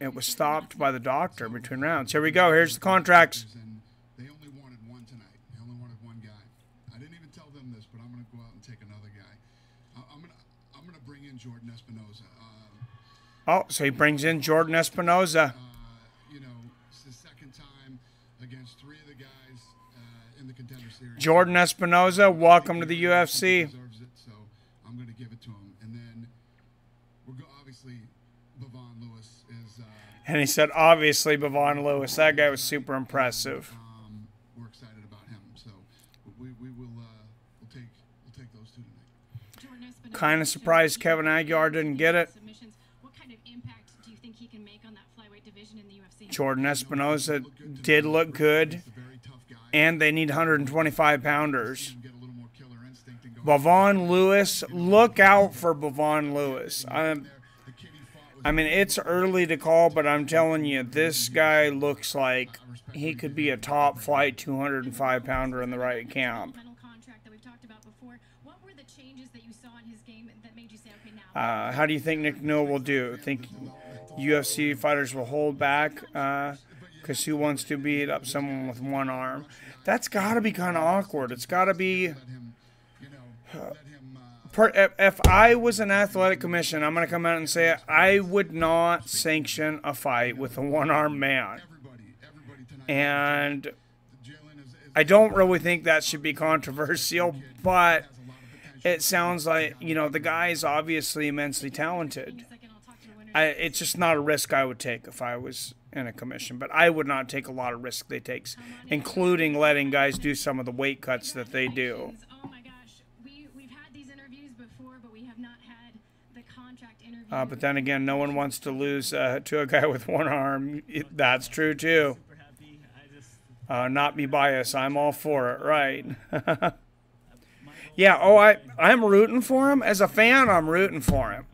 it was stopped by the doctor between rounds? Here we go. Here's the contracts. And they only wanted one tonight. They only wanted one guy. I didn't even tell them this, but I'm going to go out and take another guy. I'm gonna bring in Jordan Espinoza. Oh, so he brings in Jordan Espinoza. You know, it's the second time against three of the guys in the Contender Series. Jordan Espinoza, welcome to the UFC. Deserves it, so I'm going to give it to him. And then obviously Bevon Lewis is. And he said, obviously, Bevon Lewis. That guy was super impressive. We're excited about him, so we'll take those two tonight. Kind of surprised Kevin Aguilar didn't get it. What kind of impact do you think he can make on that flyweight division in the UFC? Jordan Espinoza did look good, and they need 125 pounders. Bevon Lewis, look out for Bevon Lewis. I mean, it's early to call, but I'm telling you, this guy looks like he could be a top flight 205 pounder in the right camp. How do you think Nick Newell will do? Think UFC fighters will hold back because who wants to beat up someone with one arm? That's got to be kind of awkward. It's got to be... if I was an athletic commission, I'm going to come out and say it, I would not sanction a fight with a one-armed man. And I don't really think that should be controversial, but it sounds like, you know, the guy is obviously immensely talented. It's just not a risk I would take if I was in a commission, but I would not take a lot of risk they take, including letting guys do some of the weight cuts that they do. But then again, no one wants to lose to a guy with one arm. That's true, too. Not be biased. I'm all for it, right? Yeah, oh, I'm rooting for him. As a fan, I'm rooting for him.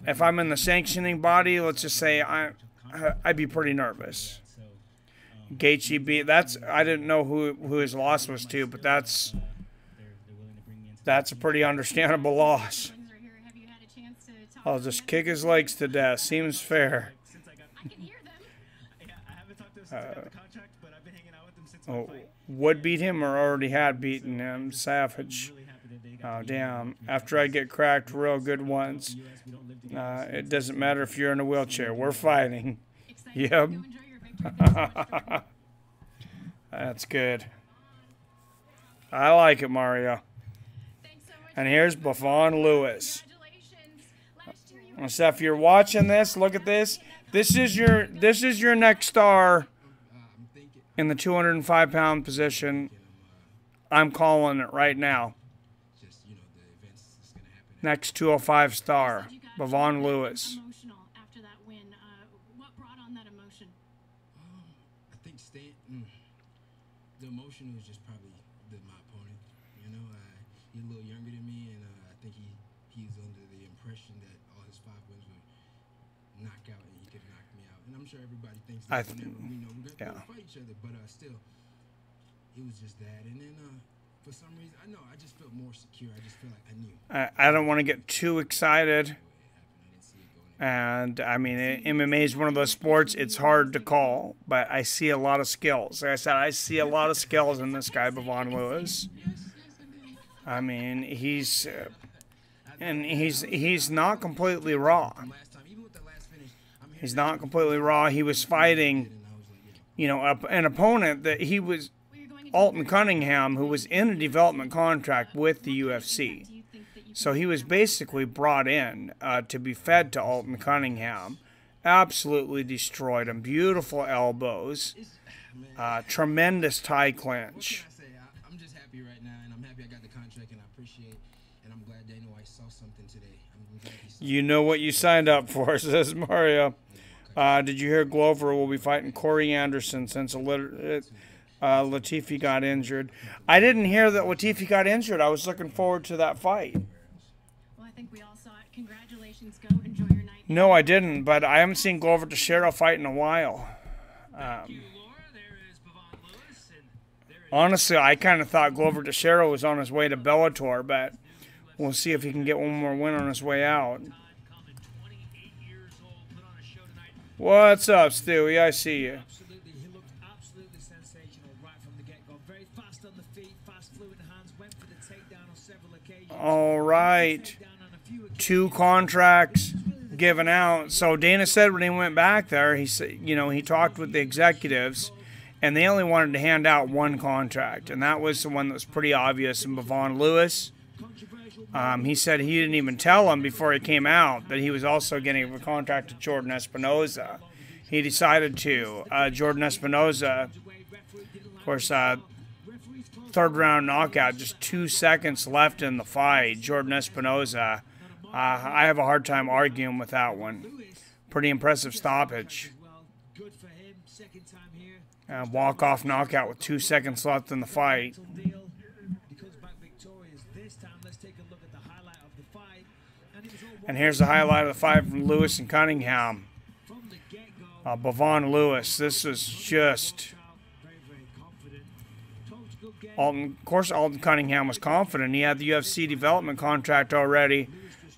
If I'm in the sanctioning body, let's just say I'd be pretty nervous. Gaethje beat... I didn't know who his loss was to, but that's a pretty understandable loss. I'll just kick his legs to death. Seems fair. Would beat him or already had beaten him. Savage. Oh, damn. After I get cracked real good once, it doesn't matter if you're in a wheelchair. We're fighting. Yep. That's good. I like it, Mario. And here's Bevon Lewis. So if you're watching this, look at this. This is your next star in the 205-pound position. I'm calling it right now. Next 205 star, Bevon Lewis. The emotion was just probably my opponent. You know, he's a little younger than me, and I think he's under the impression that all his 5 wins were knockout, and he could knock me out. And I'm sure everybody thinks that whenever we're going to fight each other, but still, it was just that. And then for some reason, I just felt more secure. I just feel like I knew. I don't want to get too excited. And, I mean, MMA is one of those sports, it's hard to call, but I see a lot of skills. Like I said, I see a lot of skills in this guy, Bevon Lewis. I mean, he's not completely raw. He's not completely raw. He was fighting, you know, an opponent that he was, Alton Cunningham, who was in a development contract with the UFC. So he was basically brought in to be fed to Alton Cunningham. Absolutely destroyed him. Beautiful elbows. Tremendous tie clinch. I'm just happy right now, and I'm happy I got the contract, and I appreciate, and I'm glad they know I saw something today. You know what you signed up for, says Mario. Did you hear Glover will be fighting Corey Anderson since Latifi got injured? I didn't hear that Latifi got injured. I was looking forward to that fight. Well, I think we all saw it. Congratulations. Go enjoy your night. No, I didn't, but I haven't seen Glover Teixeira fight in a while. Honestly, I kind of thought Glover Teixeira was on his way to Bellator, but we'll see if he can get one more win on his way out. What's up, Stewie? I see you. Absolutely, he looked absolutely sensational right from the get-go. Very fast on the feet, fast, fluid hands, went for the takedown on several occasions. All right. 2 contracts given out. So Dana said when he went back there, he said, you know, he talked with the executives, and they only wanted to hand out 1 contract, and that was the one that was pretty obvious in Bevon Lewis. He said he didn't even tell him before he came out that he was also getting a contract to Jordan Espinoza. He decided to. Jordan Espinoza, of course, 3rd round knockout, just 2 seconds left in the fight. Jordan Espinoza, I have a hard time arguing with that one. Pretty impressive stoppage. Walk-off knockout with 2 seconds left in the fight. And here's the highlight of the fight from Lewis and Cunningham. Bevon Lewis, this is just... Of course, Alton Cunningham was confident. He had the UFC development contract already.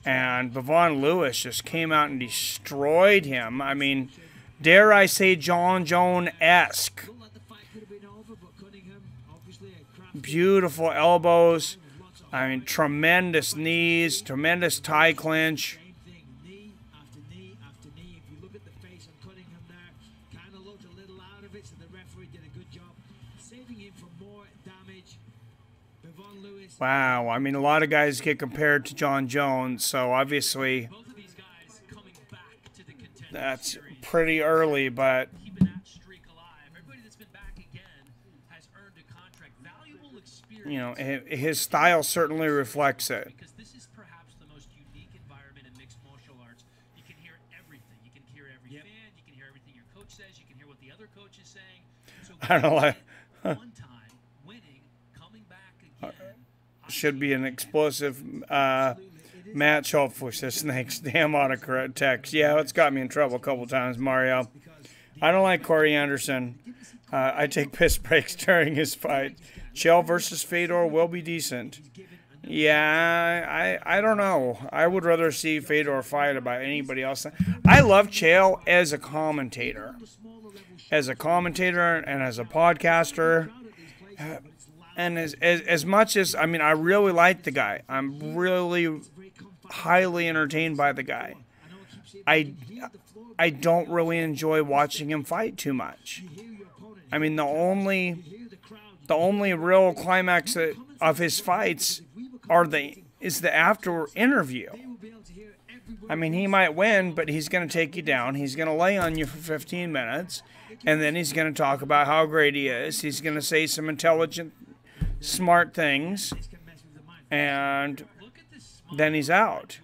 And Bevon Lewis just came out and destroyed him. I mean, dare I say John Jones-esque. Beautiful elbows. I mean, tremendous knees, tremendous tie clinch. Knee after knee after knee. If you look at the face of Cunningham there, kind of looked a little out of it, so the referee did a good job saving him from more damage. Bevon Lewis. Wow, I mean, a lot of guys get compared to John Jones, so obviously Both of these guys coming back to the Contender that's series. pretty early, but Keeping that streak alive. Everybody that's been back again has earned a contract. Valuable experience. you know, his style certainly reflects it. Because this is perhaps the most unique environment in mixed martial arts. You can hear everything. You can hear every fan. You can hear everything your coach says. You can hear what the otse coach is saying. So I don't like. one time winning, coming back again. Should be an explosive match, hopefully, says Snakes. Damn autocorrect text. Yeah, it's got me in trouble a couple times, Mario. I don't like Corey Anderson. I take piss breaks during his fight. Chael versus Fedor will be decent. Yeah, I don't know. I would rather see Fedor fight about anybody else. I love Chael as a commentator. As a commentator and as a podcaster. And as much as, I mean, I really like the guy. I'm really highly entertained by the guy. I don't really enjoy watching him fight too much. I mean, the only real climax of his fights is the after interview. I mean, he might win, but he's going to take you down. He's going to lay on you for 15 minutes, and then he's going to talk about how great he is. He's going to say some intelligent, smart things, and then he's out.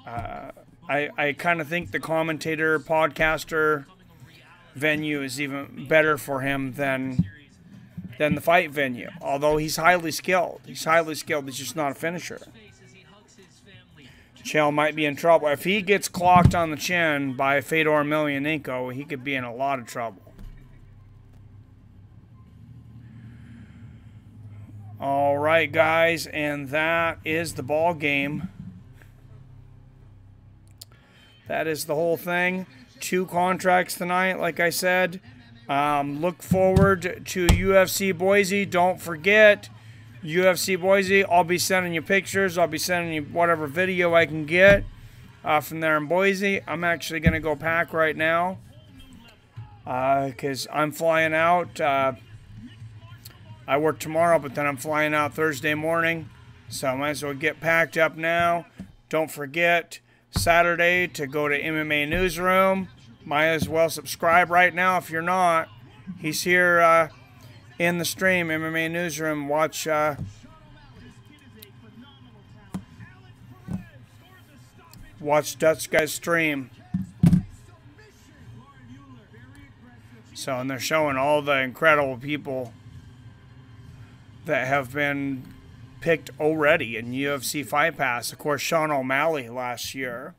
I kind of think the commentator, podcaster venue is even better for him than the fight venue. Although he's highly skilled. He's just not a finisher. Chael might be in trouble. If he gets clocked on the chin by Fedor Emelianenko, he could be in a lot of trouble. All right, guys, and that is the ball game. That is the whole thing. 2 contracts tonight, like I said. Look forward to UFC Boise. Don't forget, UFC Boise, I'll be sending you pictures. I'll be sending you whatever video I can get from there in Boise. I'm actually going to go pack right now because I'm flying out. I work tomorrow, but then I'm flying out Thursday morning. So I might as well get packed up now. Don't forget, Saturday to go to MMA Newsroom. Might as well subscribe right now if you're not. He's here in the stream, MMA Newsroom. Watch Dutch guys stream. So, and they're showing all the incredible people that have been picked already in UFC Fight Pass. Of course, Sean O'Malley last year.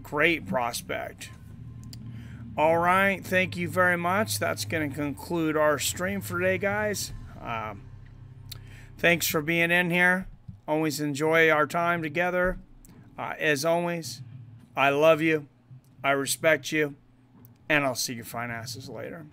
Great prospect. All right, thank you very much. That's going to conclude our stream for today, guys. Thanks for being in here. Always enjoy our time together. As always, I love you. I respect you. And I'll see your fine asses later.